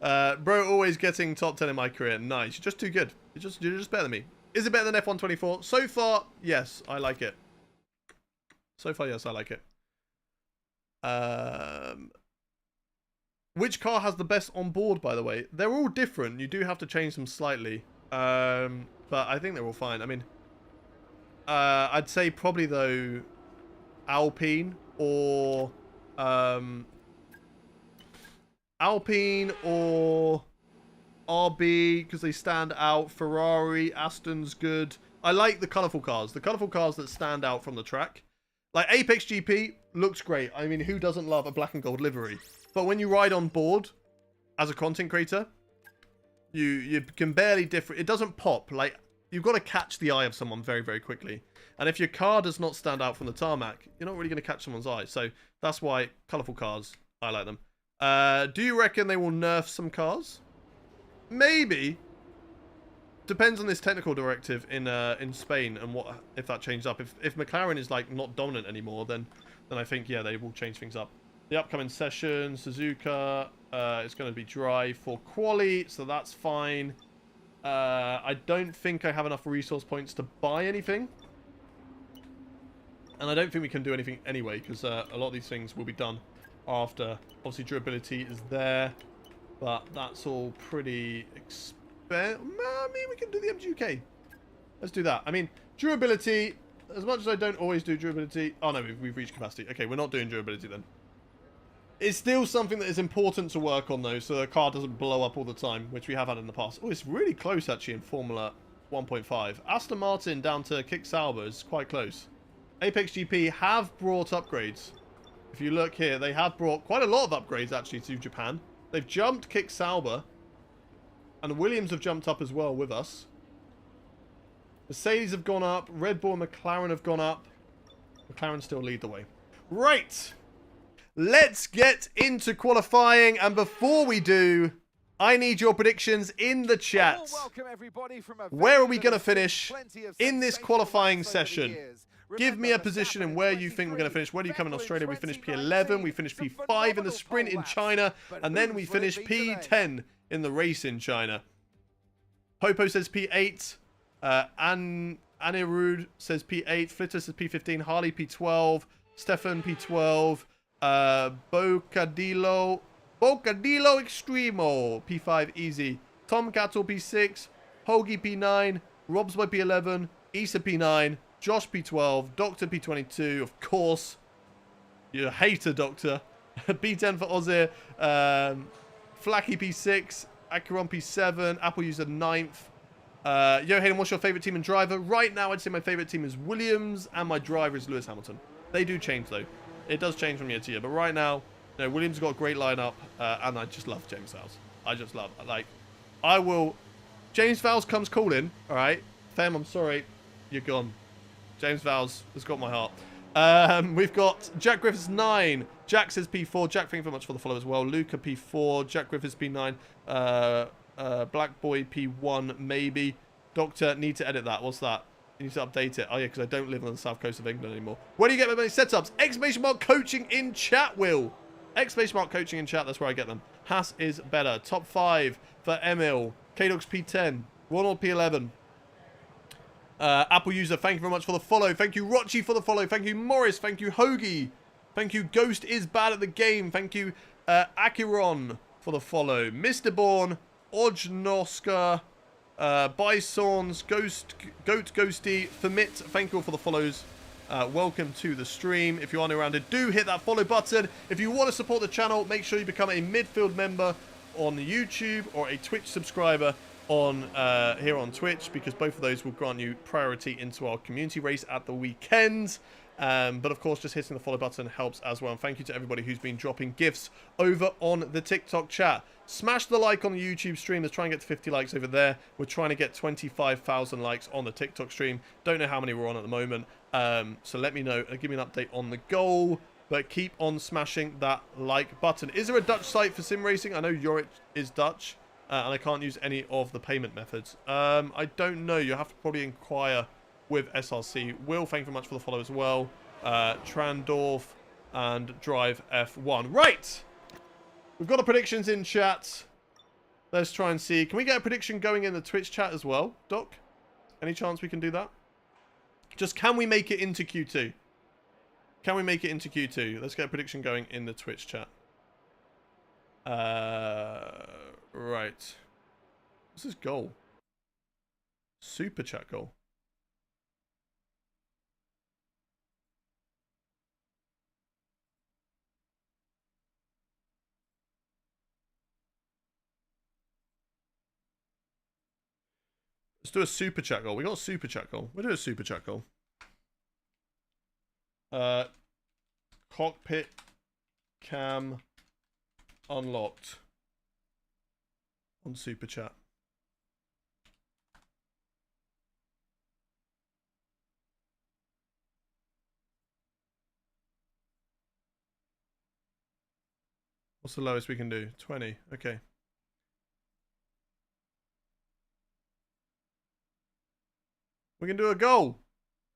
Bro, always getting top 10 in my career. Nice. You're just too good. You're just better than me. Is it better than F124? So far, yes, I like it. So far, yes, I like it. Which car has the best on board, by the way? They're all different. You do have to change them slightly. But I think they're all fine. I mean, I'd say probably, though, Alpine or RB, because they stand out. Ferrari, Aston's good. I like the colourful cars. The colourful cars that stand out from the track. Like, Apex GP looks great. I mean, who doesn't love a black and gold livery? But when you ride on board as a content creator, you can barely differ. It doesn't pop. Like, you've got to catch the eye of someone very, very quickly. And if your car does not stand out from the tarmac, you're not really going to catch someone's eye. So that's why colourful cars, I like them. Do you reckon they will nerf some cars? Maybe. Depends on this technical directive in Spain and what if that changes up. If McLaren is like not dominant anymore, then I think, yeah, they will change things up. The upcoming session, Suzuka, it's going to be dry for quali, so that's fine. I don't think I have enough resource points to buy anything. And I don't think we can do anything anyway, because a lot of these things will be done after. Obviously, durability is there, but that's all pretty expensive. I mean, we can do the MGUK. Let's do that. I mean, durability, as much as I don't always do durability... Oh, no, we've reached capacity. Okay, we're not doing durability then. It's still something that is important to work on, though, so the car doesn't blow up all the time, which we have had in the past. Oh, it's really close, actually, in Formula 1.5. Aston Martin down to Kick Sauber is quite close. Apex GP have brought upgrades. If you look here, they have brought quite a lot of upgrades, actually, to Japan. They've jumped Kick Sauber. And Williams have jumped up as well with us. Mercedes have gone up. Red Bull and McLaren have gone up. McLaren still lead the way. Right. Let's get into qualifying. And before we do, I need your predictions in the chat. Where are we going to finish in this qualifying session? Give me a position and where you think we're going to finish. Where do you come in Australia? We finished P11. We finished P5 in the sprint in China. And then we finished P10 in the race in China. Popo says P8. Anirud says P8. Flitter says P15. Harley P12. Stefan P12. Bocadillo Extremo P5 easy. Tom Cattle P6. Hoagie P9. Robs by P11. Issa P9. Josh P12. Doctor P22. Of course. You hater, Doctor. B10 for Ozir. Flacky P6, Acheron P7, Apple user 9th. Yo, Hayden, what's your favourite team and driver? Right now, I'd say my favourite team is Williams, and my driver is Lewis Hamilton. They do change, though. It does change from year to year, but right now, no, Williams has got a great lineup, and I just love James Vowles. I just love, like, I will... James Vowles comes calling, all right? Fem, I'm sorry, you're gone. James Vowles has got my heart. We've got Jack Griffiths 9. Jack says P4. Jack, thank you very much for the follow as well. Luca P4. Jack Griffiths P9. Black Boy P1 maybe. Doctor, need to edit that. What's that? You need to update it. Oh yeah, because I don't live on the south coast of England anymore. Where do you get my many setups? Exclamation mark coaching in chat, Will. Exclamation mark coaching in chat. That's where I get them. Haas is better. Top 5 for Emil. K-Dogs P10. Ronald P11. Apple user, thank you very much for the follow. Thank you, Rochi, for the follow. Thank you, Morris. Thank you, Hoagie. Thank you, Ghost is bad at the game. Thank you, Acheron, for the follow. Mr. Bourne, Ojnoska, Bisons, Goat Ghosty, Fermit, thank you all for the follows. Welcome to the stream. If you are new around it, do hit that follow button. If you want to support the channel, make sure you become a midfield member on YouTube or a Twitch subscriber on here on Twitch, because both of those will grant you priority into our community race at the weekend. But of course, just hitting the follow button helps as well. And thank you to everybody who's been dropping gifts over on the TikTok chat. Smash the like on the YouTube stream. Let's try and get to 50 likes over there. We're trying to get 25,000 likes on the TikTok stream. Don't know how many we're on at the moment. So let me know. Give me an update on the goal. But keep on smashing that like button. Is there a Dutch site for sim racing? I know Yorit is Dutch. And I can't use any of the payment methods. I don't know. You have to probably inquire with SRC. Will, thank you very much for the follow as well. Trandorf and Drive F1. Right! We've got the predictions in chat. Let's try and see. Can we get a prediction going in the Twitch chat as well, Doc? Any chance we can do that? Just can we make it into Q2? Can we make it into Q2? Let's get a prediction going in the Twitch chat. Right. What's this goal? Super chat goal. Let's do a super chat goal. We got a super chat goal. We'll do a super chat goal. Cockpit cam unlocked on super chat. What's the lowest we can do? 20. Okay. We can do a goal.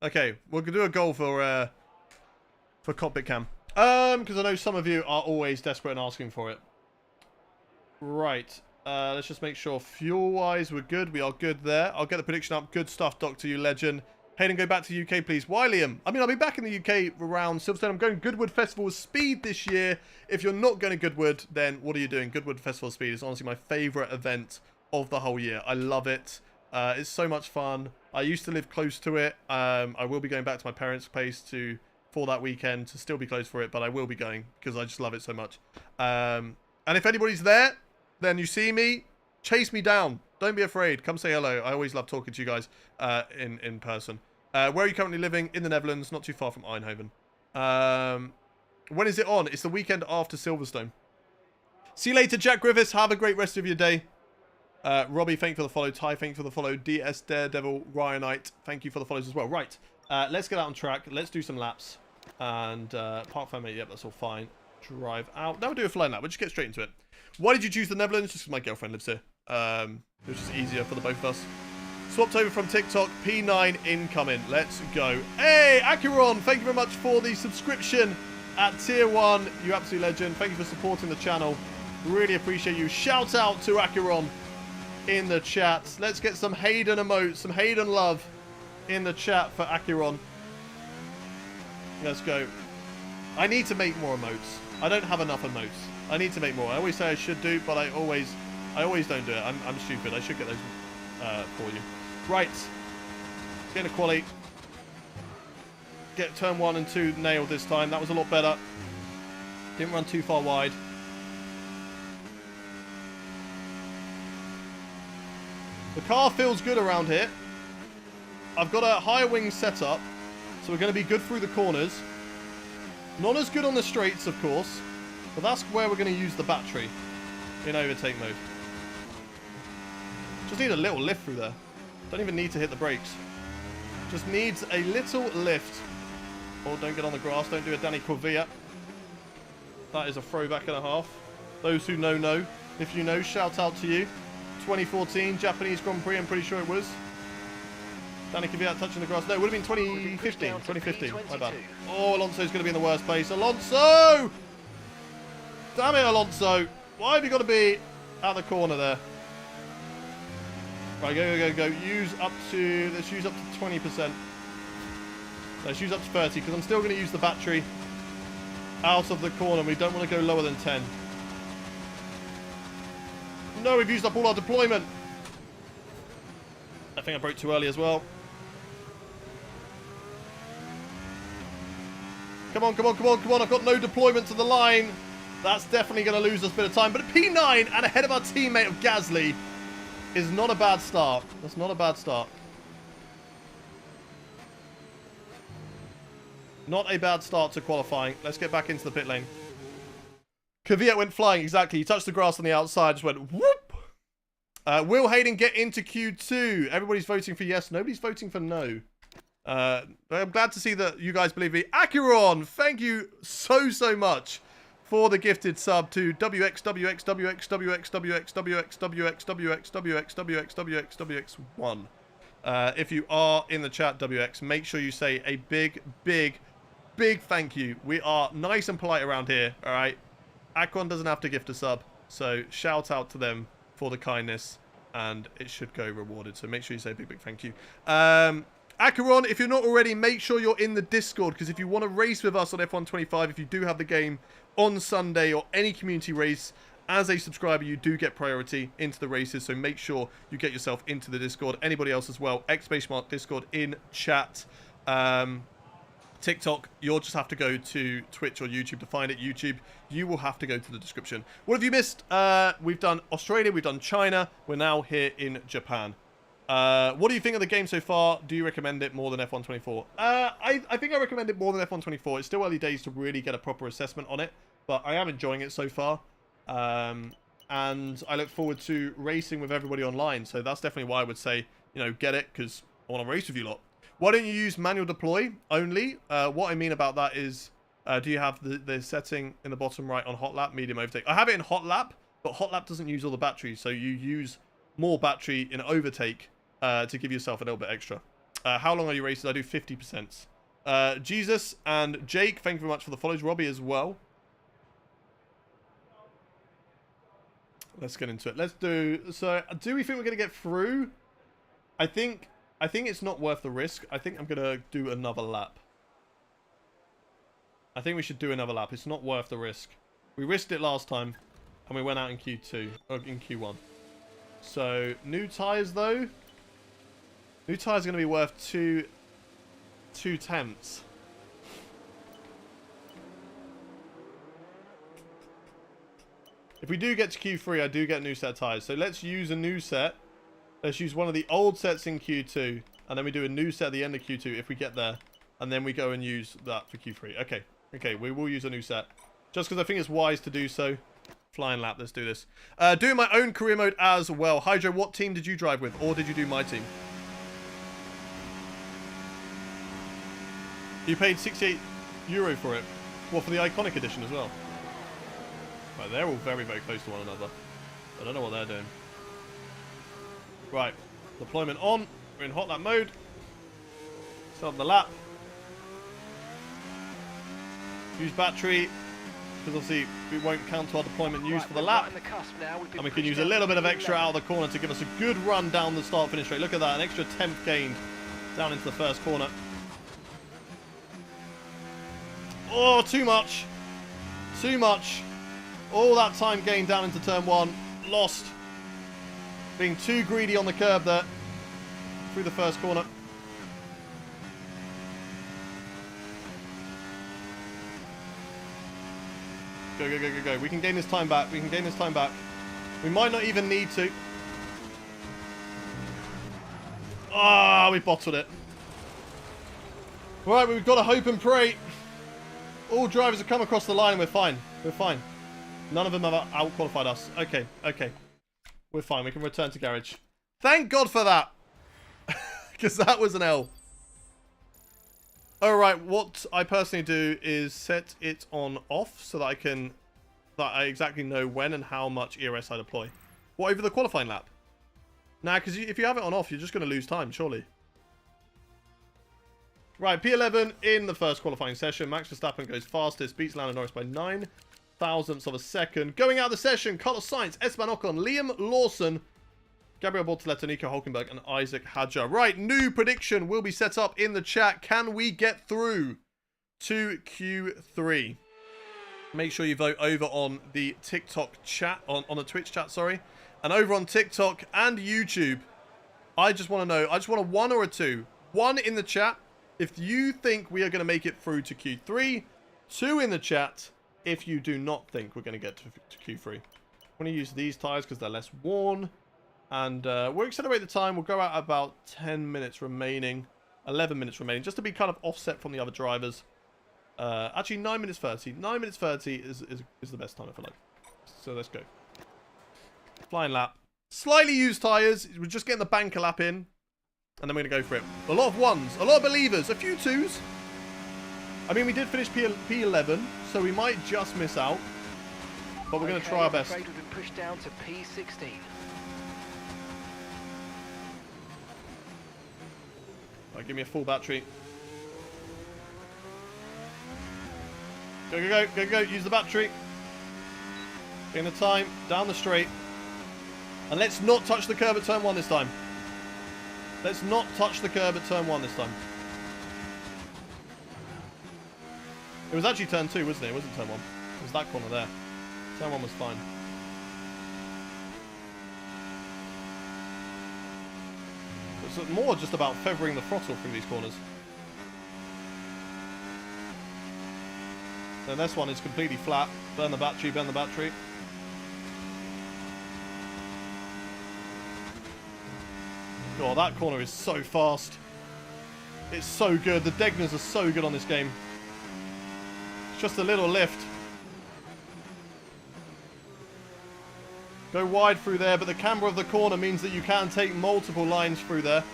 Okay, we'll do a goal for cockpit cam. Because I know some of you are always desperate and asking for it. Right. Let's just make sure fuel-wise we're good. We are good there. I'll get the prediction up. Good stuff, Doctor, you legend. Hayden, go back to the UK, please. Why, Liam? I mean, I'll be back in the UK around Silverstone. I'm going Goodwood Festival of Speed this year. If you're not going to Goodwood, then what are you doing? Goodwood Festival of Speed is honestly my favourite event of the whole year. I love it. It's so much fun. I used to live close to it. I will be going back to my parents' place for that weekend to still be close for it, but I will be going because I just love it so much. And if anybody's there, then you see me, chase me down. Don't be afraid. Come say hello. I always love talking to you guys in person. Where are you currently living? In the Netherlands, not too far from Eindhoven. When is it on? It's the weekend after Silverstone. See you later, Jack Griffiths. Have a great rest of your day. Robbie, thank you for the follow. Ty, thank you for the follow. DS Daredevil, Ryanite, thank you for the follows as well. Right, let's get out on track. Let's do some laps. And park family, yep, that's all fine. Drive out. Now we'll do a flying lap. We'll just get straight into it. Why did you choose the Netherlands? Just because my girlfriend lives here. It was just easier for the both of us. Swapped over from TikTok. P9 incoming. Let's go. Hey, Acheron, thank you very much for the subscription at Tier 1. You absolute legend. Thank you for supporting the channel. Really appreciate you. Shout out to Acheron in the chat. Let's get some Hayden emotes, some Hayden love in the chat for Acheron. Let's go. I need to make more emotes. I don't have enough emotes. I need to make more. I always say I should do, but I always don't do it. I'm stupid. I should get those for you. Right. Get a quali. Get turn 1 and 2 nailed this time. That was a lot better. Didn't run too far wide. The car feels good around here. I've got a higher wing setup, so we're going to be good through the corners. Not as good on the straights, of course, but that's where we're going to use the battery in overtake mode. Just need a little lift through there. Don't even need to hit the brakes. Just needs a little lift. Oh, don't get on the grass. Don't do a Danny Corvia. That is a throwback and a half. Those who know. If you know, shout out to you. 2014 Japanese Grand Prix, I'm pretty sure it was. Danny Kvyat touching the grass. No, it would have been 2015. 2015. My bad. Oh, Alonso's going to be in the worst place. Alonso! Damn it, Alonso. Why have you got to be at the corner there? Right, go. Use up to... Let's use up to 20%. Let's use up to 30, because I'm still going to use the battery out of the corner. We don't want to go lower than 10. No, we've used up all our deployment. I think I broke too early as well. Come on, come on, come on, come on. I've got no deployment to the line. That's definitely going to lose us a bit of time. But a P9 and ahead of our teammate of Gasly is not a bad start. That's not a bad start. Not a bad start to qualifying. Let's get back into the pit lane. Kvyat went flying, exactly. He touched the grass on the outside, just went whoop. Will Hayden get into Q2? Everybody's voting for yes. Nobody's voting for no. I'm glad to see that you guys believe me. Acheron, thank you so much for the gifted sub to WX1. If you are in the chat, WX, make sure you say a big thank you. We are nice and polite around here, all right? Acheron doesn't have to gift a sub, so shout out to them for the kindness, and it should go rewarded. So make sure you say a big thank you. Acheron, if you're not already, make sure you're in the Discord, because if you want to race with us on F125, if you do have the game on Sunday or any community race, as a subscriber, you do get priority into the races, so make sure you get yourself into the Discord. Anybody else as well, !Discord in chat. TikTok, you'll just have to go to Twitch or YouTube to find it. YouTube, you will have to go to the description. What have you missed? We've done Australia, we've done China, we're now here in Japan. What do you think of the game so far? Do you recommend it more than F124? I think I recommend it more than F124. It's still early days to really get a proper assessment on it, but I am enjoying it so far. And I look forward to racing with everybody online, so that's definitely why I would say, you know, get it, because I want to race with you lot. Why don't you use manual deploy only? What I mean about that is, do you have the setting in the bottom right on hot lap, medium overtake? I have it in hot lap, but hot lap doesn't use all the batteries, so you use more battery in overtake to give yourself a little bit extra. How long are you races? I do 50%. Jesus and Jake, thank you very much for the follows. Robbie as well. Let's get into it. Let's do... So, do we think we're going to get through? I think it's not worth the risk. I think I'm going to do another lap. I think we should do another lap. It's not worth the risk. We risked it last time, and we went out in Q2, or in Q1. So, new tyres, though. New tyres are going to be worth two tenths. If we do get to Q3, I do get a new set of tyres. So let's use a new set. Let's use one of the old sets in Q2. And then we do a new set at the end of Q2 if we get there. And then we go and use that for Q3. Okay. Okay, we will use a new set. Just because I think it's wise to do so. Flying lap, let's do this. Doing my own career mode as well. Hydro, what team did you drive with? Or did you do my team? You paid €68 for it. Well, for the Iconic Edition as well. Right, they're all very close to one another. I don't know what they're doing. Right, deployment on. We're in hot lap mode. Start the lap. Use battery, because obviously it won't count to our deployment used for the lap. And we can use a little bit of extra out of the corner to give us a good run down the start-finish straight. Look at that, an extra 10th gained down into the first corner. Oh, too much. Too much. All that time gained down into turn one. Lost. Being too greedy on the curb there. Through the first corner. Go, go, go, go, go. We can gain this time back. We can gain this time back. We might not even need to. Ah, we bottled it. Right, we've got to hope and pray. All drivers have come across the line and we're fine. We're fine. None of them have out-qualified us. Okay, okay. We're fine. We can return to garage. Thank God for that. Because that was an L. Alright, what I personally do is set it on off so that I exactly know when and how much ERS I deploy. What, over the qualifying lap? Nah, because if you have it on off, you're just going to lose time, surely. Right, P11 in the first qualifying session. Max Verstappen goes fastest, beats Lando Norris by 9 thousandths of a second. Going out of the session, Carlos Sainz, Esteban Ocon, Liam Lawson, Gabriel Bortoleto, Nico Hulkenberg, and Isaac Hadjar. Right, new prediction will be set up in the chat. Can we get through to Q3? Make sure you vote over on the TikTok chat, on the Twitch chat, sorry. And over on TikTok and YouTube, I just want to know. I just want a 1 or a 2. 1 in the chat if you think we are going to make it through to Q3. 2 in the chat if you do not think we're going to get to Q3. I'm going to use these tyres because they're less worn. And we'll accelerate the time. We'll go out about 10 minutes remaining. 11 minutes remaining. Just to be kind of offset from the other drivers. Actually, 9 minutes 30. 9 minutes 30 is the best time, I feel like. So let's go. Flying lap. Slightly used tyres. We're just getting the banker lap in. And then we're going to go for it. A lot of 1s. A lot of believers. A few 2s. I mean, we did finish P11. So we might just miss out. But we're going to try our best. We've been pushed down to P16. Right, give me a full battery. Go, go, go, go, go. Use the battery. In the time. Down the straight. And let's not touch the curb at turn 1 this time. Let's not touch the curb at turn 1 this time. It was actually turn 2, wasn't it? It wasn't turn 1. It was that corner there. Turn 1 was fine. It's more just about feathering the throttle through these corners. Then this one is completely flat. Burn the battery, burn the battery. Oh, that corner is so fast. It's so good. The Degners are so good on this game. It's just a little lift. Go wide through there, but the camber of the corner means that you can take multiple lines through there.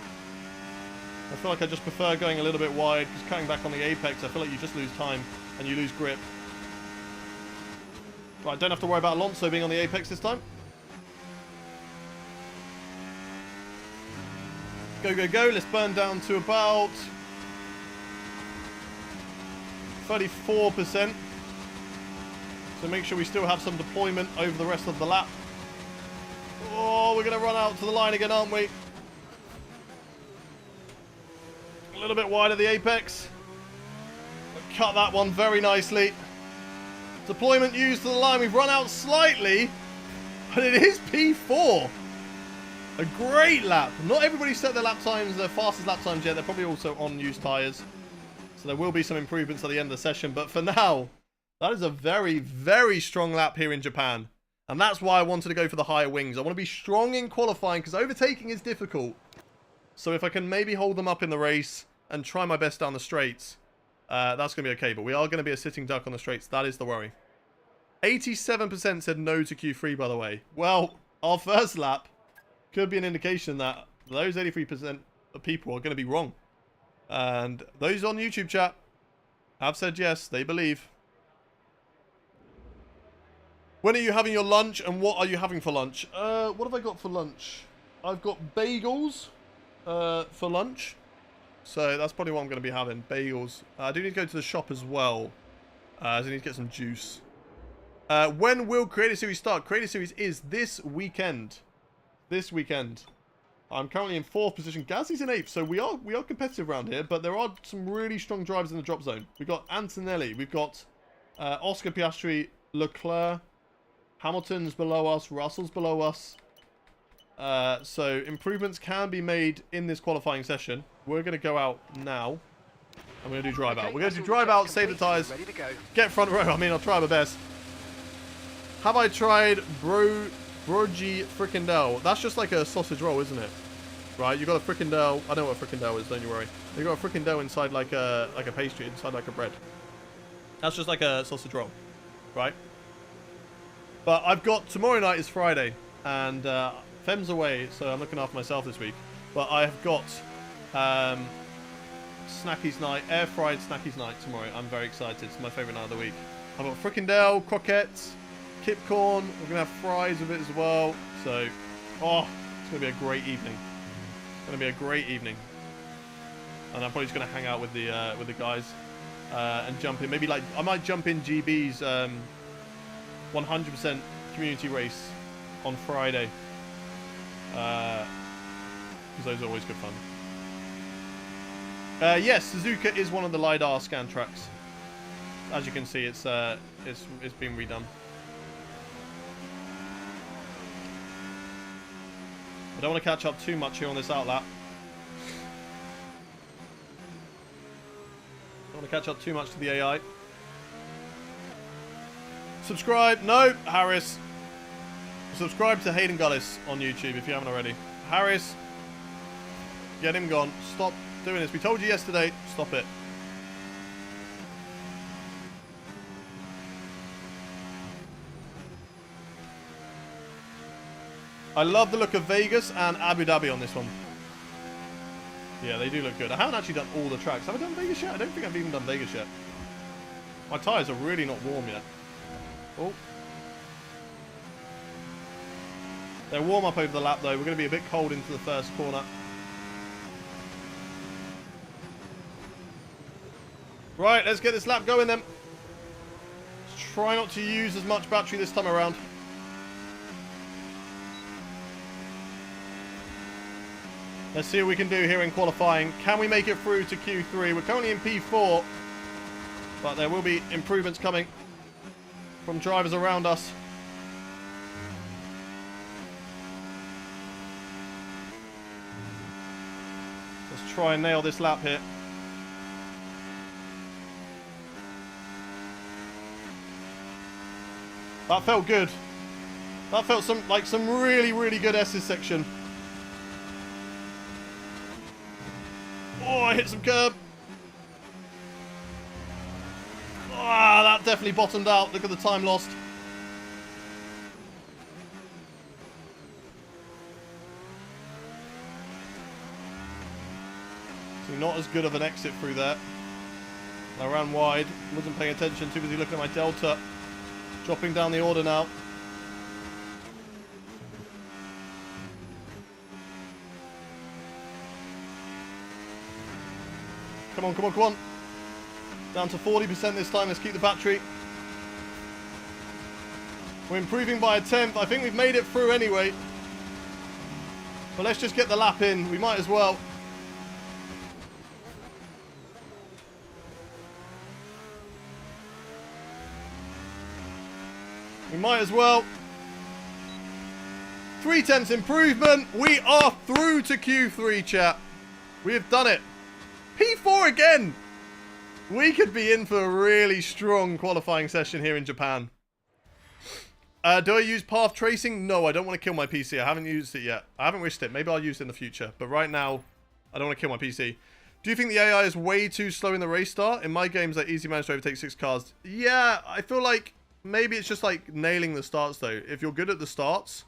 I feel like I just prefer going a little bit wide, because cutting back on the apex, I feel like you just lose time and you lose grip. Right, don't have to worry about Alonso being on the apex this time. Go, go, go. Let's burn down to about 34%. So make sure we still have some deployment over the rest of the lap. Oh, we're going to run out to the line again, aren't we? A little bit wide of the apex. Cut that one very nicely. Deployment used to the line. We've run out slightly, but it is P4. A great lap. Not everybody set their lap times, their fastest lap times yet. They're probably also on used tyres. So there will be some improvements at the end of the session. But for now, that is a very, very strong lap here in Japan. And that's why I wanted to go for the higher wings. I want to be strong in qualifying because overtaking is difficult. So if I can maybe hold them up in the race and try my best down the straights, that's going to be okay. But we are going to be a sitting duck on the straights. That is the worry. 87% said no to Q3, by the way. Well, our first lap could be an indication that those 83% of people are going to be wrong. And those on YouTube chat have said yes, they believe. When are you having your lunch and what are you having for lunch? What have I got for lunch? I've got bagels for lunch. So that's probably what I'm going to be having, bagels. I do need to go to the shop as well. As I need to get some juice. When will Creator Series start? Creator Series is this weekend. This weekend. I'm currently in 4th position. Gasly's in 8th, so we are competitive around here, but there are some really strong drivers in the drop zone. We've got Antonelli, we've got Oscar Piastri, Leclerc, Hamilton's below us, Russell's below us. So improvements can be made in this qualifying session. We're going to go out now. I'm going to do drive out. We're going to do drive out, save the tyres, get front row. I mean, I'll try my best. Have I tried Brogy Frikandel? That's just like a sausage roll, isn't it? Right, you got a frikandel. I know what a frikandel is, don't you worry. You got a frikandel inside like a pastry, inside like a bread. That's just like a sausage roll, right? But I've got, tomorrow night is Friday, and Fem's away, so I'm looking after myself this week. But I have got Snackies night, air fried Snackies night tomorrow. I'm very excited. It's my favourite night of the week. I've got frikandel, croquettes, kip corn. We're gonna have fries with it as well. So, oh, it's gonna be a great evening. It's gonna be a great evening. And I'm probably just gonna hang out with the guys and jump in. Maybe like I might jump in GB's 100% community race on Friday. Because those are always good fun. Yes, Suzuka is one of the LiDAR scan tracks. As you can see, it's been redone. I don't want to catch up too much here on this outlap. Don't want to catch up too much to the AI. Subscribe. No, Harris. Subscribe to Hayden Gullis on YouTube if you haven't already. Harris, get him gone. Stop doing this. We told you yesterday. Stop it. I love the look of Vegas and Abu Dhabi on this one. Yeah, they do look good. I haven't actually done all the tracks. Have I done Vegas yet? I don't think I've even done Vegas yet. My tyres are really not warm yet. Oh. They're warm up over the lap though. We're going to be a bit cold into the first corner. Right, let's get this lap going then. Let's try not to use as much battery this time around. Let's see what we can do here in qualifying. Can we make it through to Q3? We're currently in P4, but there will be improvements coming from drivers around us. Let's try and nail this lap here. That felt good. That felt like some really, really good S's section. Oh, I hit some curb. Ah, that definitely bottomed out. Look at the time lost. So not as good of an exit through there. I ran wide. Wasn't paying attention. Too busy looking at my delta. Dropping down the order now. Come on, come on, come on. Down to 40% this time. Let's keep the battery. We're improving by a 10th. I think we've made it through anyway. But let's just get the lap in. We might as well. We might as well. 3/10 improvement. We are through to Q3, chat. We have done it. P4 again. We could be in for a really strong qualifying session here in Japan. Do I use path tracing? No, I don't want to kill my PC. I haven't used it yet. I haven't wished it. Maybe I'll use it in the future. But right now, I don't want to kill my PC. Do you think the AI is way too slow in the race start? In my games, I easily manage to overtake 6 cars. Yeah, I feel like maybe it's just like nailing the starts though. If you're good at the starts,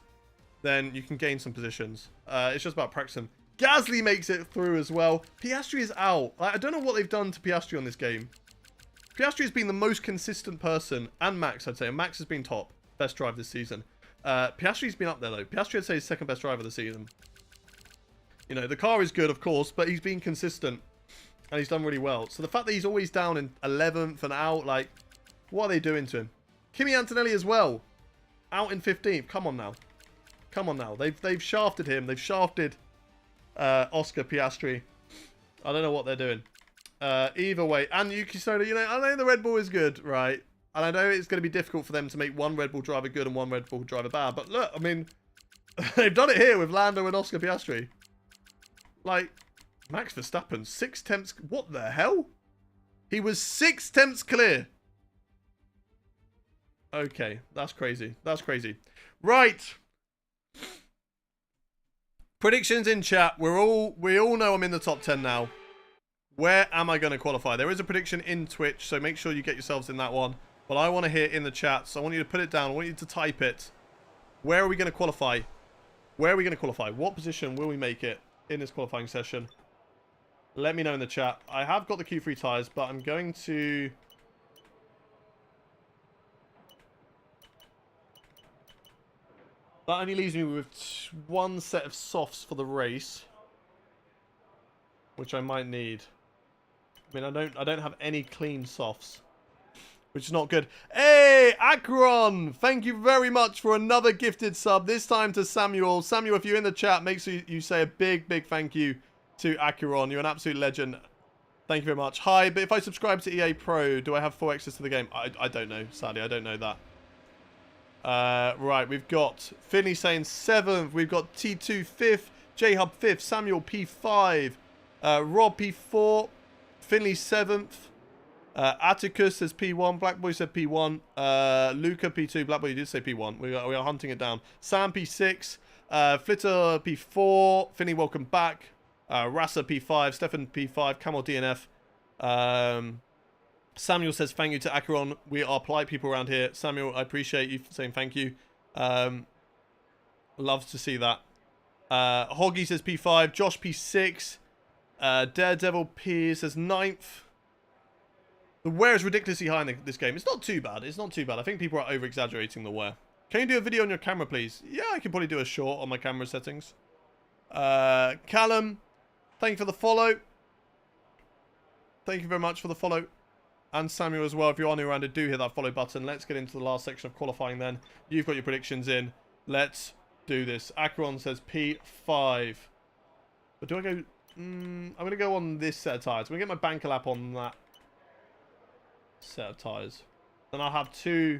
then you can gain some positions. It's just about practicing. Gasly makes it through as well. Piastri is out. I don't know what they've done to Piastri on this game. Piastri has been the most consistent person, and Max, I'd say. And Max has been top. Best driver this season. Piastri's been up there, though. Piastri, I'd say, is second best driver this season. You know, the car is good, of course, but he's been consistent. And he's done really well. So the fact that he's always down in 11th and out, like, what are they doing to him? Kimi Antonelli as well. Out in 15th. Come on now. Come on now. They've shafted him. They've shafted Oscar Piastri. I don't know what they're doing. Either way, and Yuki Tsunoda, you know, I know the Red Bull is good, right? And I know it's going to be difficult for them to make one Red Bull driver good and one Red Bull driver bad. But look, I mean, they've done it here with Lando and Oscar Piastri. Like, Max Verstappen, 6/10. What the hell? He was 6/10 clear. Okay, that's crazy. That's crazy. Right. Predictions in chat. We all know I'm in the top 10 now. Where am I going to qualify? There is a prediction in Twitch, so make sure you get yourselves in that one. But I want to hear in the chat, so I want you to put it down. I want you to type it. Where are we going to qualify? Where are we going to qualify? What position will we make it in this qualifying session? Let me know in the chat. I have got the Q3 tyres, but I'm going to... That only leaves me with one set of softs for the race, which I might need. I mean, I don't have any clean softs, which is not good. Hey, Akron! Thank you very much for another gifted sub, this time to Samuel. Samuel, if you're in the chat, make sure you say a big, big thank you to Akron. You're an absolute legend. Thank you very much. Hi, but if I subscribe to EA Pro, do I have full access to the game? I don't know, sadly. I don't know that. Right, we've got Finley saying 7th. We've got T2 5th. J-Hub 5th. Samuel P5. Rob P4. Finley 7th. Atticus says P1. Blackboy said P1. Luca P2. Blackboy, you did say P1. We are hunting it down. Sam P6. Flitter P4. Finley, welcome back. Rasa P5. Stefan P5. Camel DNF. Samuel says thank you to Acheron. We are polite people around here. Samuel, I appreciate you saying thank you. Love to see that. Hoggy says P5. Josh P6. Daredevil P says 9th. The wear is ridiculously high in this game. It's not too bad. It's not too bad. I think people are over-exaggerating the wear. Can you do a video on your camera, please? Yeah, I can probably do a short on my camera settings. Callum, thank you for the follow. Thank you very much for the follow. And Samuel as well. If you are new around it, do hit that follow button. Let's get into the last section of qualifying then. You've got your predictions in. Let's do this. Acheron says P5. But do I go... I'm going to go on this set of tyres. I'm going to get my banker lap on that set of tyres. Then I'll have 2...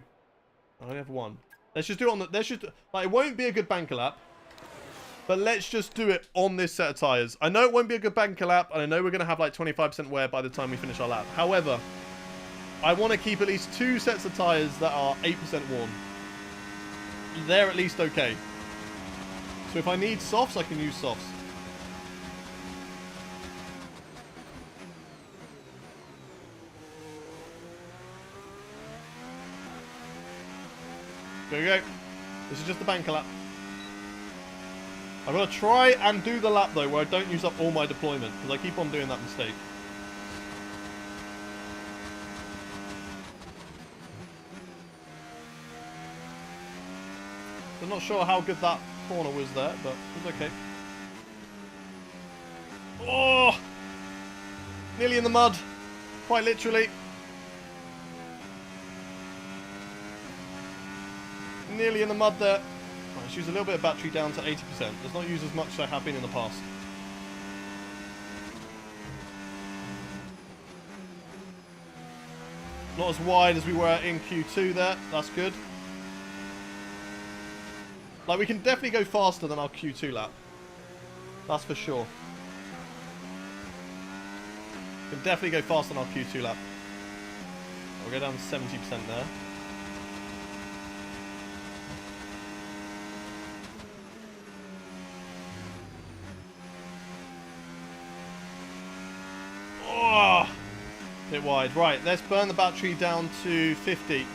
I only have 1. Let's just do it on the... Let's just... Like, it won't be a good banker lap. But let's just do it on this set of tyres. I know it won't be a good banker lap. And I know we're going to have like 25% wear by the time we finish our lap. However... I want to keep at least 2 sets of tyres that are 8% worn. They're at least okay. So if I need softs, I can use softs. There we go. This is just the banker lap. I've got to try and do the lap though, where I don't use up all my deployment, because I keep on doing that mistake. I'm not sure how good that corner was there, but it was okay. Oh! Nearly in the mud. Quite literally. Nearly in the mud there. Right, let's use a little bit of battery down to 80%. Let's not use as much as I have been in the past. Not as wide as we were in Q2 there. That's good. Like, we can definitely go faster than our Q2 lap. That's for sure. We can definitely go faster than our Q2 lap. We'll go down to 70% there. Oh! Bit wide. Right, let's burn the battery down to 50.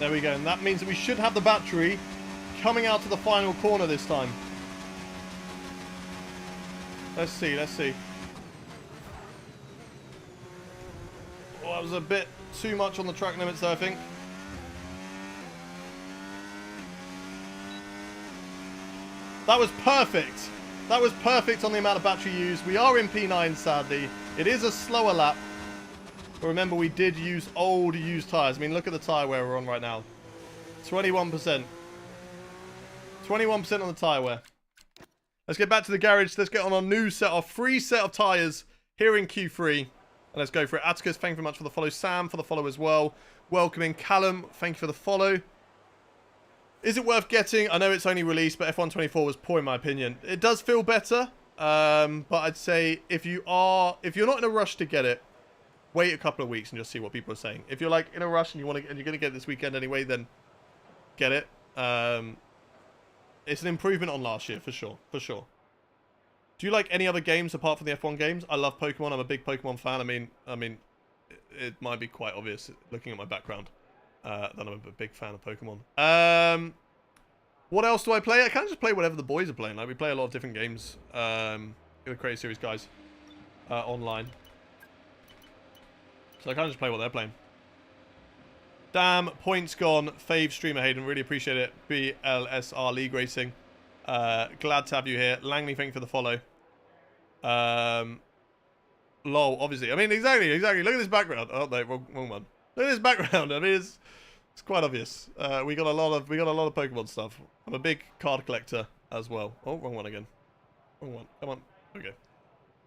There we go, and that means that we should have the battery coming out to the final corner this time. Let's see, let's see. Oh, that was a bit too much on the track limits there, I think. That was perfect. That was perfect on the amount of battery used. We are in P9, sadly. It is a slower lap. But remember, we did use old used tyres. I mean, look at the tyre wear we're on right now. 21%. 21% on the tyre wear. Let's get back to the garage. Let's get on our new set, our free set of tyres here in Q3. And let's go for it. Atticus, thank you very much for the follow. Sam for the follow as well. Welcoming Callum, thank you for the follow. Is it worth getting? I know it's only released, but F124 was poor in my opinion. It does feel better. But I'd say if you're not in a rush to get it, wait a couple of weeks and just see what people are saying. If you're like in a rush and you're going to get it this weekend anyway, then get it. It's an improvement on last year for sure, for sure. Do you like any other games apart from the F1 games? I love Pokemon. I'm a big Pokemon fan. I mean, it might be quite obvious looking at my background that I'm a big fan of Pokemon. What else do I play? I kind of just play whatever the boys are playing. Like, we play a lot of different games. The Creative Series guys online. So I kind of just play what they're playing. Damn, points gone. Fave streamer Hayden, really appreciate it. BLSR League Racing. Glad to have you here. Langley, thank you for the follow. LOL, obviously. I mean, exactly. Look at this background. Oh no, wrong one. Look at this background. I mean, it's quite obvious. We got a lot of Pokemon stuff. I'm a big card collector as well. Oh, wrong one again. Wrong one. Come on. Okay.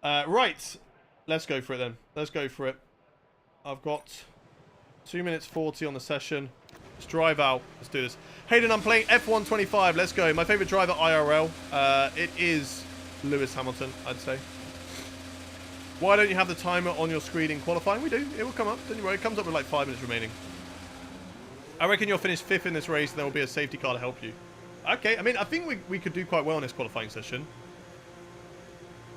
Right. Let's go for it then. Let's go for it. I've got 2 minutes 40 on the session. Let's drive out. Let's do this. Hayden, I'm playing F1 25. Let's go. My favorite driver IRL. It is Lewis Hamilton, I'd say. Why don't you have the timer on your screen in qualifying? We do. It will come up. Don't you worry. It comes up with like 5 minutes remaining. I reckon you'll finish 5th in this race, and there will be a safety car to help you. Okay. I mean, I think we could do quite well in this qualifying session.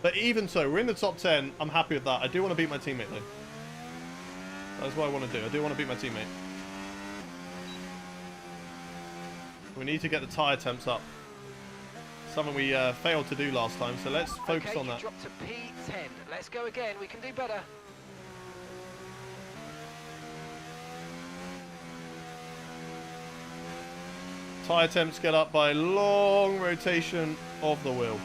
But even so, we're in the top 10. I'm happy with that. I do want to beat my teammate, though. That's what I want to do. I do want to beat my teammate. We need to get the tyre temps up. Something we failed to do last time, so let's focus on that. Okay, dropped to P10. Let's go again. We can do better. Tyre temps get up by long rotation of the wheel.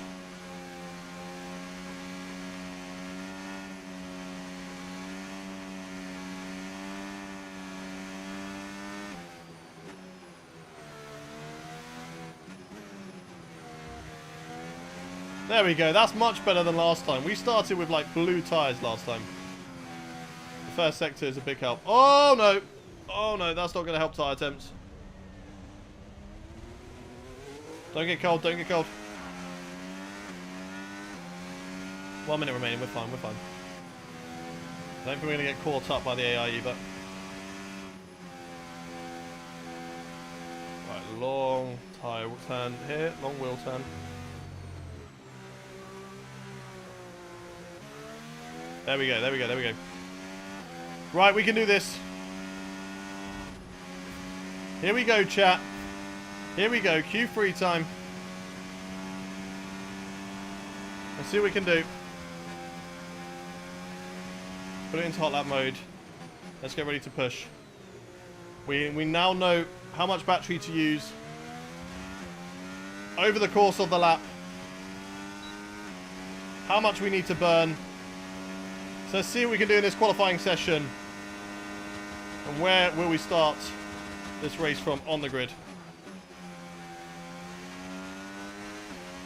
There we go. That's much better than last time. We started with like blue tyres last time. The first sector is a big help. Oh no! Oh no, that's not going to help tyre temps. Don't get cold, don't get cold. 1 minute remaining, we're fine, we're fine. I don't think we're going to get caught up by the AI either. Right, long tyre turn here, long wheel turn. There we go, there we go, there we go. Right, we can do this. Here we go, chat. Here we go, Q3 time. Let's see what we can do. Put it into hot lap mode. Let's get ready to push. We now know how much battery to use over the course of the lap. How much we need to burn. So let's see what we can do in this qualifying session. And where will we start this race from on the grid?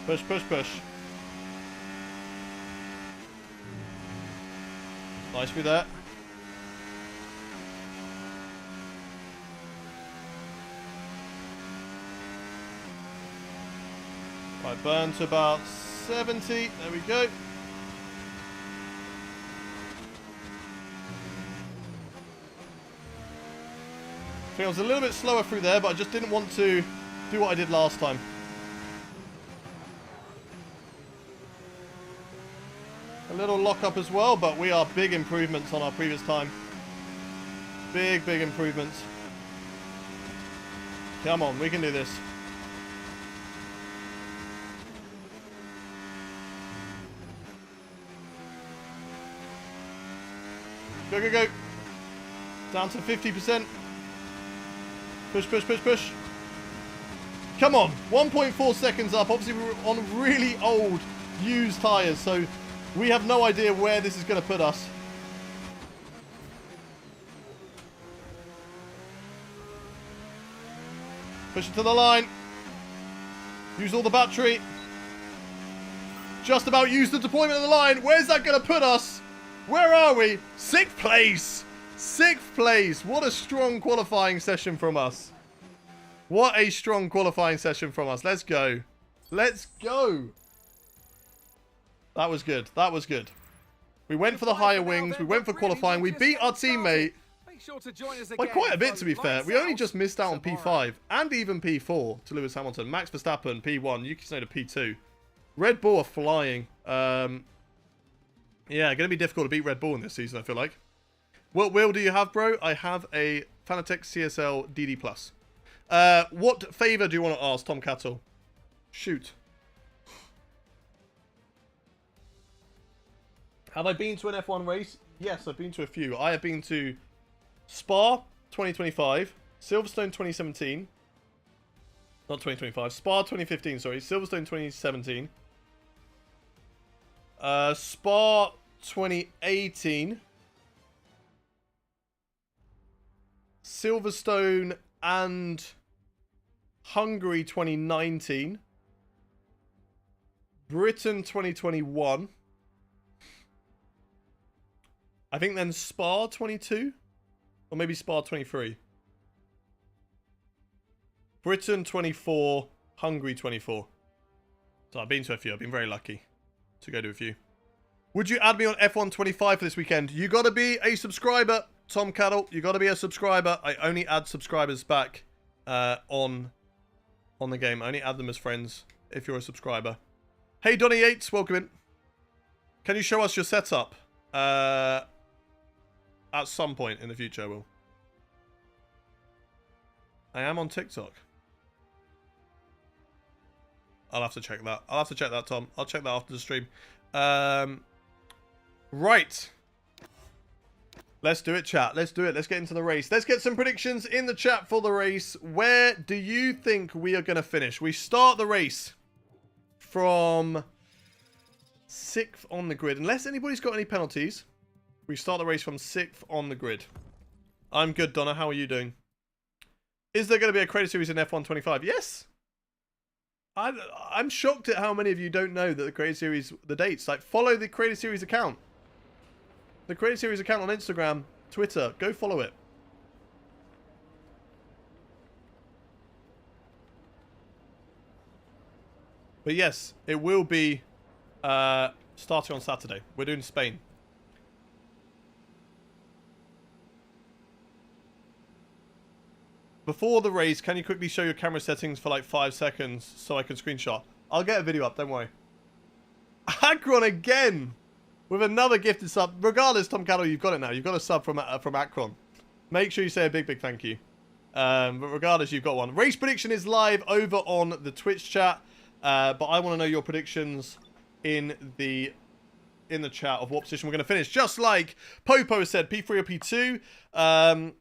Push, push, push. Nice through that. Right, burn to about 70. There we go. Feels a little bit slower through there, but I just didn't want to do what I did last time. A little lock up as well, but we are big improvements on our previous time. Big, big improvements. Come on, we can do this. Go, go, go. Down to 50%. Push, push, push, push. Come on. 1.4 seconds up. Obviously, we were on really old, used tyres, so we have no idea where this is going to put us. Push it to the line. Use all the battery. Just about used the deployment of the line. Where's that going to put us? Where are we? 6th place. 6th place. What a strong qualifying session from us. What a strong qualifying session from us. Let's go. Let's go. That was good. That was good. We went for the higher wings. We went for qualifying. We beat our teammate by quite a bit, to be fair. We only just missed out on P5 and even P4 to Lewis Hamilton. Max Verstappen, P1. Yuki Tsunoda, P2. Red Bull are flying. Yeah, going to be difficult to beat Red Bull in this season, I feel like. What wheel do you have, bro? I have a Fanatec CSL DD+. What favour do you want to ask, Tom Cattle? Shoot. Have I been to an F1 race? Yes, I've been to a few. I have been to Spa 2025, Silverstone 2017. Not 2025, Spa 2015, sorry. Silverstone 2017. Spa 2018. Silverstone and Hungary 2019. Britain 2021. I think then Spa 22. Or maybe Spa 23. Britain 24, Hungary 24. So I've been to a few. I've been very lucky to go to a few. Would you add me on F1 25 for this weekend? You got to be a subscriber, Tom Cattle. You got to be a subscriber. I only add subscribers back on the game. I only add them as friends if you're a subscriber. Hey, Donny Yates, welcome in. Can you show us your setup? At some point in the future, I will. I am on TikTok. I'll have to check that. I'll have to check that, Tom. I'll check that after the stream. Right. Let's do it, chat. Let's do it. Let's get into the race. Let's get some predictions in the chat for the race. Where do you think we are going to finish? We start the race from 6th on the grid. Unless anybody's got any penalties, we start the race from 6th on the grid. I'm good, Donna. How are you doing? Is there going to be a credit series in F1 25? Yes. I'm shocked at how many of you don't know that the Creator Series, the dates. Like, follow the Creator Series account. The Creator Series account on Instagram, Twitter. Go follow it. But yes, it will be starting on Saturday. We're doing Spain. Before the race, can you quickly show your camera settings for like 5 seconds so I can screenshot? I'll get a video up, don't worry. Akron again! With another gifted sub. Regardless, Tom Cattle, you've got it now. You've got a sub from Akron. Make sure you say a big, big thank you. But regardless, you've got one. Race prediction is live over on the Twitch chat. But I want to know your predictions in the chat of what position we're going to finish. Just like Popo said, P3 or P2.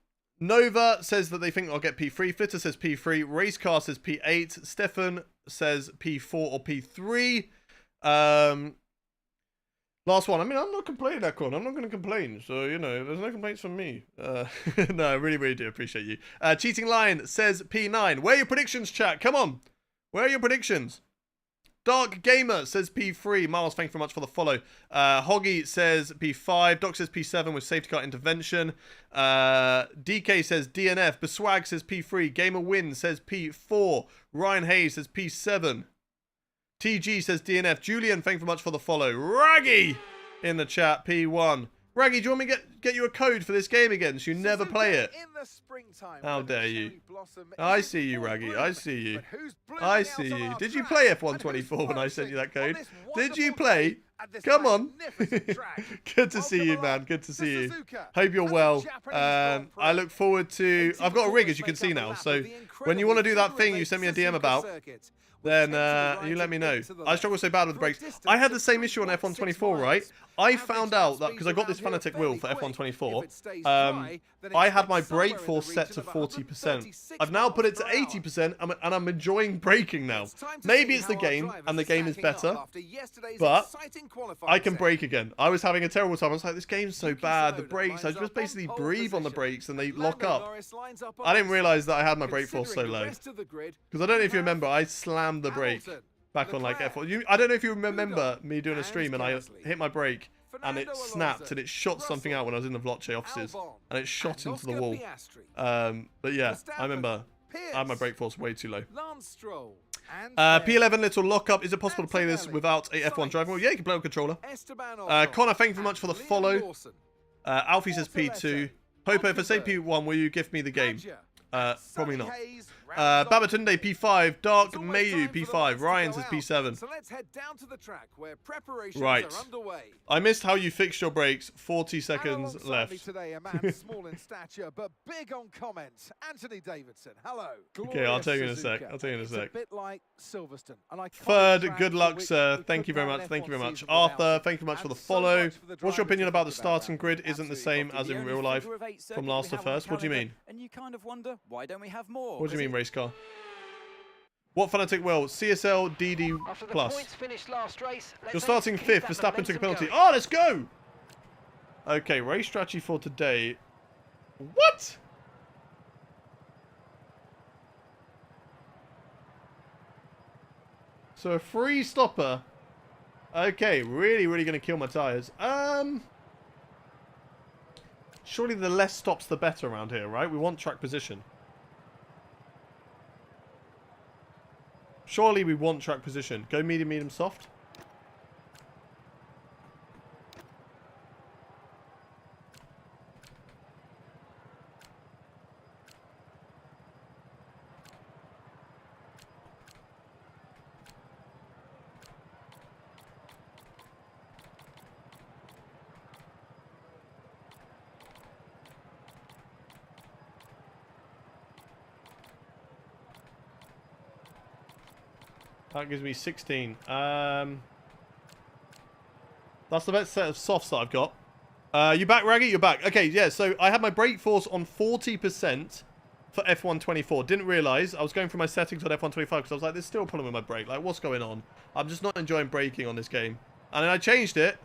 Nova says that they think I'll get P3. Flitter says P3. Racecar says P8. Stefan says P4 or P3. Last one. I mean, I'm not complaining, Akron. I'm not going to complain. So, you know, there's no complaints from me. No, I really, really do appreciate you. Cheating Lion says P9. Where are your predictions, chat? Come on. Where are your predictions? Dark Gamer says P3. Miles, thank you very much for the follow. Hoggy says P5. Doc says P7 with safety car intervention. DK says DNF. Beswag says P3. Gamer Win says P4. Ryan Hayes says P7. TG says DNF. Julian, thank you very much for the follow. Raggy in the chat, P1. Raggy, do you want me to get you a code for this game again so you never play it? How dare you? I see you, Raggy. I see you. I see you. Did you play F1 24 when I sent you that code? Did you play? Come on. Good to see you, man. Good to see you. Hope you're well. I look forward to... I've got a rig, as you can see now. So when you want to do that thing you sent me a DM about, then you let me know. I struggle so bad with the brakes. I had the same issue on F1 24, right? I found out that because I got this Fanatec wheel for F1 24, I had my brake force set to 40%. I've now put it to 80% and I'm enjoying braking now. Maybe it's the game and the game is better, but I can brake again. I was having a terrible time. I was like, this game's so bad. The brakes, I just basically breathe on the brakes and they lock up. I didn't realize that I had my brake force so low. Because I don't know if you remember, I slammed the brake back on like F1. I don't know if you remember me doing a stream and I hit my brake and it snapped and it shot something out when I was in the Vlocce offices and it shot into the wall. But yeah, I remember I had my brake force way too low. P11 little lockup. Is it possible to play this without a F1 driving wheel? Yeah, you can play with controller. Connor, thank you very much for the follow. Alfie says P2. Popo, if I say P1, will you gift me the game? Probably not. Babatunde P5, Dark Mayu P5, Ryan says P7. So let's head down to the track where preparations right. are underway. I missed how you fixed your brakes. 40 seconds left. Today, a man small in stature but big on comments. Anthony Davidson, hello. Okay, I'll tell you in a sec. I'll tell you in a sec. It's a bit like Silverstone. Third, good luck, sir. Thank you very much. Thank you very much. Arthur, thank you very much for the follow. What's your opinion about the starting grid isn't the same as in real life from last to first? What do you mean? And you kind of wonder, why don't we have more? What do you mean, race car? What Fanatec well? CSL DD plus. You're starting 5th. Verstappen took a penalty. Oh, let's go! Okay, race strategy for today. What? So a free stopper. Okay, really, really going to kill my tyres. Surely the less stops, the better around here, right? We want track position. Surely we want track position. Go medium, medium, soft. That gives me 16. That's the best set of softs that I've got. You back, Raggy? You're back. Okay, yeah, so I had my brake force on 40% for F124. Didn't realise. I was going through my settings on F125 because I was like, there's still a problem with my brake. Like, what's going on? I'm just not enjoying braking on this game. And then I changed it.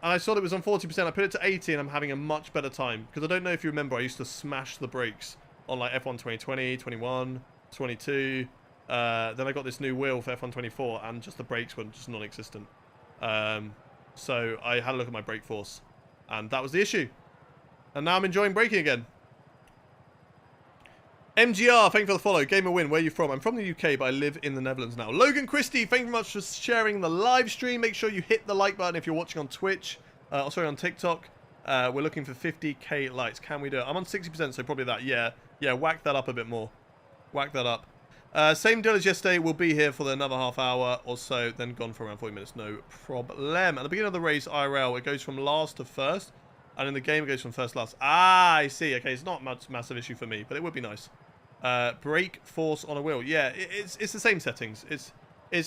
And I saw it was on 40%. I put it to 80 and I'm having a much better time. Because I don't know if you remember, I used to smash the brakes on like F1 2020, 21, 22. Then I got this new wheel for F124 and just the brakes were just non-existent. So I had a look at my brake force and that was the issue. And now I'm enjoying braking again. MGR, thank you for the follow. Gamer Win, where are you from? I'm from the UK, but I live in the Netherlands now. Logan Christie, thank you very much for sharing the live stream. Make sure you hit the like button if you're watching on Twitch. Sorry, on TikTok. We're looking for 50k likes. Can we do it? I'm on 60%, so probably that. Yeah, whack that up a bit more. Whack that up. Same deal as yesterday. We'll be here for another half hour or so, then gone for around 40 minutes. No problem. At the beginning of the race, IRL, it goes from last to first, and in the game, it goes from first to last. Ah, I see. Okay, it's not much massive issue for me, but it would be nice. Brake force on a wheel. Yeah, it's the same settings. It's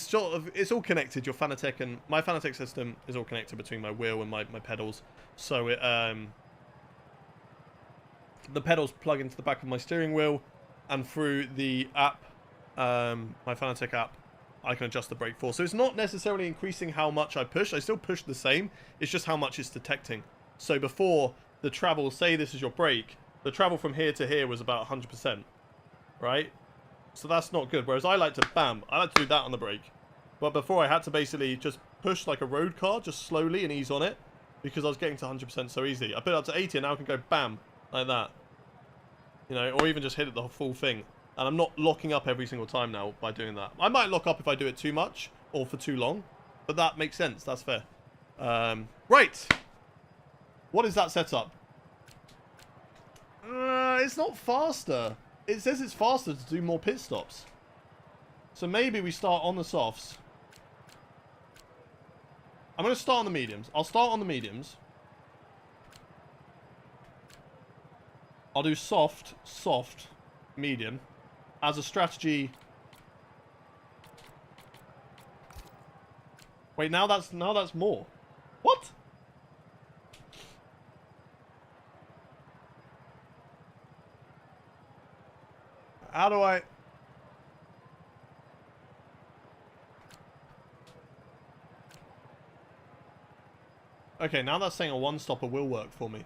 sort of, it's all connected. Your Fanatec and my Fanatec system is all connected between my wheel and my pedals. So it the pedals plug into the back of my steering wheel, and through the app, my Fanatec app, I can adjust the brake force. So it's not necessarily increasing how much I push. I still push the same. It's just how much it's detecting. So before the travel, say this is your brake, the travel from here to here was about 100%, right? So that's not good. Whereas I like to, bam, I like to do that on the brake. But before I had to basically just push like a road car, just slowly and ease on it, because I was getting to 100% so easy. I put it up to 80 and now I can go bam, like that. You know, or even just hit it the full thing. And I'm not locking up every single time now by doing that. I might lock up if I do it too much or for too long, but that makes sense. That's fair. Right. What is that setup? It's not faster. It says it's faster to do more pit stops. So maybe we start on the softs. I'm going to start on the mediums. I'll start on the mediums. I'll do soft, soft, medium. As a strategy. Wait, now that's more. What? How do I? Okay, now that's saying a one-stopper will work for me.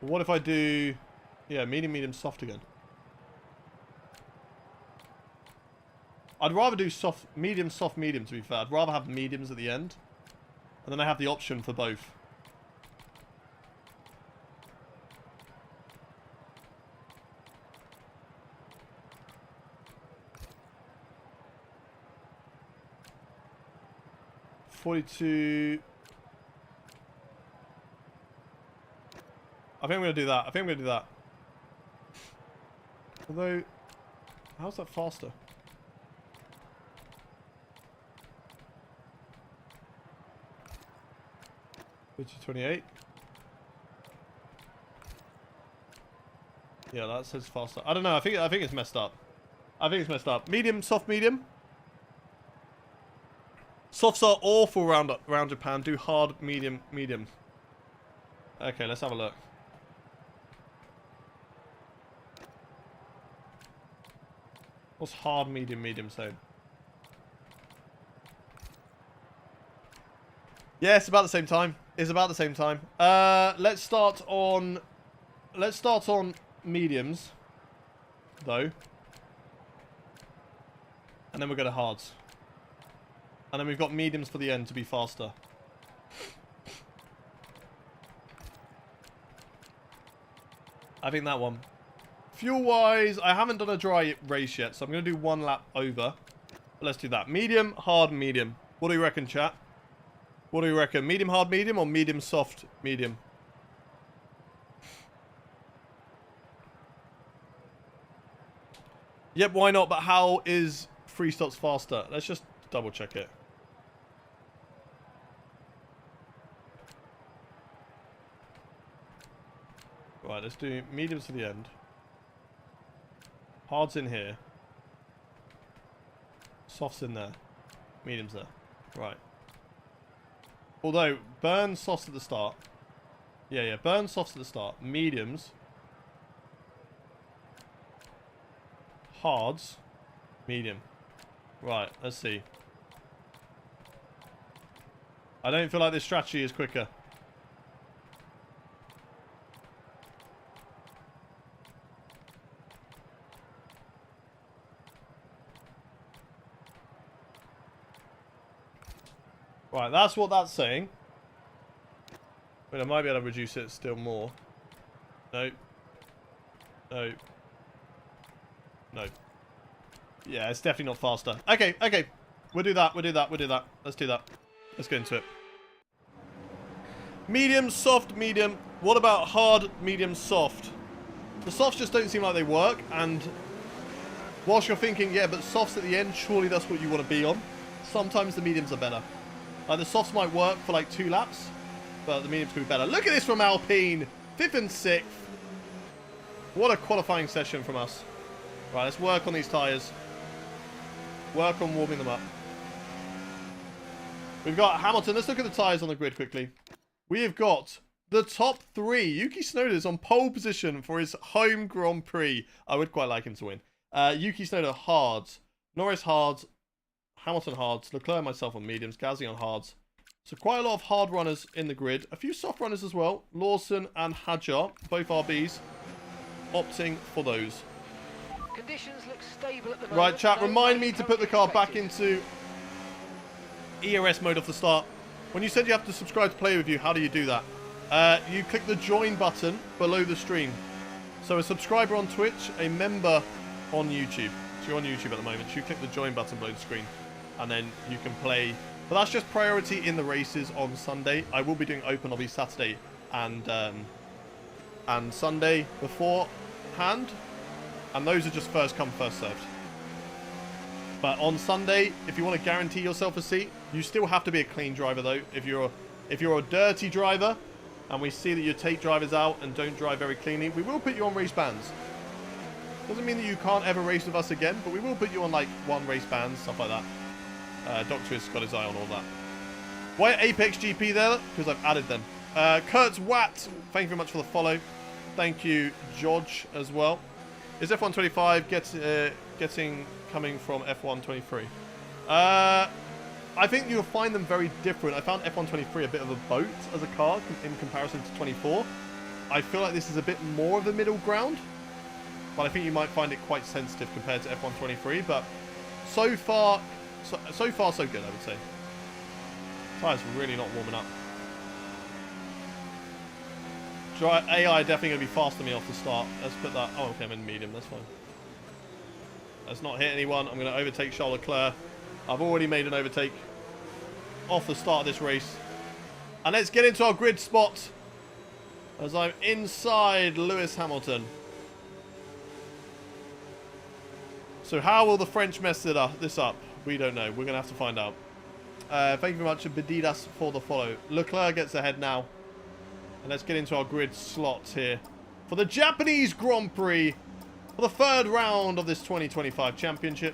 What if I do, yeah, medium, medium, soft again? I'd rather do soft, medium, to be fair. I'd rather have mediums at the end. And then I have the option for both. .42. I think I'm going to do that. Although, how's that faster? .28. Yeah, that says faster. I don't know. I think it's messed up. Medium, soft, medium. Softs are awful round Japan. Do hard, medium, medium. Okay, let's have a look. What's hard, medium, medium saying? Yeah, it's about the same time. Let's start on mediums, though. And then we'll go to hards. And then we've got mediums for the end to be faster. I think that one. Fuel-wise, I haven't done a dry race yet, so I'm going to do 1 lap over. But let's do that. Medium, hard, medium. What do you reckon, chat? What do you reckon? Medium, hard, medium, or medium, soft, medium? Yep, why not? But how is 3 stops faster? Let's just double check it. Right, let's do mediums to the end. Hard's in here. Soft's in there. Medium's there. Right. Although, burn softs at the start. Yeah, burn softs at the start. Mediums. Hards. Medium. Right, let's see. I don't feel like this strategy is quicker. Right, that's what that's saying. But I might be able to reduce it still more. No. No. No. Yeah, it's definitely not faster. Okay, okay. We'll do that, we'll do that, we'll do that. Let's do that. Let's get into it. Medium, soft, medium. What about hard, medium, soft? The softs just don't seem like they work, and whilst you're thinking, yeah, but softs at the end, surely that's what you want to be on. Sometimes the mediums are better. Like, the softs might work for like 2 laps, but the mediums could be better. Look at this from Alpine. 5th and 6th. What a qualifying session from us. Right, let's work on these tyres. Work on warming them up. We've got Hamilton. Let's look at the tyres on the grid quickly. We have got the top 3. Yuki Tsunoda's on pole position for his home Grand Prix. I would quite like him to win. Yuki Tsunoda hards. Norris hards. Hamilton hards, Leclerc and myself on mediums, Gasly on hards. So quite a lot of hard runners in the grid. A few soft runners as well. Lawson and Hadjar, both RBs, opting for those. Conditions look stable at the moment. Right, chat, No remind rain me to put the car back expected. into ERS mode off the start. When you said you have to subscribe to Play With You, how do you do that? You click the join button below the stream. So a subscriber on Twitch, a member on YouTube. So you're on YouTube at the moment. So you click the join button below the screen. And then you can play. But that's just priority in the races on Sunday. I will be doing open obby Saturday and Sunday beforehand. And those are just first come, first served. But on Sunday, if you want to guarantee yourself a seat, you still have to be a clean driver though. If you're a dirty driver and we see that you take drivers out and don't drive very cleanly, we will put you on race bans. Doesn't mean that you can't ever race with us again, but we will put you on like 1 race bans, stuff like that. Doctor has got his eye on all that. Why Apex GP there? Because I've added them. Kurtz Watt, thank you very much for the follow. Thank you, George, as well. Is F125 coming from F123? I think you'll find them very different. I found F123 a bit of a boat as a car in comparison to 24. I feel like this is a bit more of the middle ground. But I think you might find it quite sensitive compared to F123. But so far, so good, I would say. Tyres are really not warming up. AI definitely going to be faster than me off the start. Let's put that. Oh, okay, I'm in medium. That's fine. Let's not hit anyone. I'm going to overtake Charles Leclerc. I've already made an overtake off the start of this race. And let's get into our grid spot as I'm inside Lewis Hamilton. So how will the French mess this up? We don't know. We're going to have to find out. Thank you very much, Bedidas, for the follow. Leclerc gets ahead now. And let's get into our grid slots here for the Japanese Grand Prix for the 3rd round of this 2025 championship.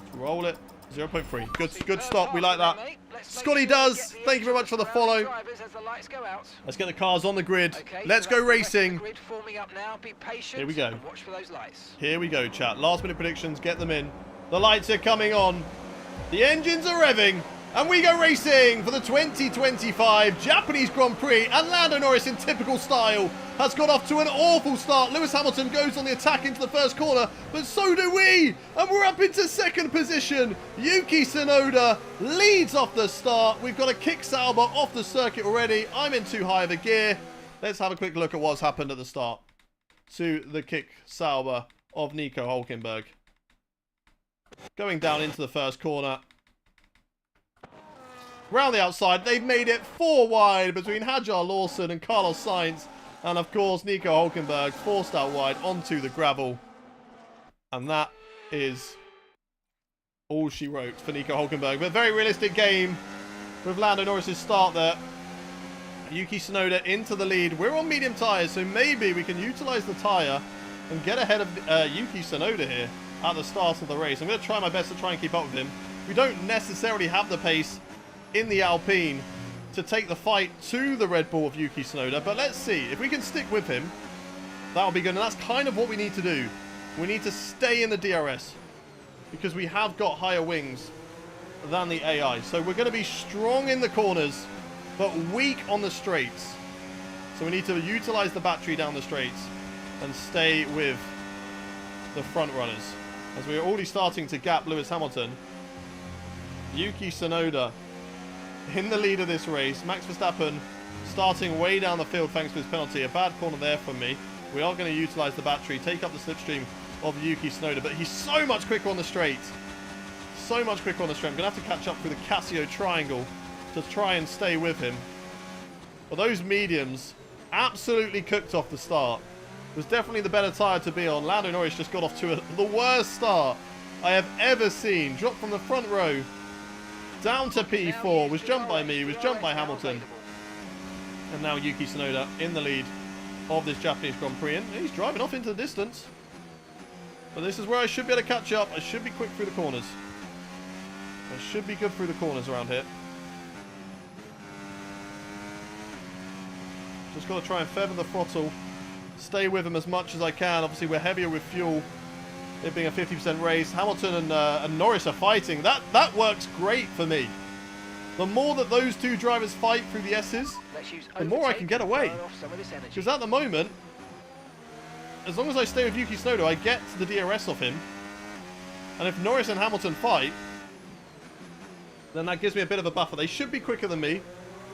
Let's roll it. 0.3. Good stop. We like that. Scotty does. Thank you very much for the follow. Let's get the cars on the grid. Let's go racing. Here we go. Here we go, chat. Last minute predictions. Get them in. The lights are coming on. The engines are revving. And we go racing for the 2025 Japanese Grand Prix. And Lando Norris, in typical style, has got off to an awful start. Lewis Hamilton goes on the attack into the first corner, but so do we. And we're up into 2nd position. Yuki Tsunoda leads off the start. We've got a kick Sauber off the circuit already. I'm in too high of a gear. Let's have a quick look at what's happened at the start. to the kick Sauber of Nico Hulkenberg. Going down into the first corner. Round the outside, they've made it 4 wide between Hajar Lawson and Carlos Sainz. And of course, Nico Hulkenberg forced out wide onto the gravel. And that is all she wrote for Nico Hulkenberg. But a very realistic game with Lando Norris's start there. Yuki Tsunoda into the lead. We're on medium tyres, so maybe we can utilise the tyre and get ahead of Yuki Tsunoda here at the start of the race. I'm going to try my best to try and keep up with him. We don't necessarily have the pace in the Alpine to take the fight to the Red Bull of Yuki Tsunoda, but let's see. If we can stick with him, that'll be good, and that's kind of what we need to do. We need to stay in the DRS because we have got higher wings than the AI. So we're going to be strong in the corners, but weak on the straights. So we need to utilize the battery down the straights and stay with the front runners. As we are already starting to gap Lewis Hamilton, Yuki Tsunoda in the lead of this race. Max Verstappen starting way down the field thanks to his penalty. A bad corner there from me. We are going to utilize the battery, take up the slipstream of Yuki Tsunoda, but he's so much quicker on the straight. So much quicker on the straight. I'm going to have to catch up through the Casio triangle to try and stay with him. But those mediums absolutely cooked off the start. It was definitely the better tyre to be on. Lando Norris just got off to the worst start I have ever seen. Dropped from the front row down to P4, was jumped by me, was jumped by Hamilton. And now Yuki Tsunoda in the lead of this Japanese Grand Prix. And he's driving off into the distance. But this is where I should be able to catch up. I should be quick through the corners. I should be good through the corners around here. Just got to try and feather the throttle. Stay with him as much as I can. Obviously, we're heavier with fuel. It being a 50% race. Hamilton and Norris are fighting. That works great for me. The more that those two drivers fight through the S's, the more I can get away. Because at the moment, as long as I stay with Yuki Tsunoda, I get the DRS off him. And if Norris and Hamilton fight, then that gives me a bit of a buffer. They should be quicker than me,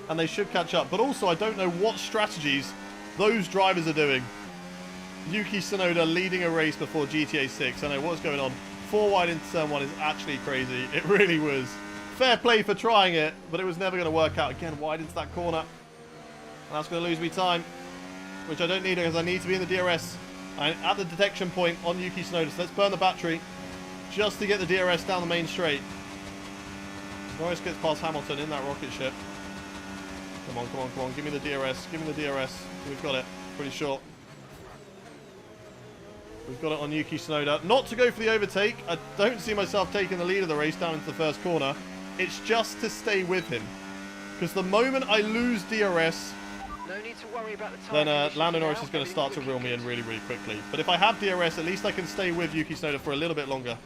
and they should catch up. But also, I don't know what strategies those drivers are doing. Yuki Tsunoda leading a race before GTA 6. I know what's going on. 4 wide into turn 1 is actually crazy. It really was. Fair play for trying it, but it was never going to work out. Again, wide into that corner. And that's going to lose me time, which I don't need because I need to be in the DRS. I'm at the detection point on Yuki Tsunoda, so let's burn the battery just to get the DRS down the main straight. Norris gets past Hamilton in that rocket ship. Come on, come on, come on. Give me the DRS. Give me the DRS. We've got it. Pretty short. We've got it on Yuki Tsunoda. Not to go for the overtake. I don't see myself taking the lead of the race down into the first corner. It's just to stay with him. Because the moment I lose DRS, no need to worry about the then Lando Norris is going to start to reel me in really, really quickly. But if I have DRS, at least I can stay with Yuki Tsunoda for a little bit longer.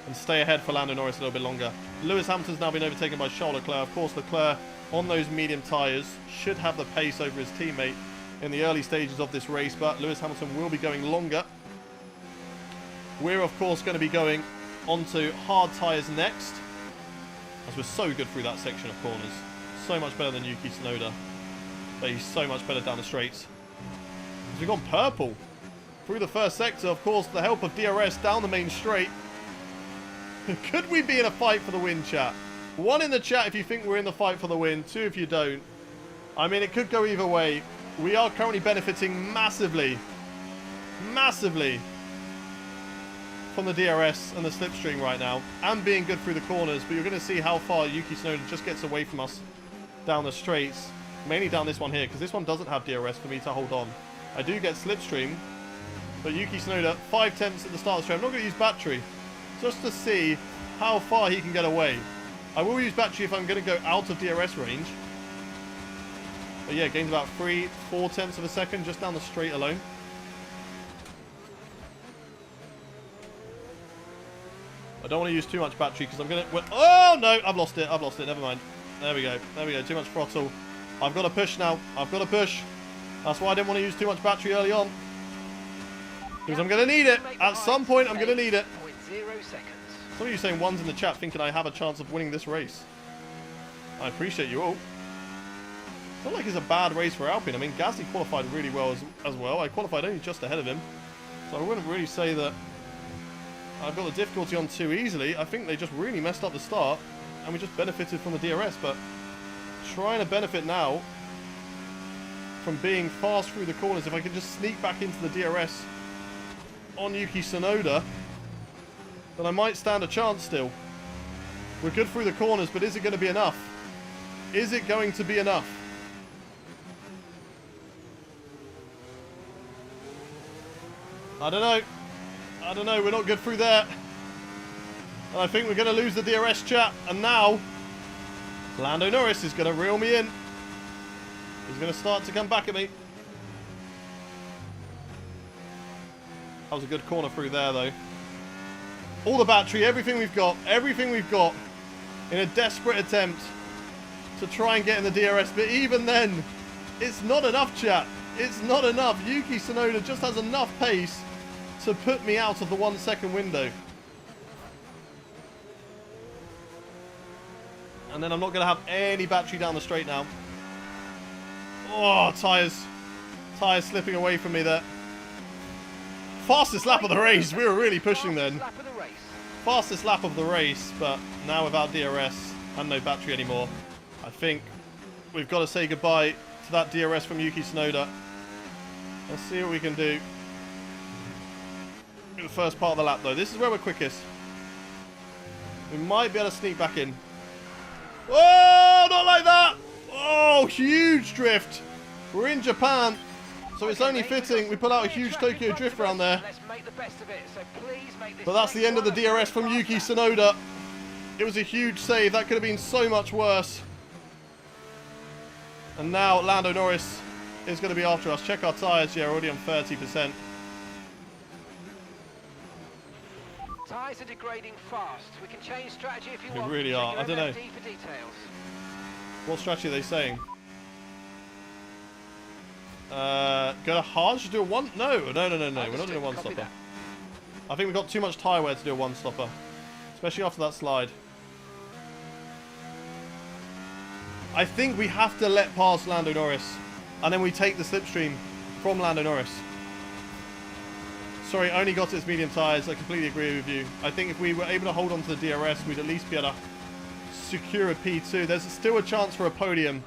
And stay ahead for Lando Norris a little bit longer. Lewis Hamilton's now been overtaken by Charles Leclerc. Of course, Leclerc on those medium tyres should have the pace over his teammate in the early stages of this race, but Lewis Hamilton will be going longer. We're, of course, going to be going onto hard tyres next, as we're so good through that section of corners. So much better than Yuki Tsunoda, but he's so much better down the straights. As we've gone purple through the first sector, of course, the help of DRS down the main straight. Could we be in a fight for the win, chat? 1 in the chat if you think we're in the fight for the win, 2 if you don't. I mean, it could go either way. We are currently benefiting massively from the DRS and the slipstream right now, and being good through the corners, but you're going to see how far Yuki Tsunoda just gets away from us down the straights, mainly down this one here, because this one doesn't have DRS for me to hold on. I do get slipstream, but Yuki Tsunoda, 5 tenths at the start of the straight. I'm not going to use battery, just to see how far he can get away. I will use battery if I'm going to go out of DRS range. But yeah, gains about 3-4 tenths of a second just down the straight alone. I don't want to use too much battery because I'm going to... Well, oh, no! I've lost it. I've lost it. Never mind. There we go. There we go. Too much throttle. I've got to push now. I've got to push. That's why I didn't want to use too much battery early on. Because I'm going to need it. At some point, I'm going to need it. Some of you saying 1s in the chat thinking I have a chance of winning this race. I appreciate you all. Not like it's a bad race for Alpine. I mean, Gasly qualified really well as well. I qualified only just ahead of him. So I wouldn't really say that I've got the difficulty on too easily. I think they just really messed up the start, and we just benefited from the DRS. But trying to benefit now from being fast through the corners. If I can just sneak back into the DRS on Yuki Tsunoda, then I might stand a chance still. We're good through the corners, but is it going to be enough? Is it going to be enough? I don't know. I don't know. We're not good through there. And I think we're going to lose the DRS, chat. And now, Lando Norris is going to reel me in. He's going to start to come back at me. That was a good corner through there, though. All the battery, everything we've got in a desperate attempt to try and get in the DRS. But even then, it's not enough, chat. It's not enough. Yuki Tsunoda just has enough pace to put me out of the 1 second window. And then I'm not going to have any battery down the straight now. Oh, tyres. Tyres slipping away from me there. Fastest lap of the race. We were really pushing then. Fastest lap of the race, but now without DRS and no battery anymore. I think we've got to say goodbye to that DRS from Yuki Tsunoda. Let's see what we can do in the first part of the lap, though. This is where we're quickest. We might be able to sneak back in. Oh, not like that! Oh, huge drift. We're in Japan, so it's only fitting we pull out a huge Tokyo drift round there. But that's the end of the DRS from Yuki Tsunoda. It was a huge save. That could have been so much worse. And now Lando Norris is going to be after us. Check our tyres. Yeah, already on 30%. Tyres are degrading fast. We can change strategy if you want. We really are. I don't know. For details. What strategy are they saying? Go to hard? Should do a one? No. We're not doing a one-stopper. I think we've got too much tyre wear to do a one-stopper. Especially after that slide. I think we have to let past Lando Norris. And then we take the slipstream from Lando Norris. Sorry, only got its medium tyres. I completely agree with you. I think if we were able to hold on to the DRS, we'd at least be able to secure a P2. There's still a chance for a podium.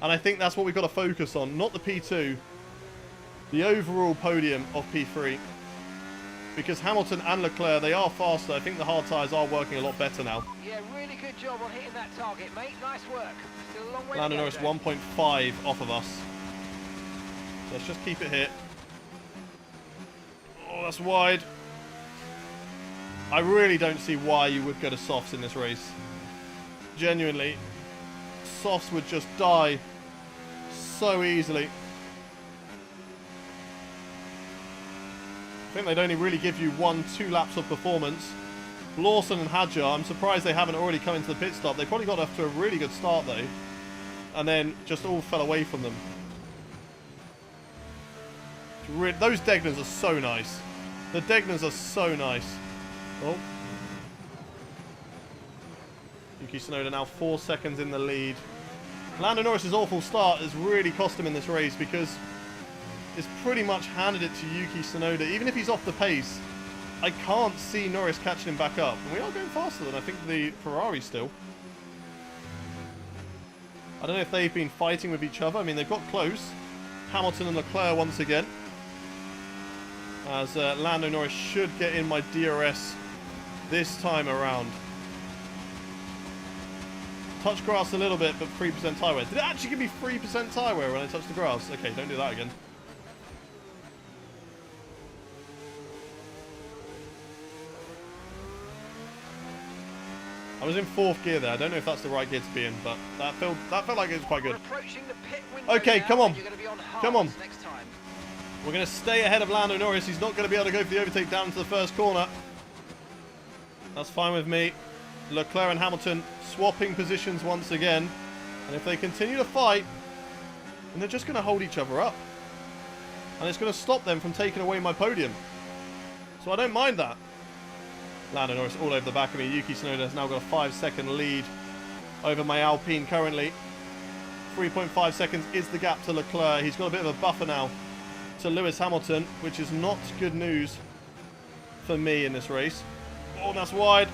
And I think that's what we've got to focus on. Not the P2. The overall podium of P3. Because Hamilton and Leclerc, they are faster. I think the hard tyres are working a lot better now. Yeah, really good job on hitting that target, mate. Nice work. Still a long way Lando to go, Norris though. 1.5 off of us. Let's just keep it here. Oh, that's wide. I really don't see why you would go to softs in this race. Genuinely. Softs would just die so easily. I think they'd only really give you 1-2 laps of performance. Lawson and Hadjar, I'm surprised they haven't already come into the pit stop. They probably got off to a really good start though. And then just all fell away from them. Those Degners are so nice. The Degners are so nice. Oh. Yuki Tsunoda now 4 seconds in the lead. Lando Norris's awful start has really cost him in this race because it's pretty much handed it to Yuki Tsunoda. Even if he's off the pace, I can't see Norris catching him back up. And we are going faster than I think the Ferrari still. I don't know if they've been fighting with each other. I mean, they've got close. Hamilton and Leclerc once again. As Lando Norris should get in my DRS this time around. Touch grass a little bit, but 3% tyre wear. Did it actually give me 3% tyre wear when I touched the grass? Okay, don't do that again. I was in 4th gear there. I don't know if that's the right gear to be in, but that felt like it was quite good. Okay, come on. Come on. We're going to stay ahead of Lando Norris. He's not going to be able to go for the overtake down to the first corner. That's fine with me. Leclerc and Hamilton swapping positions once again. And if they continue to fight, then they're just going to hold each other up. And it's going to stop them from taking away my podium. So I don't mind that. Lando Norris all over the back of me. Yuki Tsunoda has now got a 5-second lead over my Alpine currently. 3.5 seconds is the gap to Leclerc. He's got a bit of a buffer now to Lewis Hamilton, which is not good news for me in this race. Oh, that's wide.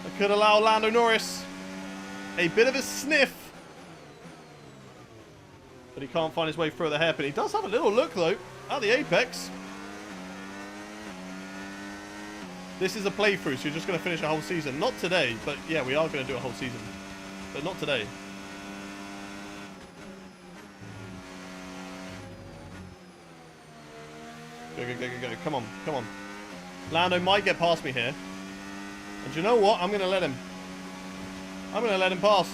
I could allow Lando Norris a bit of a sniff. But he can't find his way through the hairpin. He does have a little look, though, at the apex. This is a playthrough, so you're just going to finish a whole season. Not today, but yeah, we are going to do a whole season. But not today. Go, go, go, go, go. Come on, come on. Lando might get past me here. And you know what? I'm going to let him. I'm going to let him pass.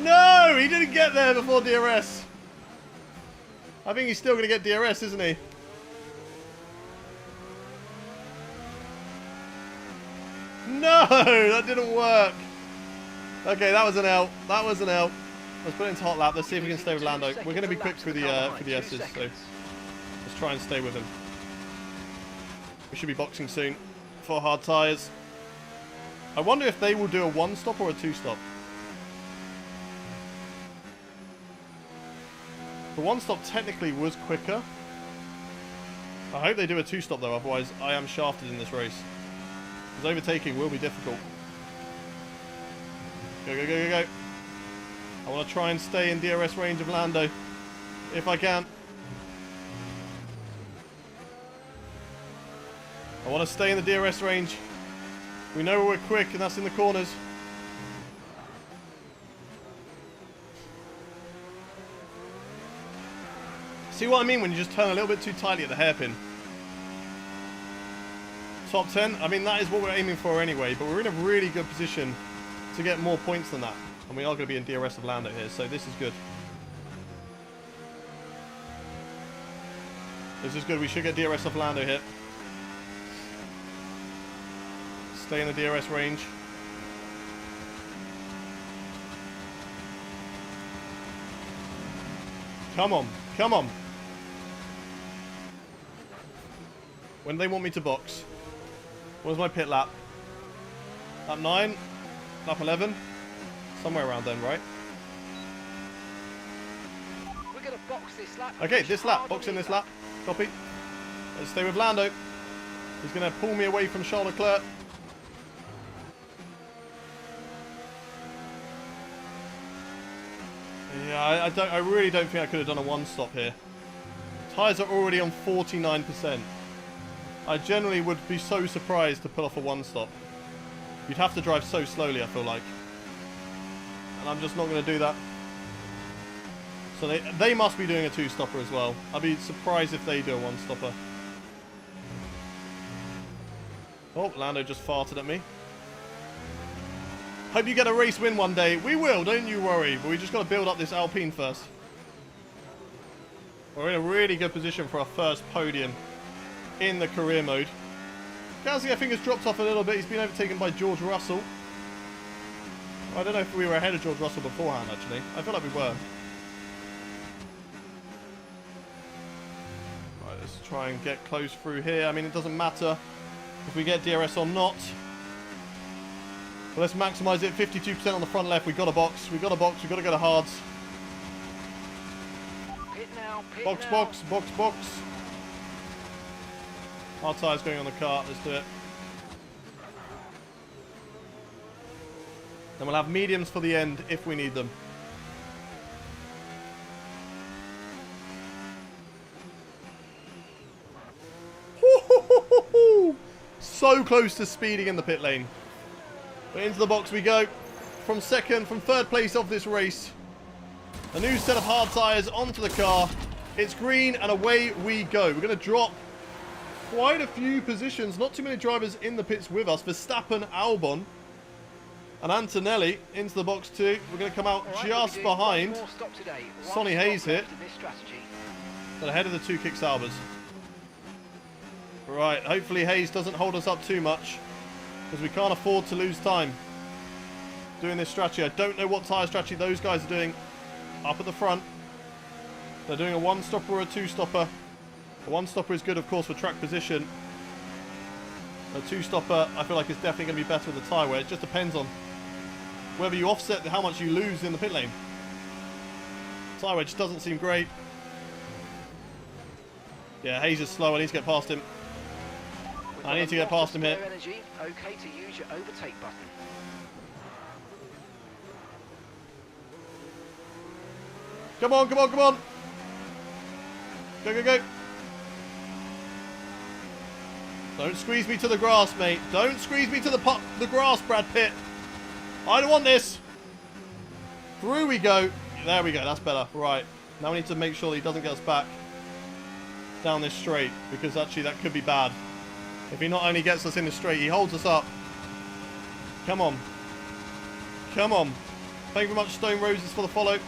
No! He didn't get there before DRS. I think he's still going to get DRS, isn't he? No! That didn't work. Okay, that was an L. That was an L. Let's put it into hot lap. Let's see if we can stay with Lando. We're going to be quick through the S's, so let's try and stay with him. We should be boxing soon for hard tyres. I wonder if they will do a one-stop or a two-stop. The one-stop technically was quicker. I hope they do a two-stop though, otherwise I am shafted in this race. Because overtaking will be difficult. Go, go, go, go, go. I want to try and stay in DRS range of Lando, if I can. I want to stay in the DRS range. We know we're quick, and that's in the corners. See what I mean when you just turn a little bit too tightly at the hairpin? Top 10, I mean, that is what we're aiming for anyway, but we're in a really good position to get more points than that. And we are going to be in DRS of Lando here, so this is good. This is good. We should get DRS of Lando here. Stay in the DRS range. Come on. Come on. When do they want me to box? What was my pit lap? Lap 9? Lap 11? Somewhere around then, right? We're going to box this lap. Okay, this lap. Box in this lap. Copy. Let's stay with Lando. He's going to pull me away from Charles Leclerc. Yeah, I really don't think I could have done a one-stop here. Tyres are already on 49%. I generally would be so surprised to pull off a one-stop. You'd have to drive so slowly, I feel like. And I'm just not going to do that. So they must be doing a two-stopper as well. I'd be surprised if they do a one-stopper. Oh, Lando just farted at me. Hope you get a race win one day. We will, don't you worry. But we just got to build up this Alpine first. We're in a really good position for our first podium in the career mode. Gasly, I think, has dropped off a little bit. He's been overtaken by George Russell. I don't know if we were ahead of George Russell beforehand, actually. I feel like we were. Right, let's try and get close through here. I mean, it doesn't matter if we get DRS or not. But let's maximise it. 52% on the front left. We've got a box. We've got a box. We've got to go to hards. Pit now, pit Box, now. box, box, box. Our tyres going on the kart. Let's do it. Then we'll have mediums for the end if we need them. So close to speeding in the pit lane. But into the box we go. From third place of this race. A new set of hard tyres onto the car. It's green and away we go. We're going to drop quite a few positions. Not too many drivers in the pits with us. Verstappen, Albon and Antonelli into the box too. We're going to come out Right, just we'll be doing behind one more stop today. One Sonny stop Hayes here. after this strategy. But ahead of the two Kick Saubers. Right, hopefully Hayes doesn't hold us up too much, because we can't afford to lose time doing this strategy. I don't know what tyre strategy those guys are doing up at the front. They're doing a one-stopper or a two-stopper. A one-stopper is good, of course, for track position. A two-stopper, I feel like, is definitely going to be better with the tyre wear. It just depends on whether you offset how much you lose in the pit lane. Tyre wear just doesn't seem great. Yeah, Hayes is slow. I need to get past him. I need to get past him here. Energy. Okay to use your overtake button. Come on, come on, come on. Go, go, go. Don't squeeze me to the grass, mate. Don't squeeze me to the grass, Brad Pitt. I don't want this. Through we go. There we go. That's better. Right. Now we need to make sure that he doesn't get us back down this straight, because actually that could be bad. If he not only gets us in the straight, he holds us up. Come on. Come on. Thank you very much, Stone Roses, for the follow.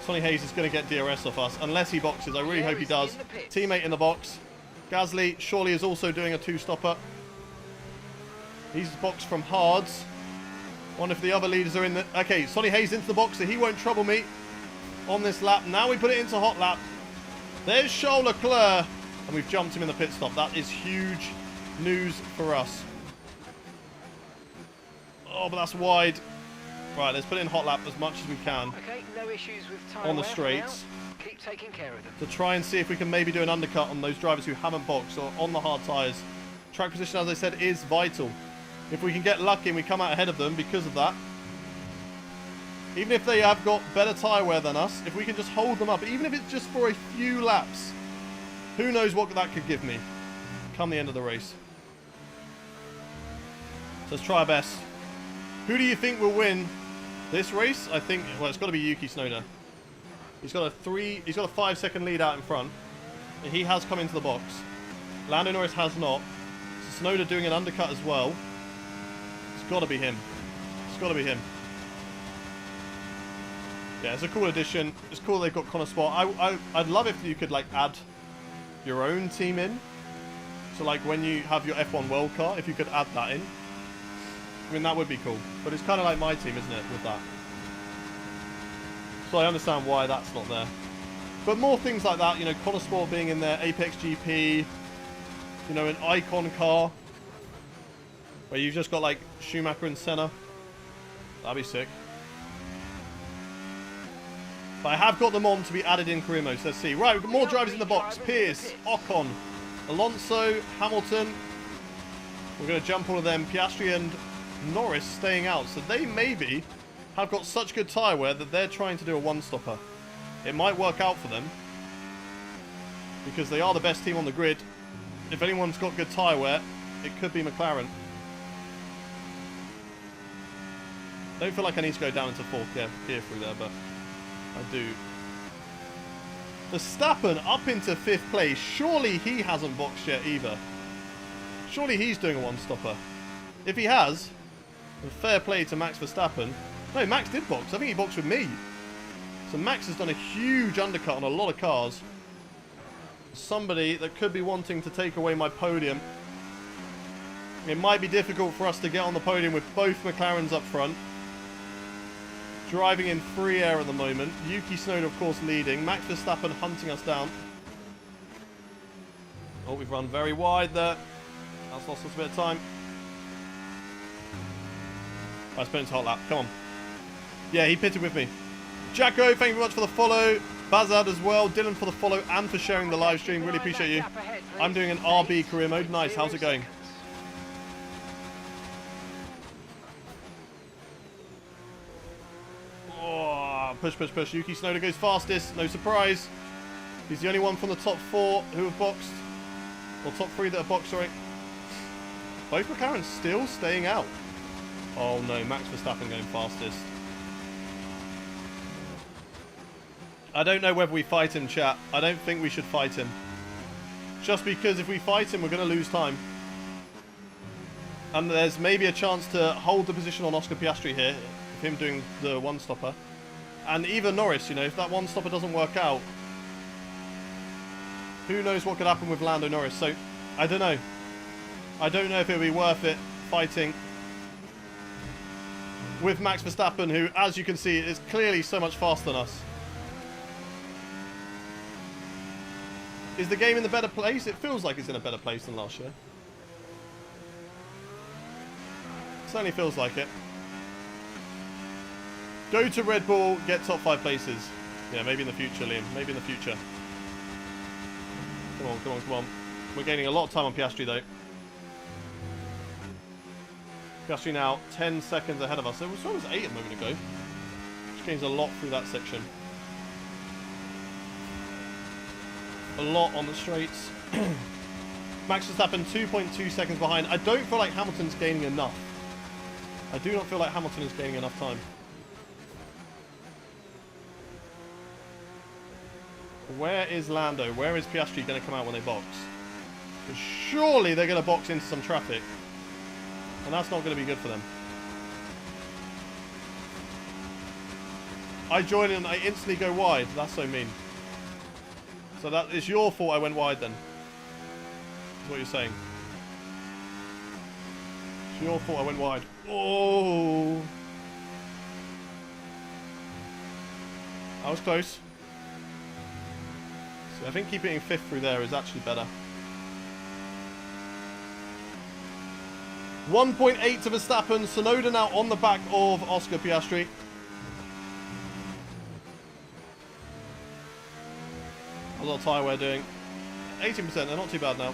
Sonny Hayes is going to get DRS off us, unless he boxes. I really hope he does. Teammate in the box. Gasly surely is also doing a two-stopper. He's boxed from hards. Wonder if the other leaders are in the... Okay, Sonny Hayes into the box, so he won't trouble me on this lap. Now we put it into hot lap. There's Charles Leclerc, and we've jumped him in the pit stop. That is huge news for us. Oh, but that's wide. Right, let's put it in hot lap as much as we can. Okay, no issues with tyre on the wear for straights. now. Keep taking care of them. To try and see if we can maybe do an undercut on those drivers who haven't boxed or on the hard tyres. Track position, as I said, is vital. If we can get lucky and we come out ahead of them because of that, even if they have got better tyre wear than us, if we can just hold them up, even if it's just for a few laps, who knows what that could give me come the end of the race. So let's try our best. Who do you think will win this race? I think, well, it's got to be Yuki Tsunoda. He's got a 5-second lead out in front. And he has come into the box. Lando Norris has not. So Tsunoda doing an undercut as well. It's got to be him. It's got to be him. Yeah, it's a cool addition. It's cool they've got Connor Spot. I'd love if you could, like, add your own team in. So, like, when you have your F1 World Car, if you could add that in. I mean, that would be cool. But it's kind of like my team, isn't it, with that? So I understand why that's not there. But more things like that, you know, Connor Sport being in there, Apex GP, you know, an icon car. Where you've just got, like, Schumacher and Senna. That'd be sick. But I have got them on to be added in career mode, so let's see. Right, we've got more drivers in the box. Pierce, Ocon, Alonso, Hamilton. We're going to jump all of them. Piastri and Norris staying out. So they maybe have got such good tyre wear that they're trying to do a one-stopper. It might work out for them, because they are the best team on the grid. If anyone's got good tyre wear, it could be McLaren. Don't feel like I need to go down into fourth gear through there, but I do. Verstappen up into 5th place. Surely he hasn't boxed yet either. Surely he's doing a one-stopper. If he has, fair play to Max Verstappen. No, Max did box. I think he boxed with me. So Max has done a huge undercut on a lot of cars. Somebody that could be wanting to take away my podium. It might be difficult for us to get on the podium with both McLarens up front. Driving in free air at the moment. Yuki Tsunoda, of course, leading. Max Verstappen hunting us down. Oh, we've run very wide there. That's lost us a bit of time. I spent hot lap. Come on. Yeah, he pitted with me. Jacko, thank you very much for the follow. Bazad as well. Dylan for the follow and for sharing the live stream. Really appreciate you. I'm doing an RB career mode. Nice. How's it going? Oh, push, push, push. Yuki Tsunoda goes fastest. No surprise. He's the only one from the top 4 who have boxed. Or top 3 that have boxed, sorry. Both McLarens still staying out. Oh no, Max Verstappen going fastest. I don't know whether we fight him, chat. I don't think we should fight him. Just because if we fight him, we're going to lose time. And there's maybe a chance to hold the position on Oscar Piastri here. With him doing the one-stopper. And even Norris, you know, if that one-stopper doesn't work out, who knows what could happen with Lando Norris. So, I don't know. I don't know if it would be worth it fighting with Max Verstappen, who, as you can see, is clearly so much faster than us. Is the game in the better place? It feels like it's in a better place than last year. Certainly feels like it. Go to Red Bull, get top 5 places. Yeah, maybe in the future, Liam. Maybe in the future. Come on, come on, come on. We're gaining a lot of time on Piastri, though. Piastri now 10 seconds ahead of us. So it was 8 a moment ago. Which gains a lot through that section. A lot on the straights. Max Verstappen 2.2 seconds behind. I don't feel like Hamilton's gaining enough. I do not feel like Hamilton is gaining enough time. Where is Lando? Where is Piastri going to come out when they box? Because surely they're going to box into some traffic. And that's not going to be good for them. I join in and I instantly go wide. That's so mean. So that is your fault I went wide then. That's what you're saying. It's your fault I went wide. Oh. I was close. So I think keeping 5th through there is actually better. 1.8 to Verstappen. Tsunoda now on the back of Oscar Piastri. How's our tyre wear doing? 18%, they're not too bad now.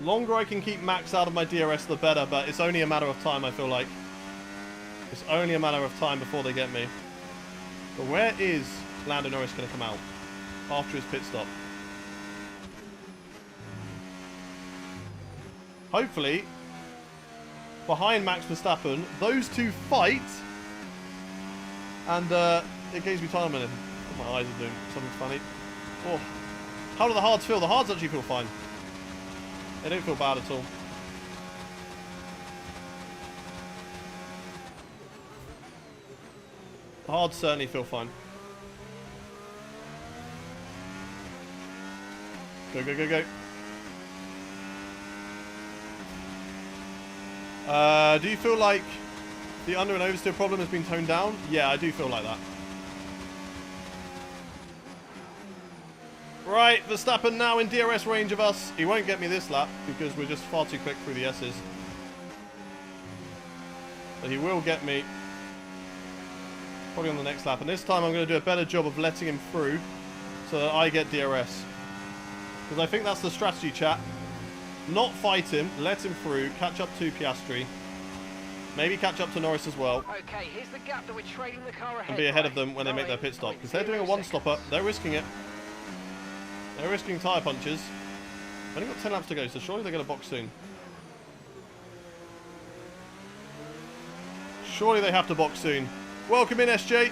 Longer I can keep Max out of my DRS, the better, but it's only a matter of time, I feel like. It's only a matter of time before they get me. But where is Lando Norris going to come out after his pit stop? Hopefully, behind Max Verstappen, those two fight, and it gives me time a minute. My eyes are doing something funny. Oh, how do the hards feel? The hards actually feel fine. They don't feel bad at all. The hards certainly feel fine. Go, go, go, go. Do you feel like the under and oversteer problem has been toned down? Yeah, I do feel like that. Right, Verstappen now in DRS range of us. He won't get me this lap because we're just far too quick through the S's. But he will get me probably on the next lap. And this time I'm going to do a better job of letting him through so that I get DRS. Because I think that's the strategy, chat. Not fight him, let him through, catch up to Piastri. Maybe catch up to Norris as well. Okay, here's the gap that we're trading the car ahead. And be ahead of them when they make their pit stop. Because they're doing a one-stopper. They're risking it. They're risking tyre punches. Only got 10 laps to go, so surely they're going to box soon. Surely they have to box soon. Welcome in, SJ.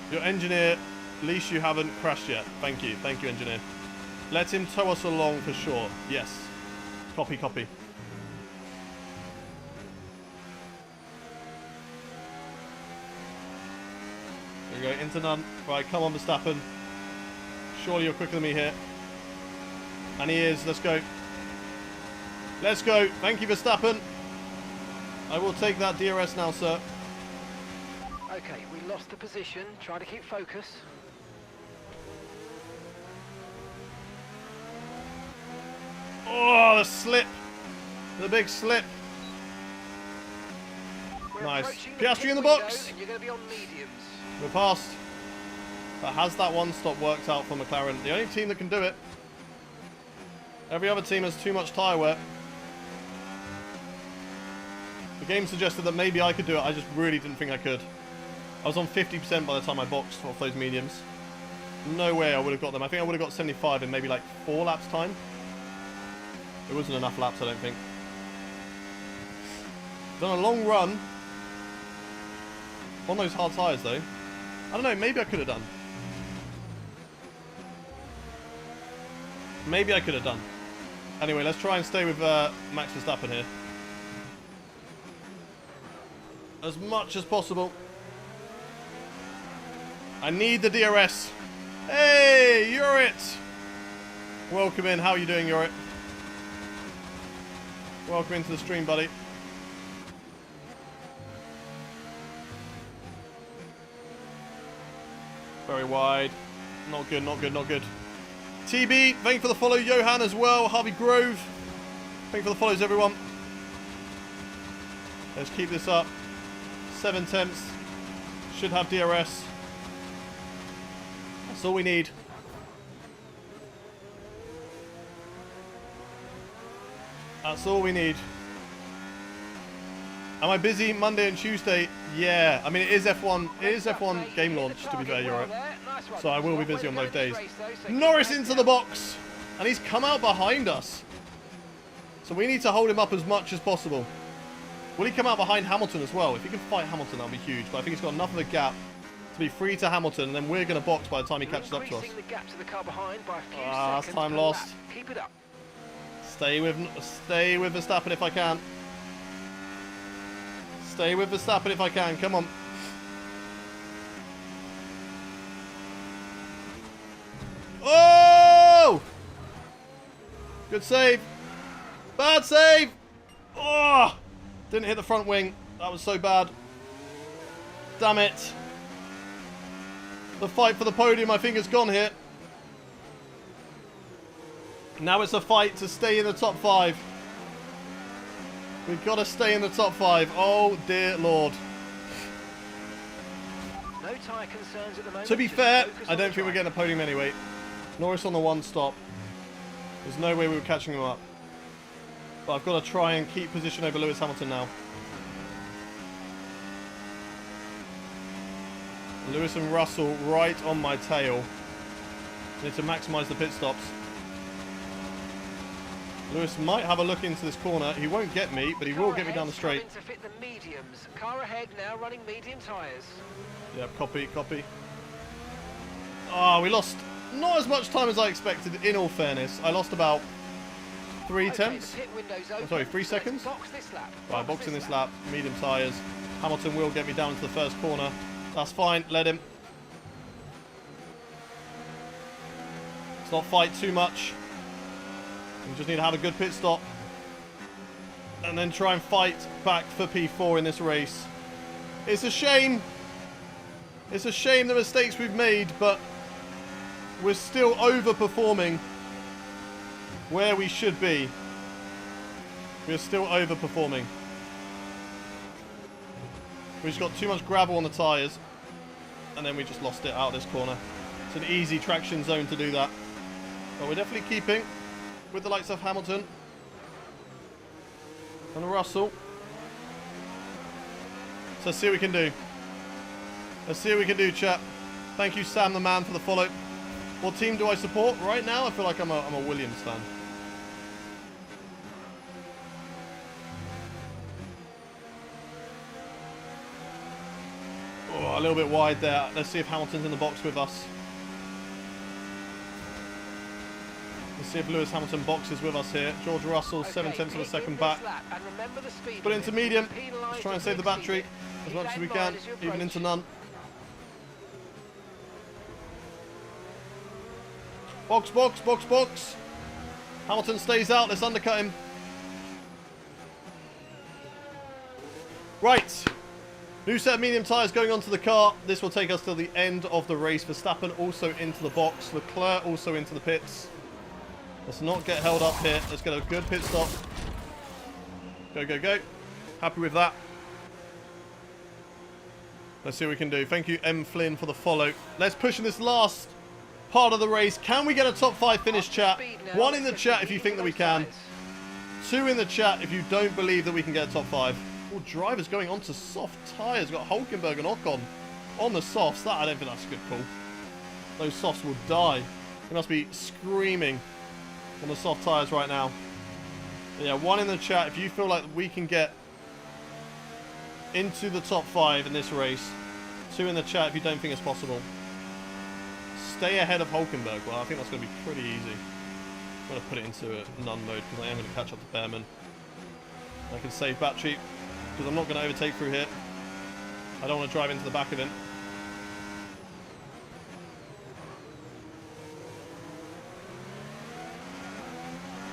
Your engineer, at least you haven't crashed yet. Thank you. Thank you, engineer. Let him tow us along for sure. Yes. Copy, copy. There we go, into none. Right, come on, Verstappen. Surely you're quicker than me here. And he is. Let's go. Let's go. Thank you, Verstappen. I will take that DRS now, sir. Okay, we lost the position. Try to keep focus. Oh, the slip. The big slip. We're Nice. approaching Piastri in the pit box. window, and you're going to be on mediums. We're past. But has that one stop worked out for McLaren? The only team that can do it. Every other team has too much tyre wear. The game suggested that maybe I could do it. I just really didn't think I could. I was on 50% by the time I boxed off those mediums. No way I would have got them. I think I would have got 75 in maybe like 4 laps time. It wasn't enough laps, I don't think. Done a long run. On those hard tyres though. I don't know, maybe I could have done. Maybe I could have done. Anyway, let's try and stay with Max Verstappen here. As much as possible. I need the DRS. Hey, Yurit! Welcome in. How are you doing, Yurit? Welcome into the stream, buddy. Very wide. Not good, not good, not good. TB, thank you for the follow. Johan as well. Harvey Grove, thank you for the follows, everyone. Let's keep this up. 7 temps. Should have DRS. That's all we need. That's all we need. Am I busy Monday and Tuesday? Yeah. I mean, it is F1. It is F1 game launch, to be fair, you're right. So I will be busy on those days. Norris into the box. And he's come out behind us. So we need to hold him up as much as possible. Will he come out behind Hamilton as well? If he can fight Hamilton, that'll be huge. But I think he's got enough of a gap to be free to Hamilton. And then we're going to box by the time he catches up to us. Ah, that's time lost. Keep it up. Stay with Verstappen if I can. Stay with Verstappen if I can. Come on. Oh! Good save. Bad save. Oh! Didn't hit the front wing. That was so bad. Damn it. The fight for the podium, I think, is gone here. Now it's a fight to stay in the top 5. We've got to stay in the top 5. Oh, dear Lord. No tyre concerns at the moment. To be fair, I don't think we're getting a podium anyway. Norris on the 1 stop. There's no way we were catching him up. But I've got to try and keep position over Lewis Hamilton now. Lewis and Russell right on my tail. Need to maximise the pit stops. Lewis might have a look into this corner. He won't get me, but he will get me down the straight. To fit the mediums. Car ahead now running medium tyres. Yep, copy. Ah, we lost not as much time as I expected, in all fairness. I lost about 3 temps. I'm sorry, 3 seconds. Right, boxing this lap, medium tyres. Hamilton will get me down to the first corner. That's fine, let him. Let's not fight too much. We just need to have a good pit stop. And then try and fight back for P4 in this race. It's a shame. It's a shame the mistakes we've made, but we're still overperforming where we should be. We're still overperforming. We've just got too much gravel on the tyres. And then we just lost it out of this corner. It's an easy traction zone to do that. But we're definitely keeping with the likes of Hamilton and Russell. So let's see what we can do. Let's see what we can do, chat. Thank you, Sam the man, for the follow. What team do I support? Right now, I feel like I'm a Williams fan. Oh, a little bit wide there. Let's see if Hamilton's in the box with us. Let's see if Lewis Hamilton boxes with us here. George Russell, 7 tenths of a second back. Put it into medium. Let's try and save the battery as much as we can, even into none. Box. Hamilton stays out. Let's undercut him. Right. New set of medium tyres going onto the car. This will take us till the end of the race. Verstappen also into the box. Leclerc also into the pits. Let's not get held up here. Let's get a good pit stop. Go. Happy with that. Let's see what we can do. Thank you, M. Flynn, for the follow. Let's push in this last part of the race. Can we get a top 5 finish, chat? 1 in the chat if you think that we can. 2 in the chat if you don't believe that we can get a top 5. Oh, drivers going onto soft tyres. Got Hulkenberg and Ocon on the softs. I don't think that's a good call. Those softs will die. They must be screaming on the soft tyres right now. But yeah, 1 in the chat if you feel like we can get into the top 5 in this race. 2 in the chat if you don't think it's possible. Stay ahead of Hulkenberg. Well, I think that's going to be pretty easy. I'm going to put it into none mode because I am going to catch up to Behrman. I can save battery because I'm not going to overtake through here. I don't want to drive into the back of him.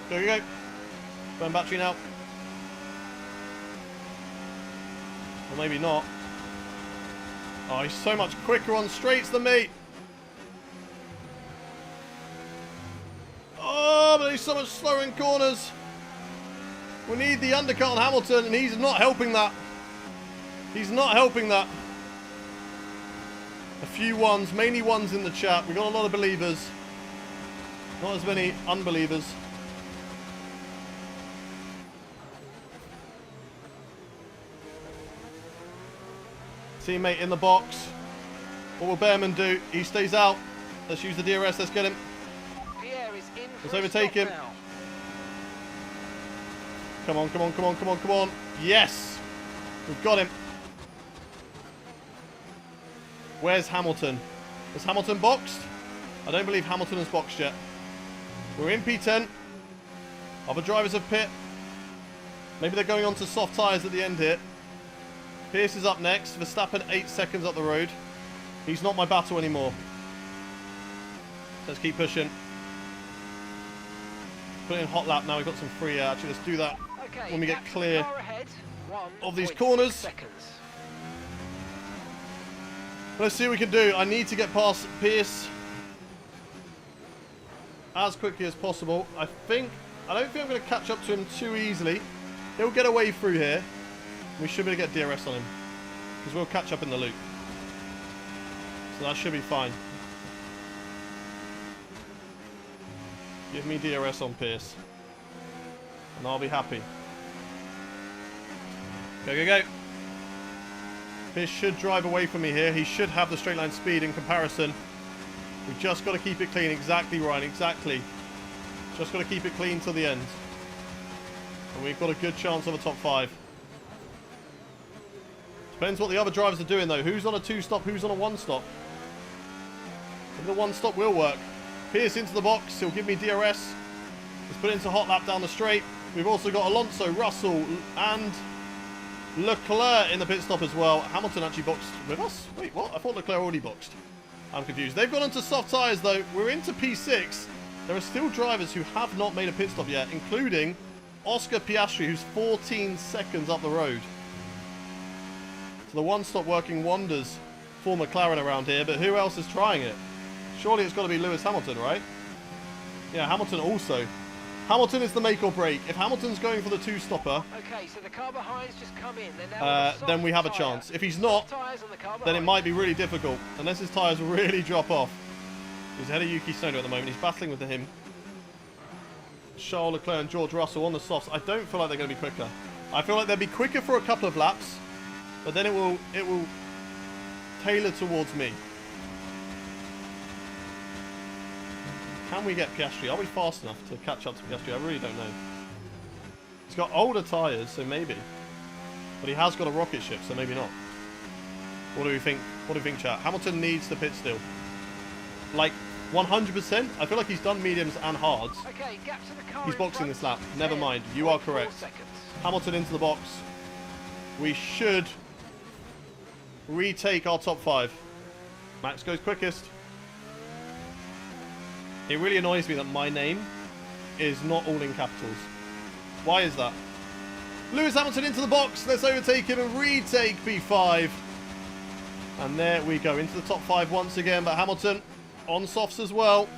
Go. Burn battery now. Or maybe not. Oh, he's so much quicker on straights than me. he's so much slower in corners. We need the undercut on Hamilton, and he's not helping that. He's not helping that. A few ones, mainly ones in the chat. We got a lot of believers. Not as many unbelievers. Teammate in the box. What will Behrman do? He stays out. Let's use the DRS. Let's get him. Pierre is in. Let's overtake him. Come on, come on, come on, come on, come on. Yes! We've got him. Where's Hamilton? Is Hamilton boxed? I don't believe Hamilton has boxed yet. We're in P10. Other drivers have pit. Maybe they're going on to soft tyres at the end here. Pierce is up next. Verstappen 8 seconds up the road. He's not my battle anymore. Let's keep pushing. Put in hot lap now. We've got some free air. Actually, let's do that Okay, when we get clear ahead, of these corners. Seconds. Let's see what we can do. I need to get past Pierce as quickly as possible. I don't think I'm going to catch up to him too easily. He'll get away through here. We should be able to get DRS on him, because we'll catch up in the loop. So that should be fine. Give me DRS on Pierce, and I'll be happy. Go, go, go. Pierce should drive away from me here. He should have the straight line speed in comparison. We've just got to keep it clean. Exactly, Ryan. Exactly. Just got to keep it clean till the end. And we've got a good chance of a top 5. Depends what the other drivers are doing, though. Who's on a 2-stop? Who's on a 1-stop? Maybe the 1-stop will work. Pierce into the box. He'll give me DRS. Let's put it into hot lap down the straight. We've also got Alonso, Russell, and Leclerc in the pit stop as well. Hamilton actually boxed with us. Wait, what? I thought Leclerc already boxed. I'm confused. They've gone onto soft tyres, though. We're into P6. There are still drivers who have not made a pit stop yet, including Oscar Piastri, who's 14 seconds up the road. So the 1-stop working wonders for McLaren around here, but who else is trying it? Surely it's got to be Lewis Hamilton, right? Yeah, Hamilton also. Hamilton is the make or break. If Hamilton's going for the 2-stopper, Okay, so the car behind's just come in. They're now on the then we have a soft chance. tyre. If he's not, Soft tyres on the car then it behind. might be really difficult, unless his tyres really drop off. He's ahead of Yuki Tsunoda at the moment. He's battling with him. Charles Leclerc and George Russell on the softs. I don't feel like they're going to be quicker. I feel like they'll be quicker for a couple of laps, but then it will tailor towards me. Can we get Piastri? Are we fast enough to catch up to Piastri? I really don't know. He's got older tyres, so maybe. But he has got a rocket ship, so maybe not. What do we think? What do we think, chat? Hamilton needs to pit still. Like, 100%? I feel like he's done mediums and hards. Okay, gap to the car He's in boxing front. this lap. Never mind. You are 10.4 correct. seconds. Hamilton into the box. We should retake our top 5. Max goes quickest. It really annoys me that my name is not all in capitals. Why is that? Lewis Hamilton into the box. Let's overtake him and retake P5. And there we go. Into the top 5 once again. But Hamilton on softs as well.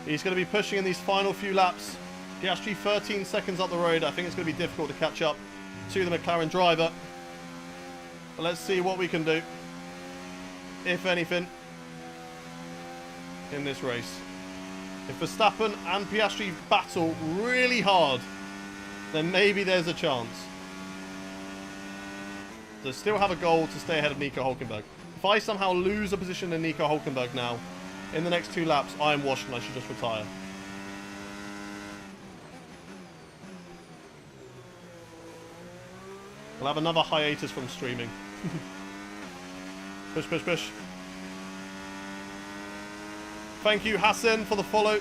He's going to be pushing in these final few laps. Piastri 13 seconds up the road. I think it's going to be difficult to catch up to the McLaren driver. But let's see what we can do, if anything, in this race. If Verstappen and Piastri battle really hard, then maybe there's a chance. They still have a goal to stay ahead of Nico Hülkenberg. If I somehow lose a position in Nico Hülkenberg now, in the next 2 laps, I am washed and I should just retire. We'll have another hiatus from streaming. Push, push, push. Thank you, Hassan, for the follow.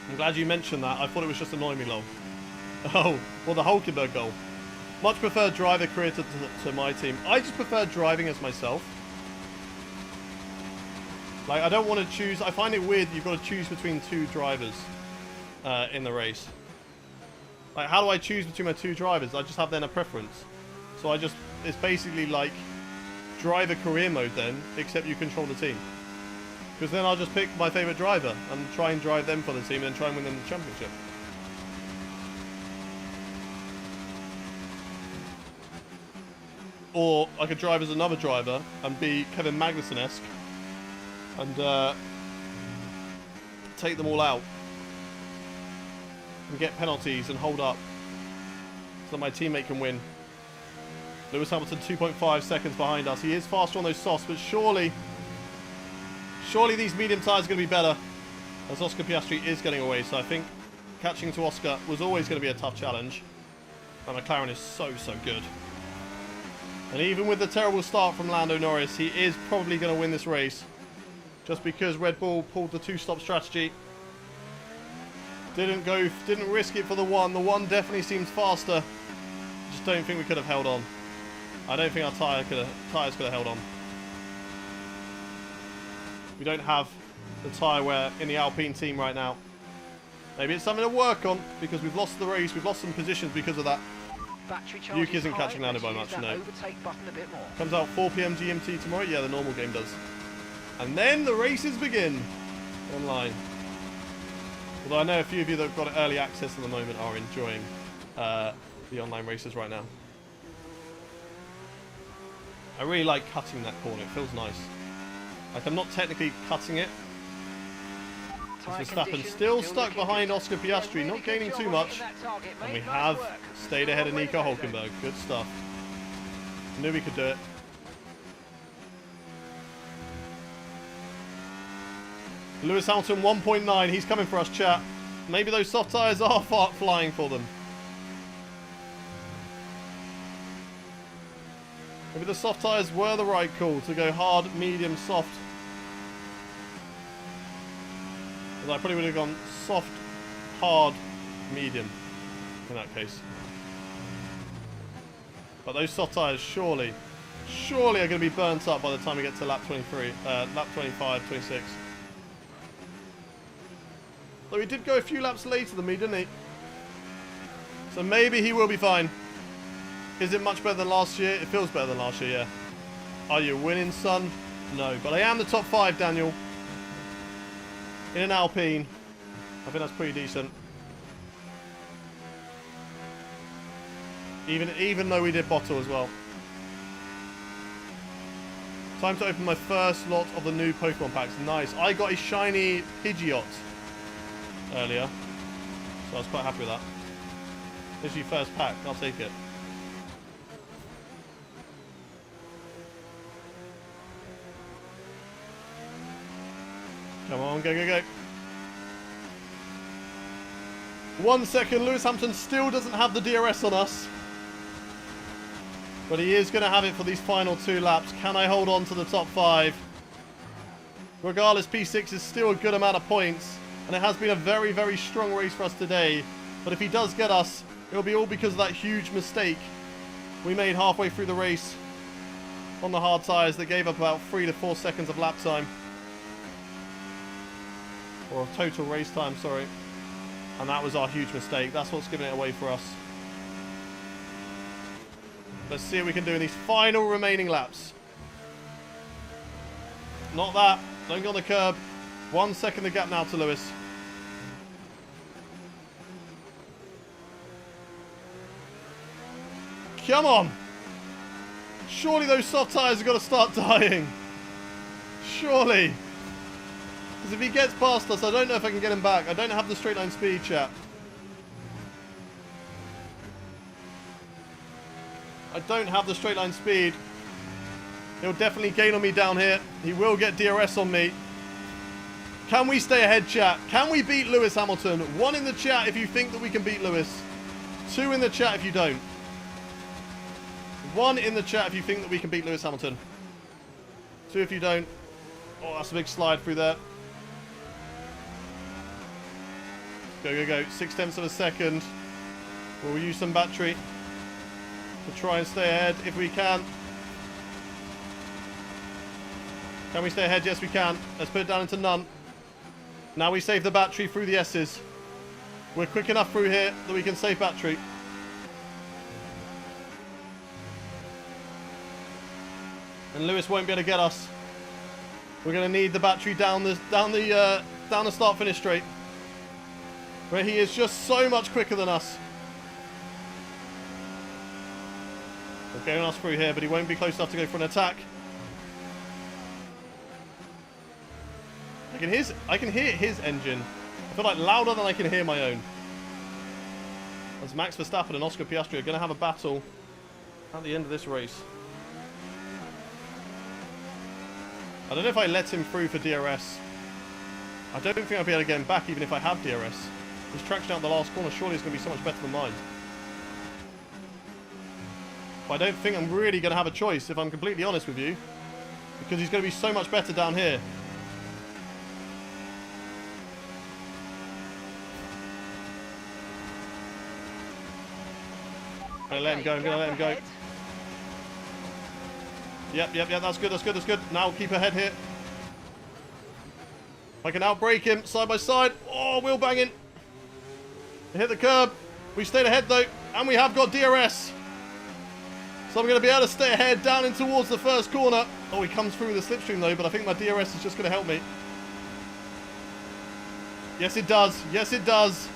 I'm glad you mentioned that. I thought it was just annoying me, lol. Oh, well, the Hülkenberg goal. Much preferred driver career to my team. I just prefer driving as myself. Like, I don't want to choose. I find it weird that you've got to choose between 2 drivers in the race. Like, how do I choose between my 2 drivers? I just have then a preference. So it's basically like driver career mode then, except you control the team. Because then I'll just pick my favourite driver and try and drive them for the team and then try and win them the championship. Or I could drive as another driver and be Kevin Magnussen-esque and take them all out and get penalties and hold up so that my teammate can win. Lewis Hamilton 2.5 seconds behind us. He is faster on those softs, but surely these medium tyres are going to be better, as Oscar Piastri is getting away. So I think catching to Oscar was always going to be a tough challenge. And McLaren is so good. And even with the terrible start from Lando Norris, he is probably going to win this race. Just because Red Bull pulled the two-stop strategy. Didn't risk it for the one. The one definitely seems faster. Just don't think we could have held on. I don't think our tyres could have held on. We don't have the tyre wear in the Alpine team right now. Maybe it's something to work on because we've lost the race. We've lost some positions because of that. Yuki isn't catching Lando by much, no. Comes out 4 PM GMT tomorrow. Yeah, the normal game does. And then the races begin online. Although I know a few of you that have got early access at the moment are enjoying the online races right now. I really like cutting that corner. It feels nice. Like, I'm not technically cutting it. Verstappen still stuck behind Oscar Piastri, not gaining too much. And we have stayed ahead of Nico Hülkenberg. Good stuff. Knew we could do it. Lewis Hamilton 1.9. He's coming for us, chat. Maybe those soft tyres are flying for them. Maybe the soft tyres were the right call to go hard, medium, soft. But I probably would have gone soft, hard, medium in that case. But those soft tyres surely are going to be burnt up by the time we get to lap 23, lap 25, 26. Though he did go a few laps later than me, didn't he? So maybe he will be fine. Is it much better than last year? It feels better than last year, yeah. Are you winning, son? No. But I am the top 5, Daniel. In an Alpine. I think that's pretty decent. Even though we did bottle as well. Time to open my first lot of the new Pokemon packs. Nice. I got a shiny Pidgeot earlier. So I was quite happy with that. This is your first pack. I'll take it. Come on, go. 1 second. Lewis Hamilton still doesn't have the DRS on us. But he is going to have it for these final 2 laps. Can I hold on to the top 5? Regardless, P6 is still a good amount of points. And it has been a very, very strong race for us today. But if he does get us, it'll be all because of that huge mistake we made halfway through the race on the hard tyres that gave up about 3 to 4 seconds of lap time. Or total race time, sorry. And that was our huge mistake. That's what's giving it away for us. Let's see what we can do in these final remaining laps. Not that. Don't go on the curb. 1 second the gap now to Lewis. Come on. Surely those soft tyres have got to start dying. Surely. Because if he gets past us, I don't know if I can get him back. I don't have the straight line speed, chat. I don't have the straight line speed. He'll definitely gain on me down here. He will get DRS on me. Can we stay ahead, chat? Can we beat Lewis Hamilton? 1 in the chat if you think that we can beat Lewis. 2 in the chat if you don't. 1 in the chat if you think that we can beat Lewis Hamilton. 2 if you don't. Oh, that's a big slide through there. Go. 0.6 of a second. We'll use some battery to try and stay ahead if we can. Can we stay ahead? Yes, we can. Let's put it down into none. Now we save the battery through the S's. We're quick enough through here that we can save battery. and Lewis won't be able to get us. We're going to need the battery down the start-finish straight, where he is just so much quicker than us. We're going us through here, but he won't be close enough to go for an attack. I can hear his engine. I feel like louder than I can hear my own. As Max Verstappen and Oscar Piastri are going to have a battle at the end of this race. I don't know if I let him through for DRS. I don't think I'll be able to get him back even if I have DRS. His traction out the last corner surely is going to be so much better than mine. But I don't think I'm really going to have a choice, if I'm completely honest with you. Because he's going to be so much better down here. I'm going to let him go, I'm going to let him go. Yep, that's good. Now keep ahead here. I can outbrake him, side by side. Oh, wheel banging. Hit the curb. We stayed ahead though, and we have got DRS. So I'm going to be able to stay ahead down in towards the first corner. Oh, he comes through with a slipstream though, but I think my DRS is just going to help me. Yes, it does. Yes, it does.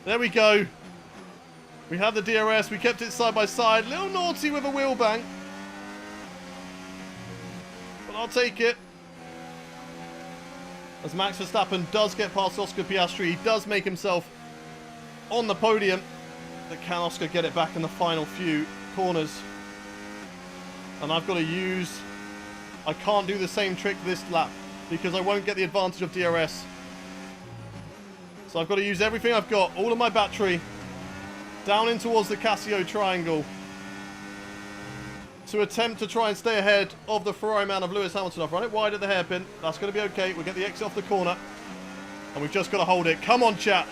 There we go. We have the DRS. We kept it side by side. Little naughty with a wheel bang. But I'll take it. As Max Verstappen does get past Oscar Piastri, he does make himself on the podium. But can Oscar get it back in the final few corners? And I've got to use... I can't do the same trick this lap because I won't get the advantage of DRS. So I've got to use everything I've got, all of my battery, down in towards the Casio triangle to attempt to try and stay ahead of the Ferrari man of Lewis Hamilton. I've run it wide at the hairpin. That's going to be okay. We'll get the exit off the corner. And we've just got to hold it. Come on, chat.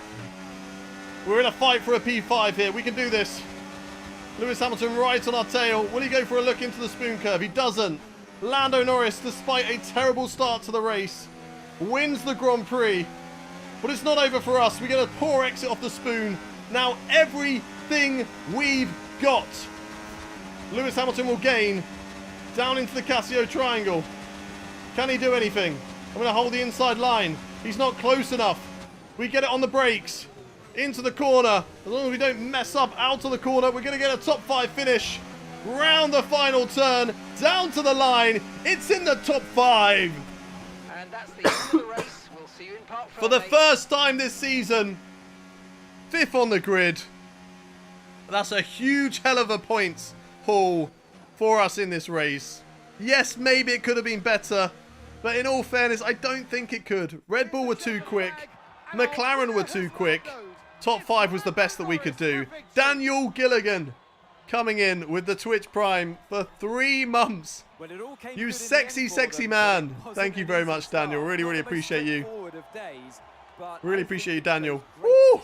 We're in a fight for a P5 here. We can do this. Lewis Hamilton right on our tail. Will he go for a look into the spoon curve? He doesn't. Lando Norris, despite a terrible start to the race, wins the Grand Prix. But it's not over for us. We get a poor exit off the spoon. Now everything we've got, Lewis Hamilton will gain down into the Casio triangle. Can he do anything? I'm going to hold the inside line. He's not close enough. We get it on the brakes. Into the corner. As long as we don't mess up out of the corner, we're going to get a top 5 finish. Round the final turn. Down to the line. It's in the top 5. And that's the end of the race. We'll see you in Park For the first time this season, 5th on the grid. That's a huge hell of a points haul for us in this race. Yes, maybe it could have been better, but in all fairness, I don't think it could. Red Bull were too quick. McLaren were too quick. Top 5 was the best that we could do. Daniel Gilligan coming in with the Twitch Prime for 3 months. You sexy, sexy man. Thank you very much, Daniel. Really appreciate you. Really appreciate you, Daniel. Woo!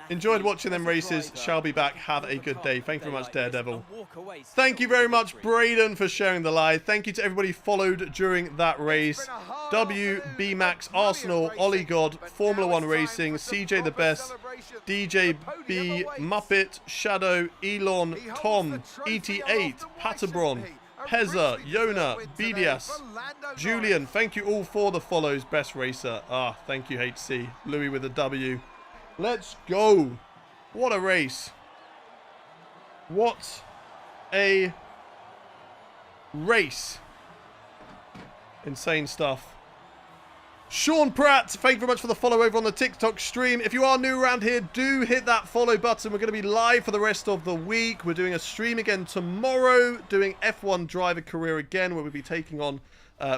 Enjoyed watching them races. Shall be back. Have a good day. Thank you very much, Daredevil. Thank you very much, Braden, for sharing the live. Thank you to everybody followed during that race. WB Max, Arsenal, Ollie God, Formula 1 Racing, CJ the Best, DJ B, Muppet, Shadow, Elon, Tom, ET8, Patabron, Pezza, Yona, BDS, Julian. Thank you all for the follows. Best Racer. Thank you, HC. Louis with a W. Let's go. What a race. What a race. Insane stuff. Sean Pratt, thank you very much for the follow over on the TikTok stream. If you are new around here, do hit that follow button. We're going to be live for the rest of the week. We're doing a stream again tomorrow, doing F1 driver career again, where we'll be taking on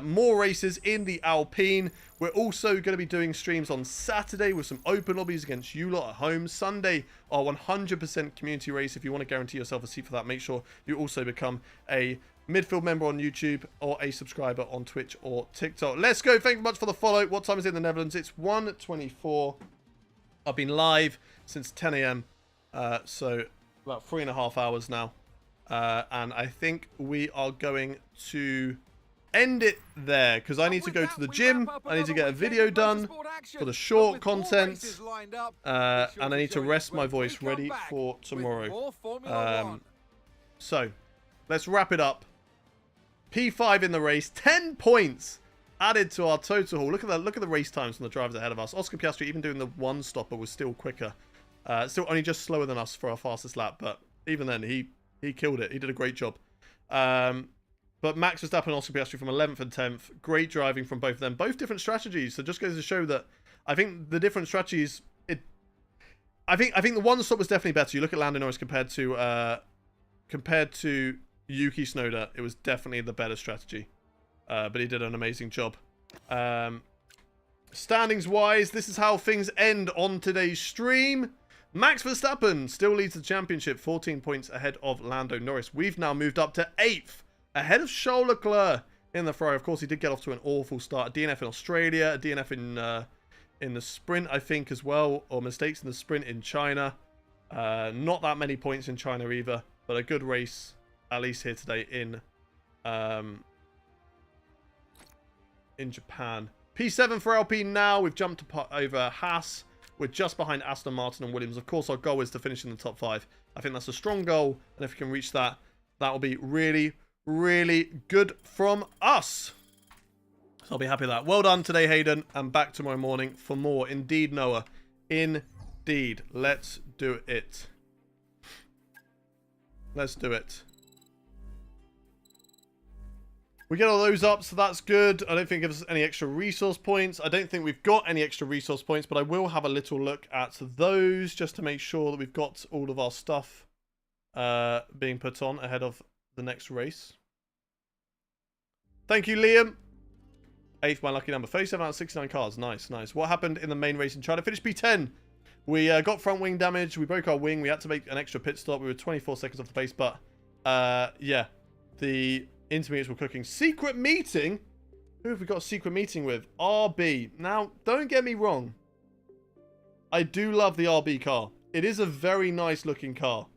more races in the Alpine. We're also going to be doing streams on Saturday with some open lobbies against you lot at home. Sunday, our 100% community race. If you want to guarantee yourself a seat for that, make sure you also become a midfield member on YouTube or a subscriber on Twitch or TikTok. Let's go. Thank you much for the follow. What time is it in the Netherlands? It's 1:24. I've been live since 10 a.m. So about 3.5 hours now. And I think we are going to end it there because I need to go to the gym. I need to get a video done for the short content. And I need to rest my voice ready for tomorrow. So let's wrap it up. P5 in the race. 10 points added to our total haul. Look at that. Look at the race times from the drivers ahead of us. Oscar Piastri, even doing the one stopper, was still quicker. Still only just slower than us for our fastest lap, but even then, he killed it. He did a great job. But Max Verstappen and Oscar Piastri from 11th and 10th. Great driving from both of them. Both different strategies. So just goes to show that I think the different strategies. I think the one stop was definitely better. You look at Lando Norris compared to Yuki Tsunoda. It was definitely the better strategy. But he did an amazing job. Standings wise, this is how things end on today's stream. Max Verstappen still leads the championship, 14 points ahead of Lando Norris. We've now moved up to 8th, ahead of Charles Leclerc in the Ferrari. Of course, he did get off to an awful start. A DNF in Australia, a DNF in the sprint, I think, as well, or mistakes in the sprint in China. Not that many points in China either, but a good race, at least here today in Japan. P7 for Alpine now. We've jumped over Haas. We're just behind Aston Martin and Williams. Of course, our goal is to finish in the top 5. I think that's a strong goal, and if we can reach that, that will be really, really good from us. So I'll be happy with that. Well done today, Hayden, and back tomorrow morning for more. Indeed, Noah. Indeed. Let's do it. Let's do it. We get all those up, so that's good. I don't think it gives us any extra resource points. I don't think we've got any extra resource points, but I will have a little look at those just to make sure that we've got all of our stuff being put on ahead of the next race. Thank you, Liam. 8th, my lucky number. 37 out of 69 cars. Nice, nice. What happened in the main race in China? Finished P10. We got front wing damage. We broke our wing. We had to make an extra pit stop. We were 24 seconds off the pace, but yeah, the intermediates were cooking. Secret meeting? Who have we got a secret meeting with? RB. Now, don't get me wrong. I do love the RB car. It is a very nice looking car.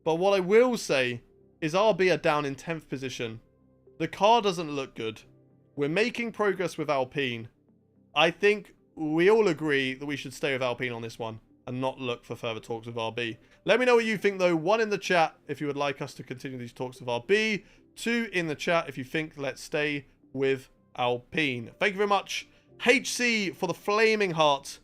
But what I will say is RB are down in 10th position. The car doesn't look good. We're making progress with Alpine. I think we all agree that we should stay with Alpine on this one and not look for further talks with RB. Let me know what you think, though. 1 in the chat if you would like us to continue these talks with RB. 2 in the chat if you think let's stay with Alpine. Thank you very much, HC, for the flaming heart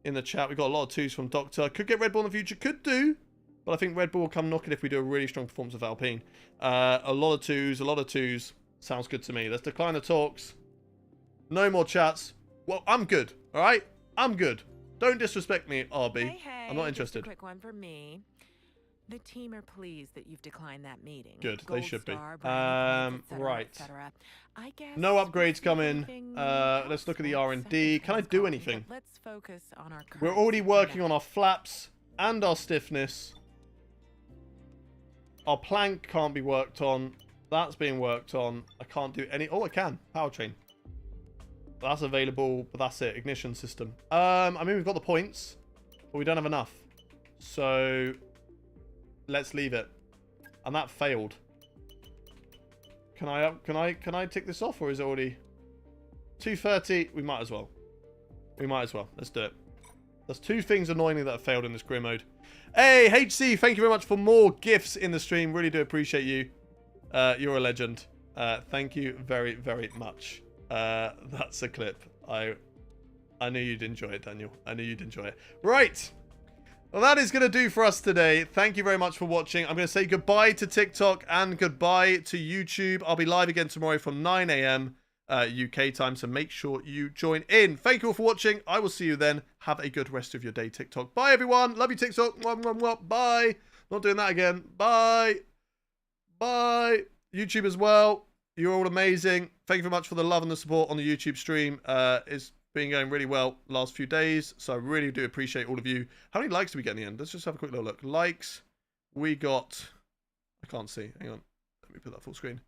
in the chat. We've got a lot of 2s from Doctor. Could get Red Bull in the future. Could do. But I think Red Bull will come knocking if we do a really strong performance with Alpine. A lot of 2s. A lot of 2s. Sounds good to me. Let's decline the talks. No more chats. Well, I'm good. All right? I'm good. Don't disrespect me, RB. Hey, I'm not interested. Just a quick one for me. The team are pleased that you've declined that meeting. Good, they should be. Star, right. I guess no upgrades coming. Let's look at the R&D. Can I do anything? Let's focus on our We're already working on our flaps and our stiffness. Our plank can't be worked on. That's being worked on. I can't do any. Oh, I can. Powertrain. That's available, but that's it. Ignition system. I mean, we've got the points, but we don't have enough. So let's leave it. And that failed. Can I tick this off, or is it already 230? We might as well. We might as well. Let's do it. There's 2 things annoyingly that have failed in this career mode. Hey, HC, thank you very much for more gifts in the stream. Really do appreciate you. You're a legend. Thank you very, very much. That's a clip. I knew you'd enjoy it, Daniel. I knew you'd enjoy it. Right. Well, that is going to do for us today. Thank you very much for watching. I'm going to say goodbye to TikTok and goodbye to YouTube. I'll be live again tomorrow from 9 a.m. UK time, so make sure you join in. Thank you all for watching. I will see you then. Have a good rest of your day, TikTok. Bye, everyone. Love you, TikTok. Mwah, mwah, mwah. Bye. Not doing that again. Bye. Bye. YouTube as well. You're all amazing. Thank you very much for the love and the support on the YouTube stream. It's been going really well last few days, so I really do appreciate all of you. How many likes do we get in the end? Let's just have a quick little look. Likes, we got, I can't see, hang on, let me put that full screen.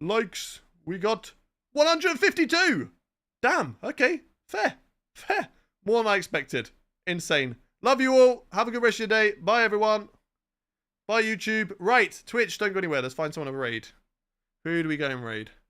Likes, we got 152. Damn, okay, fair, more than I expected. Insane. Love you all. Have a good rest of your day. Bye, everyone. Bye, YouTube. Right, Twitch, don't go anywhere. Let's find someone to raid. Who do we go and raid?